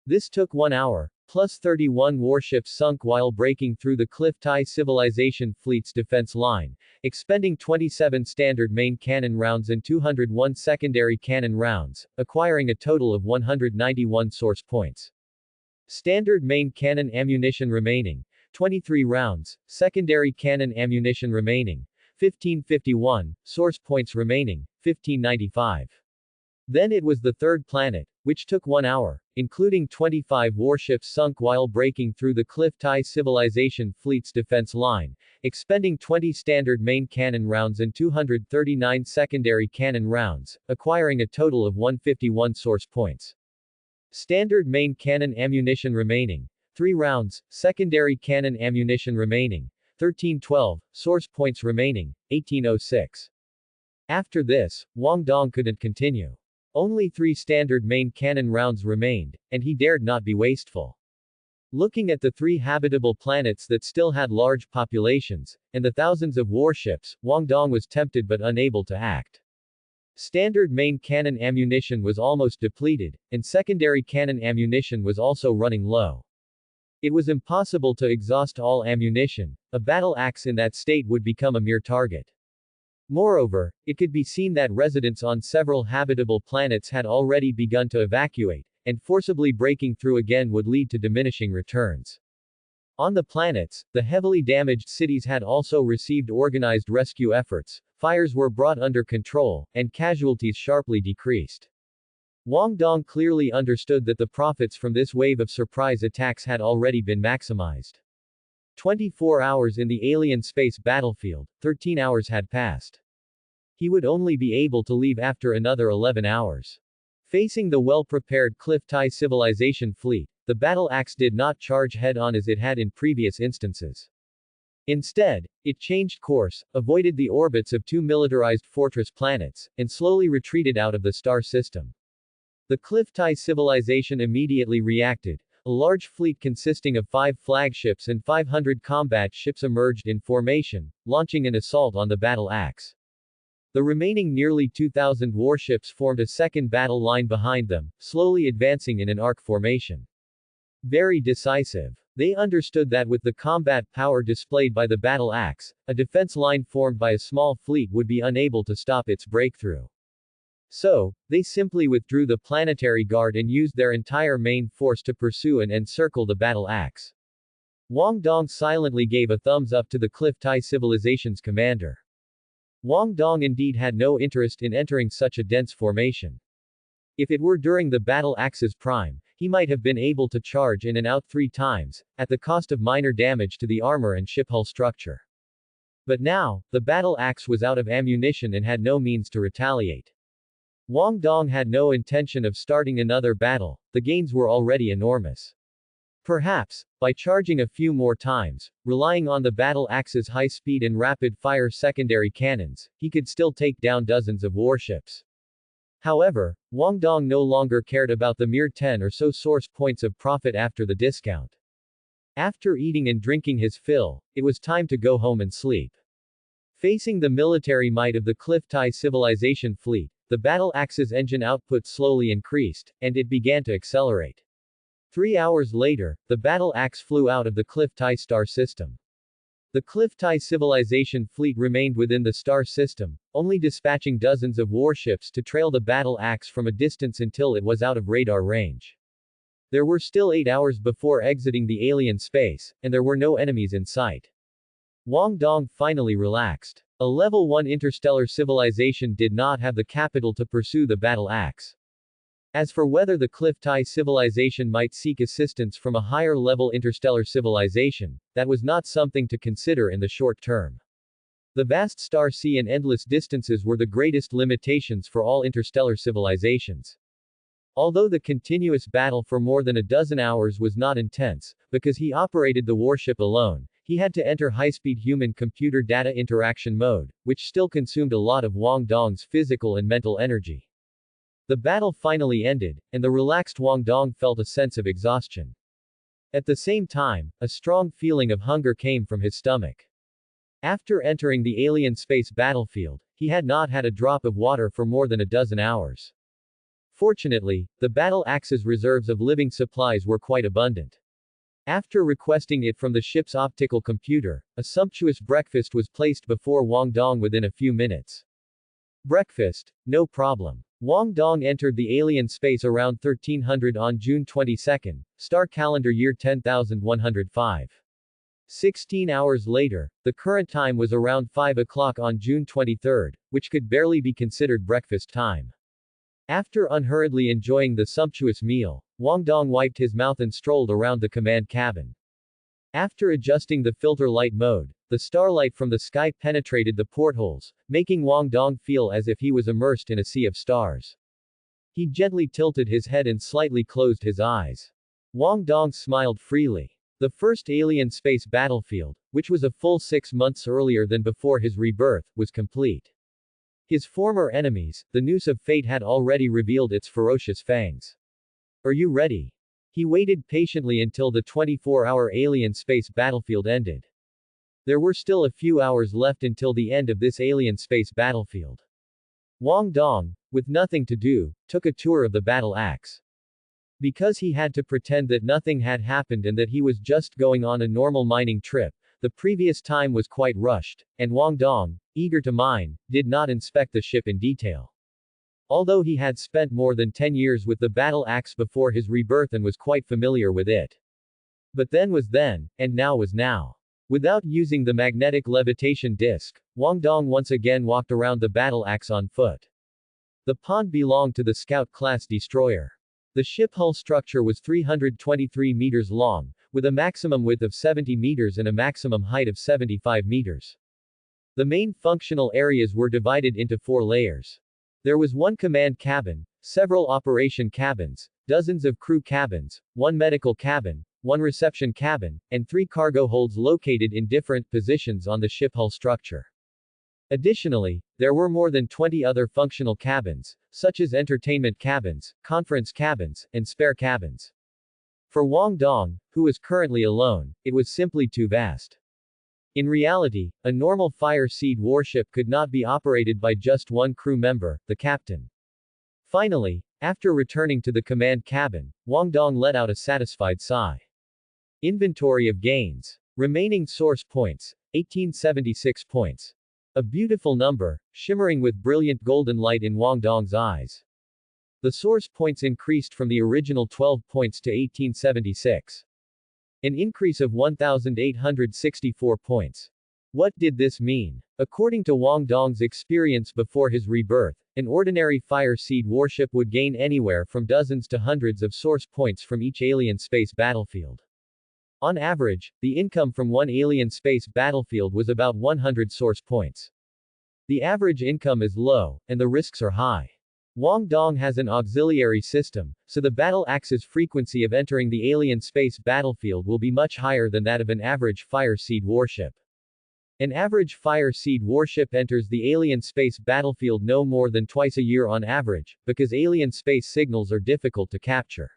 This took 1 hour, plus 31 warships sunk while breaking through the Cliftai civilization fleet's defense line, expending 27 standard main cannon rounds and 201 secondary cannon rounds, acquiring a total of 191 source points. Standard main cannon ammunition remaining, 23 rounds, secondary cannon ammunition remaining, 1551, source points remaining, 1595. Then it was the third planet, which took 1 hour, including 25 warships sunk while breaking through the Cliftai civilization fleet's defense line, expending 20 standard main cannon rounds and 239 secondary cannon rounds, acquiring a total of 151 source points. Standard main cannon ammunition remaining, 3 rounds, secondary cannon ammunition remaining, 1312, source points remaining, 1806. After this, Wang Dong couldn't continue. Only 3 standard main cannon rounds remained, and he dared not be wasteful. Looking at the 3 habitable planets that still had large populations, and the thousands of warships, Wang Dong was tempted but unable to act. Standard main cannon ammunition was almost depleted, and secondary cannon ammunition was also running low. It was impossible to exhaust all ammunition. A battle axe in that state would become a mere target. Moreover, it could be seen that residents on several habitable planets had already begun to evacuate, and forcibly breaking through again would lead to diminishing returns. On the planets, the heavily damaged cities had also received organized rescue efforts, fires were brought under control, and casualties sharply decreased. Wang Dong clearly understood that the profits from this wave of surprise attacks had already been maximized. 24 hours in the alien space battlefield, 13 hours had passed. He would only be able to leave after another 11 hours. Facing the well-prepared Cliftai civilization fleet, the battle axe did not charge head-on as it had in previous instances. Instead, it changed course, avoided the orbits of 2 militarized fortress planets, and slowly retreated out of the star system. The Cliftai civilization immediately reacted. A large fleet consisting of 5 flagships and 500 combat ships emerged in formation, launching an assault on the battle axe. The remaining nearly 2,000 warships formed a second battle line behind them, slowly advancing in an arc formation. Very decisive. They understood that with the combat power displayed by the battle axe, a defense line formed by a small fleet would be unable to stop its breakthrough. So, they simply withdrew the planetary guard and used their entire main force to pursue and encircle the battle axe. Wang Dong silently gave a thumbs up to the Cliftai civilization's commander. Wang Dong indeed had no interest in entering such a dense formation. If it were during the battle axe's prime, he might have been able to charge in and out 3 times, at the cost of minor damage to the armor and ship hull structure. But now, the battle axe was out of ammunition and had no means to retaliate. Wang Dong had no intention of starting another battle, the gains were already enormous. Perhaps, by charging a few more times, relying on the battle axe's high speed and rapid-fire secondary cannons, he could still take down dozens of warships. However, Wang Dong no longer cared about the mere 10 or so source points of profit after the discount. After eating and drinking his fill, it was time to go home and sleep. Facing the military might of the Cliff Tai civilization fleet, the battle axe's engine output slowly increased, and it began to accelerate. 3 hours later, the battle axe flew out of the Cliff Tai star system. The Cliff Tai civilization fleet remained within the star system, only dispatching dozens of warships to trail the battle axe from a distance until it was out of radar range. There were still 8 hours before exiting the alien space, and there were no enemies in sight. Wang Dong finally relaxed. A level 1 interstellar civilization did not have the capital to pursue the battle axe. As for whether the Cliff Tai civilization might seek assistance from a higher-level interstellar civilization, that was not something to consider in the short term. The vast star sea and endless distances were the greatest limitations for all interstellar civilizations. Although the continuous battle for more than a dozen hours was not intense, because he operated the warship alone, he had to enter high-speed human-computer data interaction mode, which still consumed a lot of Wang Dong's physical and mental energy. The battle finally ended, and the relaxed Wang Dong felt a sense of exhaustion. At the same time, a strong feeling of hunger came from his stomach. After entering the alien space battlefield, he had not had a drop of water for more than a dozen hours. Fortunately, the battle axe's reserves of living supplies were quite abundant. After requesting it from the ship's optical computer, a sumptuous breakfast was placed before Wang Dong within a few minutes. Breakfast? No problem. Wang Dong entered the alien space around 1300 on June 22, star calendar year 10105. 16 hours later, the current time was around 5 o'clock on June 23, which could barely be considered breakfast time. After unhurriedly enjoying the sumptuous meal, Wang Dong wiped his mouth and strolled around the command cabin. After adjusting the filter light mode, the starlight from the sky penetrated the portholes, making Wang Dong feel as if he was immersed in a sea of stars. He gently tilted his head and slightly closed his eyes. Wang Dong smiled freely. The first alien space battlefield, which was a full 6 months earlier than before his rebirth, was complete. His former enemies, the noose of fate, had already revealed its ferocious fangs. Are you ready? He waited patiently until the 24-hour alien space battlefield ended. There were still a few hours left until the end of this alien space battlefield. Wang Dong, with nothing to do, took a tour of the battle axe. Because he had to pretend that nothing had happened and that he was just going on a normal mining trip, the previous time was quite rushed, and Wang Dong, eager to mine, did not inspect the ship in detail. Although he had spent more than 10 years with the battle axe before his rebirth and was quite familiar with it. But then was then, and now was now. Without using the magnetic levitation disc, Wang Dong once again walked around the battle axe on foot. The pond belonged to the Scout-class destroyer. The ship hull structure was 323 meters long, with a maximum width of 70 meters and a maximum height of 75 meters. The main functional areas were divided into 4 layers. There was 1 command cabin, several operation cabins, dozens of crew cabins, 1 medical cabin, 1 reception cabin, and 3 cargo holds located in different positions on the ship hull structure. Additionally, there were more than 20 other functional cabins, such as entertainment cabins, conference cabins, and spare cabins. For Wang Dong, who was currently alone, it was simply too vast. In reality, a normal Fire Seed warship could not be operated by just 1 crew member, the captain. Finally, after returning to the command cabin, Wang Dong let out a satisfied sigh. Inventory of gains. Remaining source points, 1876 points. A beautiful number, shimmering with brilliant golden light in Wang Dong's eyes. The source points increased from the original 12 points to 1876. An increase of 1,864 points. What did this mean? According to Wang Dong's experience before his rebirth, an ordinary Fire Seed warship would gain anywhere from dozens to hundreds of source points from each alien space battlefield. On average, the income from 1 alien space battlefield was about 100 source points. The average income is low, and the risks are high. Wang Dong has an auxiliary system, so the battle axe's frequency of entering the alien space battlefield will be much higher than that of an average Fire Seed warship. An average Fire Seed warship enters the alien space battlefield no more than twice a year on average, because alien space signals are difficult to capture.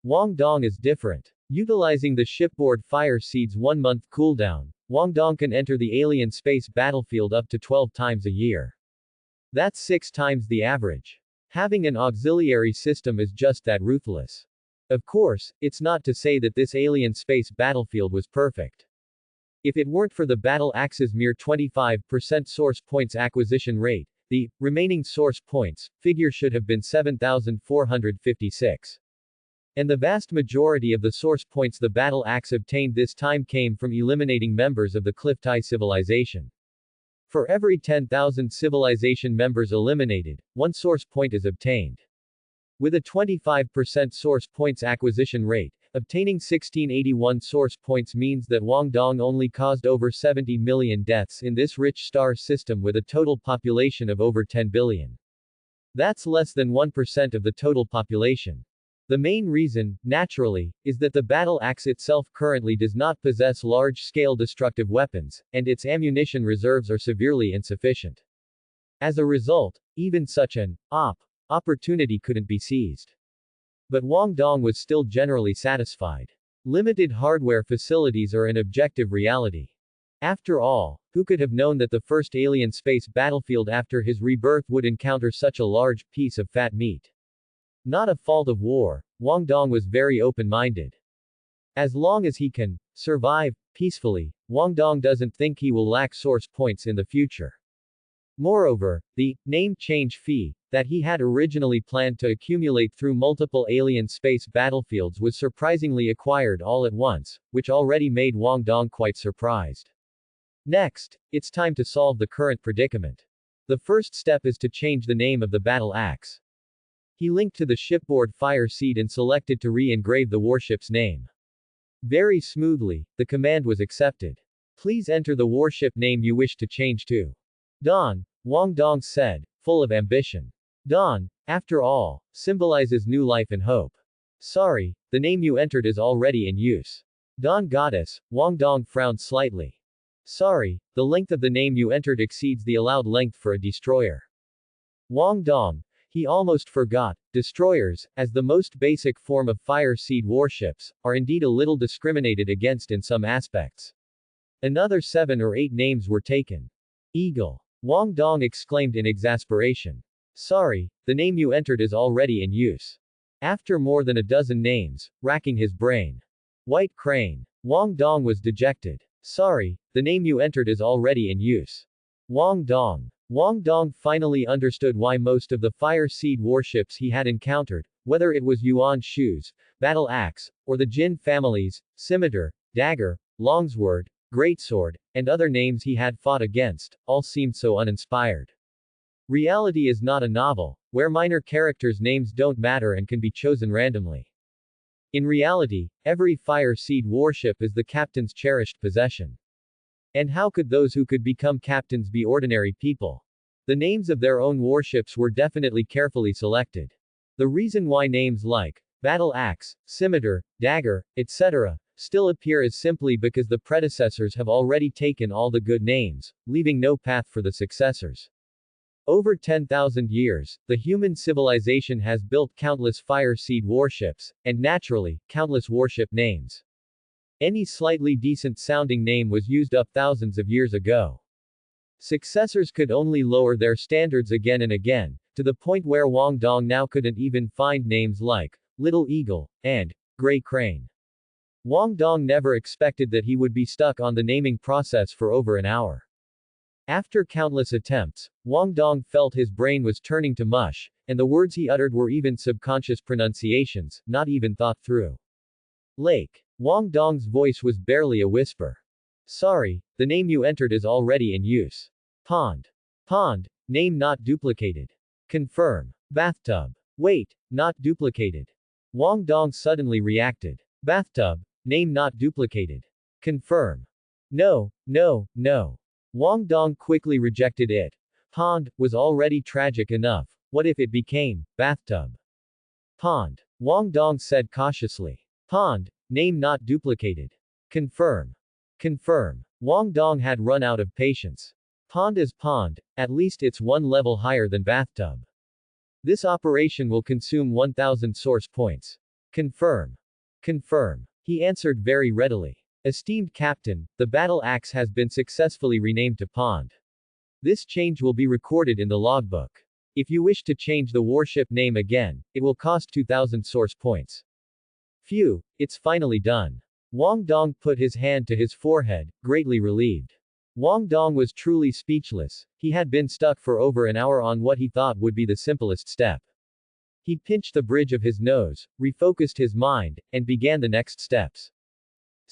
Wang Dong is different. Utilizing the shipboard Fire Seed's 1-month cooldown, Wang Dong can enter the alien space battlefield up to 12 times a year. That's 6 times the average. Having an auxiliary system is just that ruthless. Of course, it's not to say that this alien space battlefield was perfect. If it weren't for the battle axe's mere 25% source points acquisition rate, the remaining source points figure should have been 7,456. And the vast majority of the source points the battle axe obtained this time came from eliminating members of the Cliftai civilization. For every 10,000 civilization members eliminated, 1 source point is obtained. With a 25% source points acquisition rate, obtaining 1681 source points means that Wang Dong only caused over 70 million deaths in this rich star system with a total population of over 10 billion. That's less than 1% of the total population. The main reason, naturally, is that the battle axe itself currently does not possess large-scale destructive weapons, and its ammunition reserves are severely insufficient. As a result, even such an opportunity couldn't be seized. But Wang Dong was still generally satisfied. Limited hardware facilities are an objective reality. After all, who could have known that the first alien space battlefield after his rebirth would encounter such a large piece of fat meat? Not a fault of war, Wang Dong was very open-minded. As long as he can survive peacefully, Wang Dong doesn't think he will lack source points in the future. Moreover, the name change fee that he had originally planned to accumulate through multiple alien space battlefields was surprisingly acquired all at once, which already made Wang Dong quite surprised. Next, it's time to solve the current predicament. The first step is to change the name of the battle axe. He linked to the shipboard Fire Seed and selected to re-engrave the warship's name. Very smoothly, the command was accepted. Please enter the warship name you wish to change to. Dawn, Wang Dong said, full of ambition. Dawn, after all, symbolizes new life and hope. Sorry, the name you entered is already in use. Dawn Goddess, Wang Dong frowned slightly. Sorry, the length of the name you entered exceeds the allowed length for a destroyer. Wang Dong, he almost forgot, destroyers, as the most basic form of Fire Seed warships, are indeed a little discriminated against in some aspects. Another 7 or 8 names were taken. Eagle. Wang Dong exclaimed in exasperation. Sorry, the name you entered is already in use. After more than a dozen names, racking his brain. White Crane. Wang Dong was dejected. Sorry, the name you entered is already in use. Wang Dong. Wang Dong finally understood why most of the Fire Seed warships he had encountered, whether it was Yuan Shu's battle axe, or the Jin family's scimitar, dagger, longsword, greatsword, and other names he had fought against, all seemed so uninspired. Reality is not a novel, where minor characters' names don't matter and can be chosen randomly. In reality, every Fire Seed warship is the captain's cherished possession. And how could those who could become captains be ordinary people? The names of their own warships were definitely carefully selected. The reason why names like battle axe, scimitar, dagger, etc. still appear is simply because the predecessors have already taken all the good names, leaving no path for the successors. Over 10,000 years, the human civilization has built countless Fire Seed warships, and naturally, countless warship names. Any slightly decent-sounding name was used up thousands of years ago. Successors could only lower their standards again and again, to the point where Wang Dong now couldn't even find names like Little Eagle and Gray Crane. Wang Dong never expected that he would be stuck on the naming process for over an hour. After countless attempts, Wang Dong felt his brain was turning to mush, and the words he uttered were even subconscious pronunciations, not even thought through. Lake. Wang Dong's voice was barely a whisper. Sorry, the name you entered is already in use. Pond. Pond, name not duplicated. Confirm. Bathtub. Wait, not duplicated. Wang Dong suddenly reacted. Bathtub, name not duplicated. Confirm. No, no, no. Wang Dong quickly rejected it. Pond was already tragic enough, What if it became bathtub? Pond. Wang Dong said cautiously. Pond, name not duplicated. Confirm. Confirm. Wang Dong had run out of patience. Pond is pond, at least it's one level higher than bathtub. This operation will consume 1000 source points. Confirm. Confirm. He answered very readily. Esteemed Captain, the battle axe has been successfully renamed to Pond. This change will be recorded in the logbook. If you wish to change the warship name again, it will cost 2000 source points. Phew, it's finally done. Wang Dong put his hand to his forehead, greatly relieved. Wang Dong was truly speechless. He had been stuck for over an hour on what he thought would be the simplest step. He pinched the bridge of his nose, refocused his mind, and began the next steps.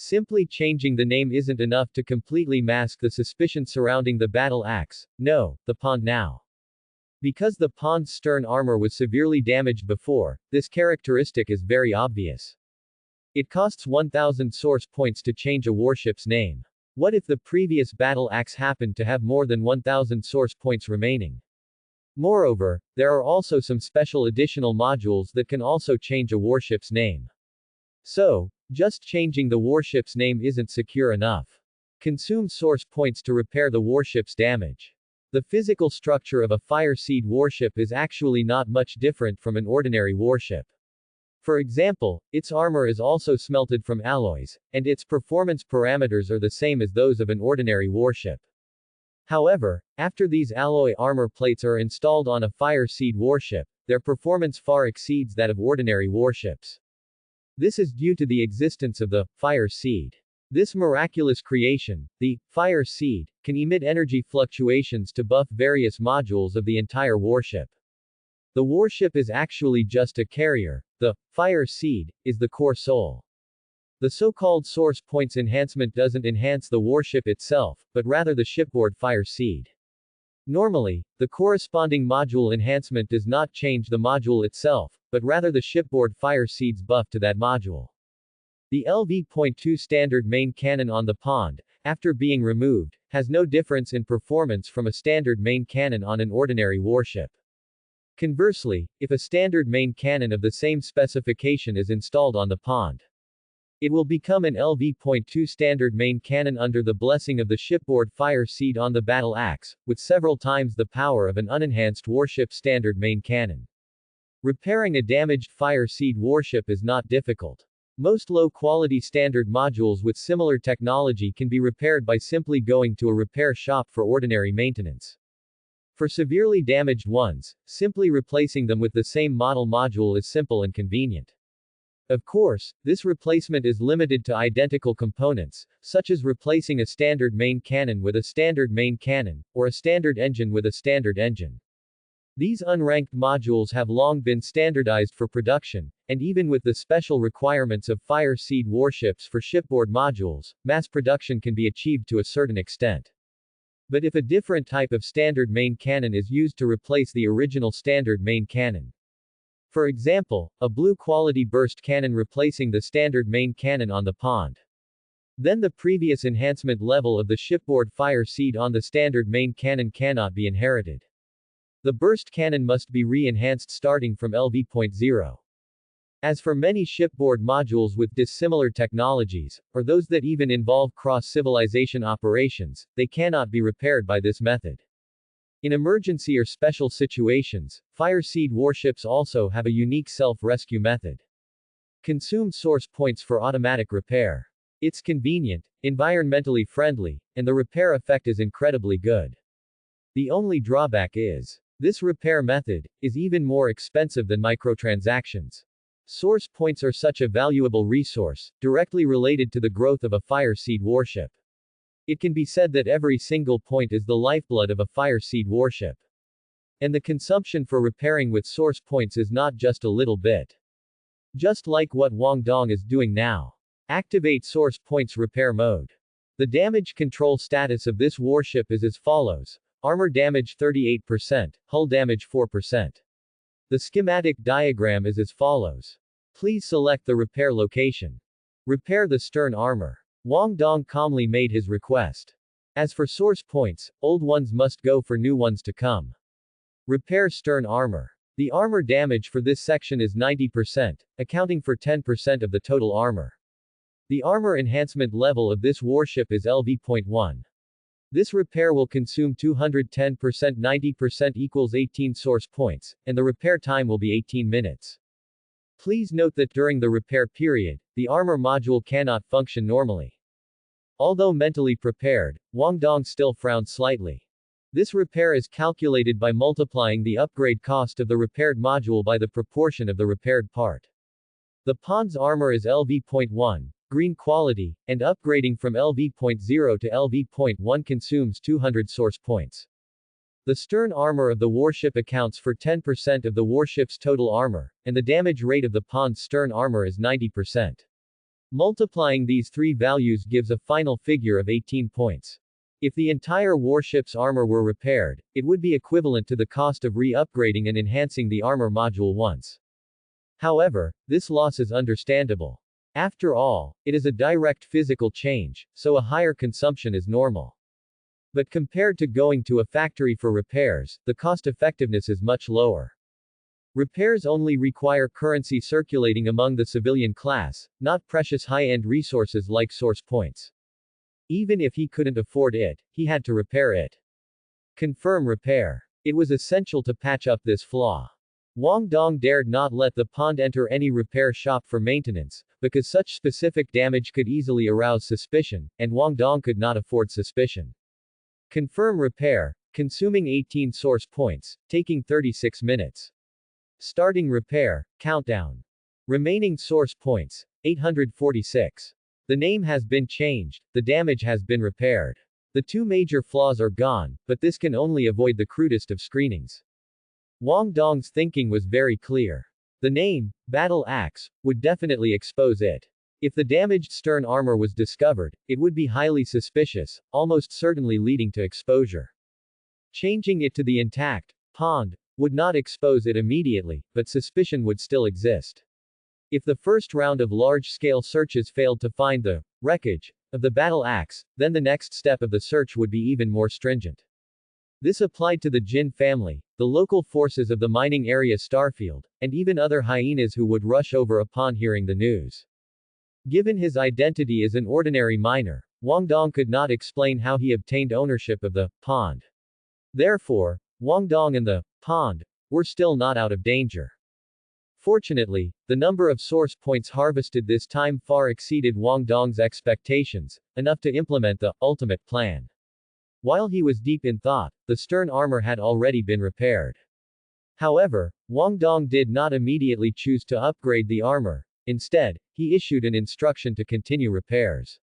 Simply changing the name isn't enough to completely mask the suspicion surrounding the battle axe. No, the pond now. Because the pond's stern armor was severely damaged before, this characteristic is very obvious. It costs 1000 source points to change a warship's name. What if the previous battle axe happened to have more than 1000 source points remaining? Moreover, there are also some special additional modules that can also change a warship's name. So, just changing the warship's name isn't secure enough. Consume source points to repair the warship's damage. The physical structure of a Fire Seed warship is actually not much different from an ordinary warship. For example, its armor is also smelted from alloys, and its performance parameters are the same as those of an ordinary warship. However, after these alloy armor plates are installed on a Fire Seed warship, their performance far exceeds that of ordinary warships. This is due to the existence of the Fire Seed. This miraculous creation, the Fire Seed, can emit energy fluctuations to buff various modules of the entire warship. The warship is actually just a carrier. The Fire Seed is the core soul. The so-called source points enhancement doesn't enhance the warship itself, but rather the shipboard Fire Seed. Normally, the corresponding module enhancement does not change the module itself, but rather the shipboard Fire Seed's buff to that module. The LV.2 standard main cannon on the pond, after being removed, has no difference in performance from a standard main cannon on an ordinary warship. Conversely, if a standard main cannon of the same specification is installed on the pond, it will become an LV.2 standard main cannon under the blessing of the shipboard Fire Seed on the battle axe, with several times the power of an unenhanced warship standard main cannon. Repairing a damaged Fire Seed warship is not difficult. Most low-quality standard modules with similar technology can be repaired by simply going to a repair shop for ordinary maintenance. For severely damaged ones, simply replacing them with the same model module is simple and convenient. Of course, this replacement is limited to identical components, such as replacing a standard main cannon with a standard main cannon, or a standard engine with a standard engine. These unranked modules have long been standardized for production, and even with the special requirements of Fire Seed warships for shipboard modules, mass production can be achieved to a certain extent. But if a different type of standard main cannon is used to replace the original standard main cannon, for example, a blue quality burst cannon replacing the standard main cannon on the pond, then the previous enhancement level of the shipboard Fire Seed on the standard main cannon cannot be inherited. The burst cannon must be re-enhanced starting from LV.0. As for many shipboard modules with dissimilar technologies, or those that even involve cross-civilization operations, they cannot be repaired by this method. In emergency or special situations, Fire Seed warships also have a unique self-rescue method. Consume source points for automatic repair. It's convenient, environmentally friendly, and the repair effect is incredibly good. The only drawback is, this repair method is even more expensive than microtransactions. Source points are such a valuable resource, directly related to the growth of a Fire Seed warship. It can be said that every single point is the lifeblood of a Fire Seed warship. And the consumption for repairing with source points is not just a little bit. Just like what Wang Dong is doing now. Activate source points repair mode. The damage control status of this warship is as follows. Armor damage 38%, hull damage 4%. The schematic diagram is as follows. Please select the repair location. Repair the stern armor. Wang Dong calmly made his request. As for source points, old ones must go for new ones to come. Repair stern armor. The armor damage for this section is 90%, accounting for 10% of the total armor. The armor enhancement level of this warship is LV.1. This repair will consume 210%. 90% equals 18 source points, and the repair time will be 18 minutes. Please note that during the repair period, the armor module cannot function normally. Although mentally prepared, Wang Dong still frowned slightly. This repair is calculated by multiplying the upgrade cost of the repaired module by the proportion of the repaired part. The Pond's armor is LV.1, green quality, and upgrading from LV.0 to LV.1 consumes 200 source points. The stern armor of the warship accounts for 10% of the warship's total armor, and the damage rate of the Pond's stern armor is 90%. Multiplying these three values gives a final figure of 18 points. If the entire warship's armor were repaired, it would be equivalent to the cost of re-upgrading and enhancing the armor module once. However, this loss is understandable. After all, it is a direct physical change, so a higher consumption is normal. But compared to going to a factory for repairs, the cost-effectiveness is much lower. Repairs only require currency circulating among the civilian class, not precious high-end resources like source points. Even if he couldn't afford it, he had to repair it. Confirm repair. It was essential to patch up this flaw. Wang Dong dared not let the Pond enter any repair shop for maintenance, because such specific damage could easily arouse suspicion, and Wang Dong could not afford suspicion. Confirm repair, consuming 18 source points, taking 36 minutes. Starting repair, countdown. Remaining source points, 846. The name has been changed, the damage has been repaired. The two major flaws are gone, but this can only avoid the crudest of screenings. Wang Dong's thinking was very clear. The name, Battle Axe, would definitely expose it. If the damaged stern armor was discovered, it would be highly suspicious, almost certainly leading to exposure. Changing it to the intact Pond would not expose it immediately, but suspicion would still exist. If the first round of large-scale searches failed to find the wreckage of the battle axe, then the next step of the search would be even more stringent. This applied to the Jin family, the local forces of the mining area Starfield, and even other hyenas who would rush over upon hearing the news. Given his identity as an ordinary miner, Wang Dong could not explain how he obtained ownership of the pond. Therefore, Wang Dong and the pond were still not out of danger. Fortunately, the number of source points harvested this time far exceeded Wang Dong's expectations, enough to implement the ultimate plan. While he was deep in thought, the stern armor had already been repaired. However, Wang Dong did not immediately choose to upgrade the armor. Instead, he issued an instruction to continue repairs.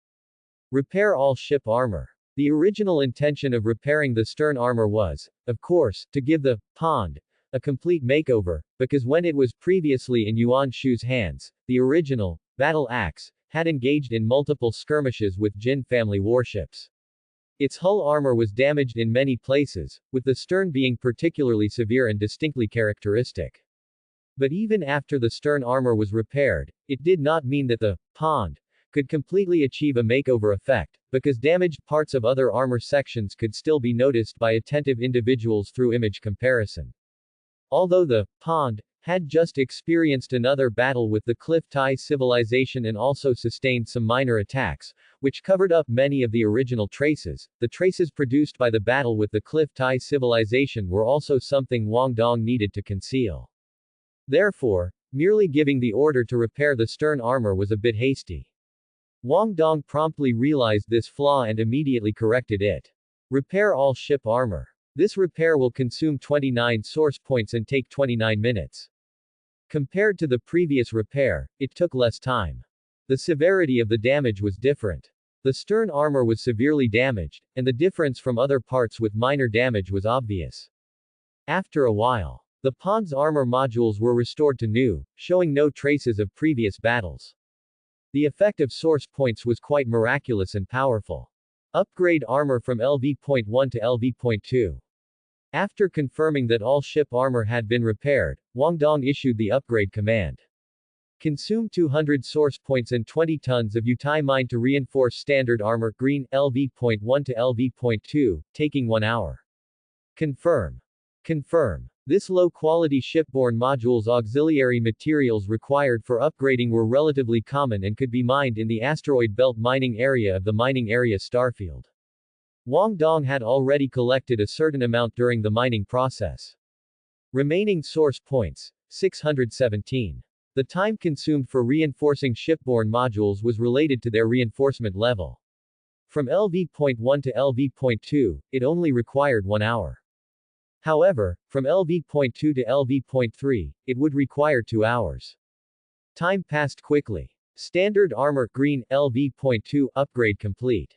Repair all ship armor. The original intention of repairing the stern armor was, of course, to give the pond a complete makeover, because when it was previously in Yuan Shu's hands, the original battle axe had engaged in multiple skirmishes with Jin family warships. Its hull armor was damaged in many places, with the stern being particularly severe and distinctly characteristic. But even after the stern armor was repaired, it did not mean that the pond could completely achieve a makeover effect, because damaged parts of other armor sections could still be noticed by attentive individuals through image comparison. Although the pond had just experienced another battle with the Cliff Tai civilization and also sustained some minor attacks, which covered up many of the original traces, the traces produced by the battle with the Cliff Tai civilization were also something Wang Dong needed to conceal. Therefore, merely giving the order to repair the stern armor was a bit hasty. Wang Dong promptly realized this flaw and immediately corrected it. Repair all ship armor. This repair will consume 29 source points and take 29 minutes. Compared to the previous repair, it took less time. The severity of the damage was different. The stern armor was severely damaged, and the difference from other parts with minor damage was obvious. After a while, the pond's armor modules were restored to new, showing no traces of previous battles. The effect of source points was quite miraculous and powerful. Upgrade armor from LV.1 to LV.2. After confirming that all ship armor had been repaired, Wang Dong issued the upgrade command. Consume 200 source points and 20 tons of Yutai mine to reinforce standard armor green LV.1 to LV.2, taking 1 hour. Confirm. Confirm. This low-quality shipborne module's auxiliary materials required for upgrading were relatively common and could be mined in the asteroid belt mining area of the mining area starfield. Wang Dong had already collected a certain amount during the mining process. Remaining source points, 617. The time consumed for reinforcing shipborne modules was related to their reinforcement level. From LV.1 to LV.2, it only required 1 hour. However, from LV.2 to LV.3, it would require 2 hours. Time passed quickly. Standard Armor Green LV.2 upgrade complete.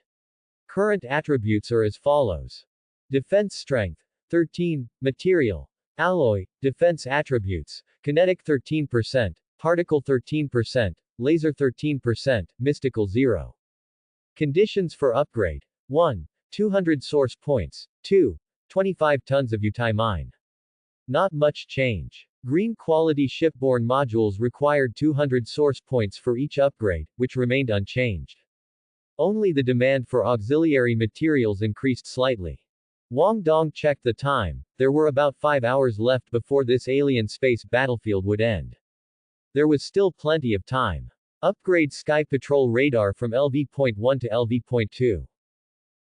Current attributes are as follows. Defense Strength 13, Material, Alloy, Defense Attributes, Kinetic 13%, Particle 13%, Laser 13%, Mystical 0. Conditions for upgrade. 1. 200 source points. 2. 25 tons of Utai mine. Not much change. Green quality shipborne modules required 200 source points for each upgrade, which remained unchanged. Only the demand for auxiliary materials increased slightly. Wang Dong checked the time. There were about 5 hours left before this alien space battlefield would end. There was still plenty of time. Upgrade Sky Patrol Radar from LV.1 to LV.2.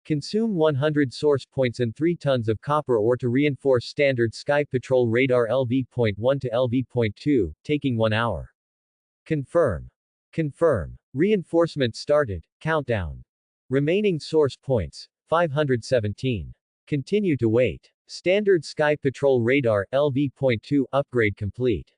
Consume 100 source points and 3 tons of copper ore to reinforce Standard Sky Patrol Radar LV.1 to LV.2, taking 1 hour. Confirm. Confirm. Reinforcement started. Countdown. Remaining source points, 517. Continue to wait. Standard Sky Patrol Radar LV.2 upgrade complete.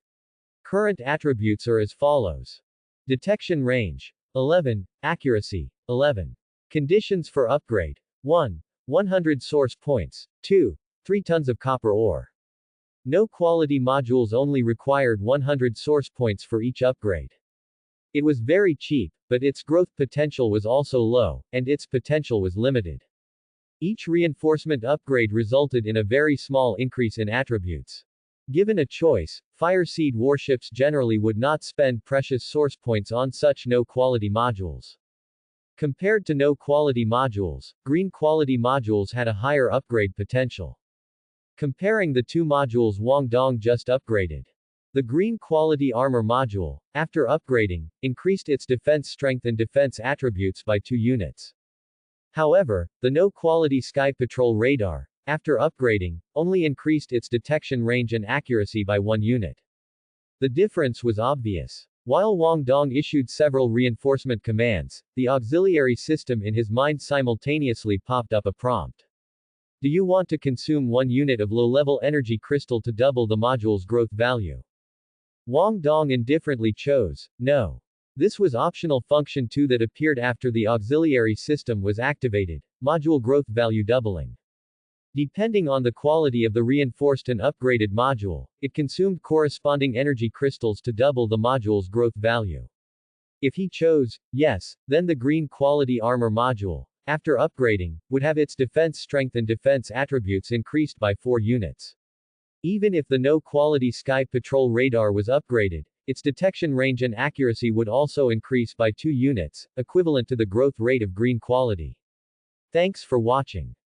Current attributes are as follows. Detection range, 11. Accuracy, 11. Conditions for upgrade. 1. 100 source points. 2. 3 tons of copper ore. No quality modules only required 100 source points for each upgrade. It was very cheap, but its growth potential was also low, and its potential was limited. Each reinforcement upgrade resulted in a very small increase in attributes. Given a choice, Fireseed warships generally would not spend precious source points on such no-quality modules. Compared to no-quality modules, green-quality modules had a higher upgrade potential. Comparing the two modules Wang Dong just upgraded. The green-quality armor module, after upgrading, increased its defense strength and defense attributes by 2 units. However, the no-quality Sky Patrol Radar, after upgrading, only increased its detection range and accuracy by 1 unit. The difference was obvious. While Wang Dong issued several reinforcement commands, the auxiliary system in his mind simultaneously popped up a prompt. Do you want to consume 1 unit of low-level energy crystal to double the module's growth value? Wang Dong indifferently chose, no. This was optional function 2 that appeared after the auxiliary system was activated, module growth value doubling. Depending on the quality of the reinforced and upgraded module, it consumed corresponding energy crystals to double the module's growth value. If he chose yes, then the green quality armor module, after upgrading, would have its defense strength and defense attributes increased by 4 units. Even if the no-quality Sky Patrol Radar was upgraded, its detection range and accuracy would also increase by 2 units, equivalent to the growth rate of green quality. Thanks for watching.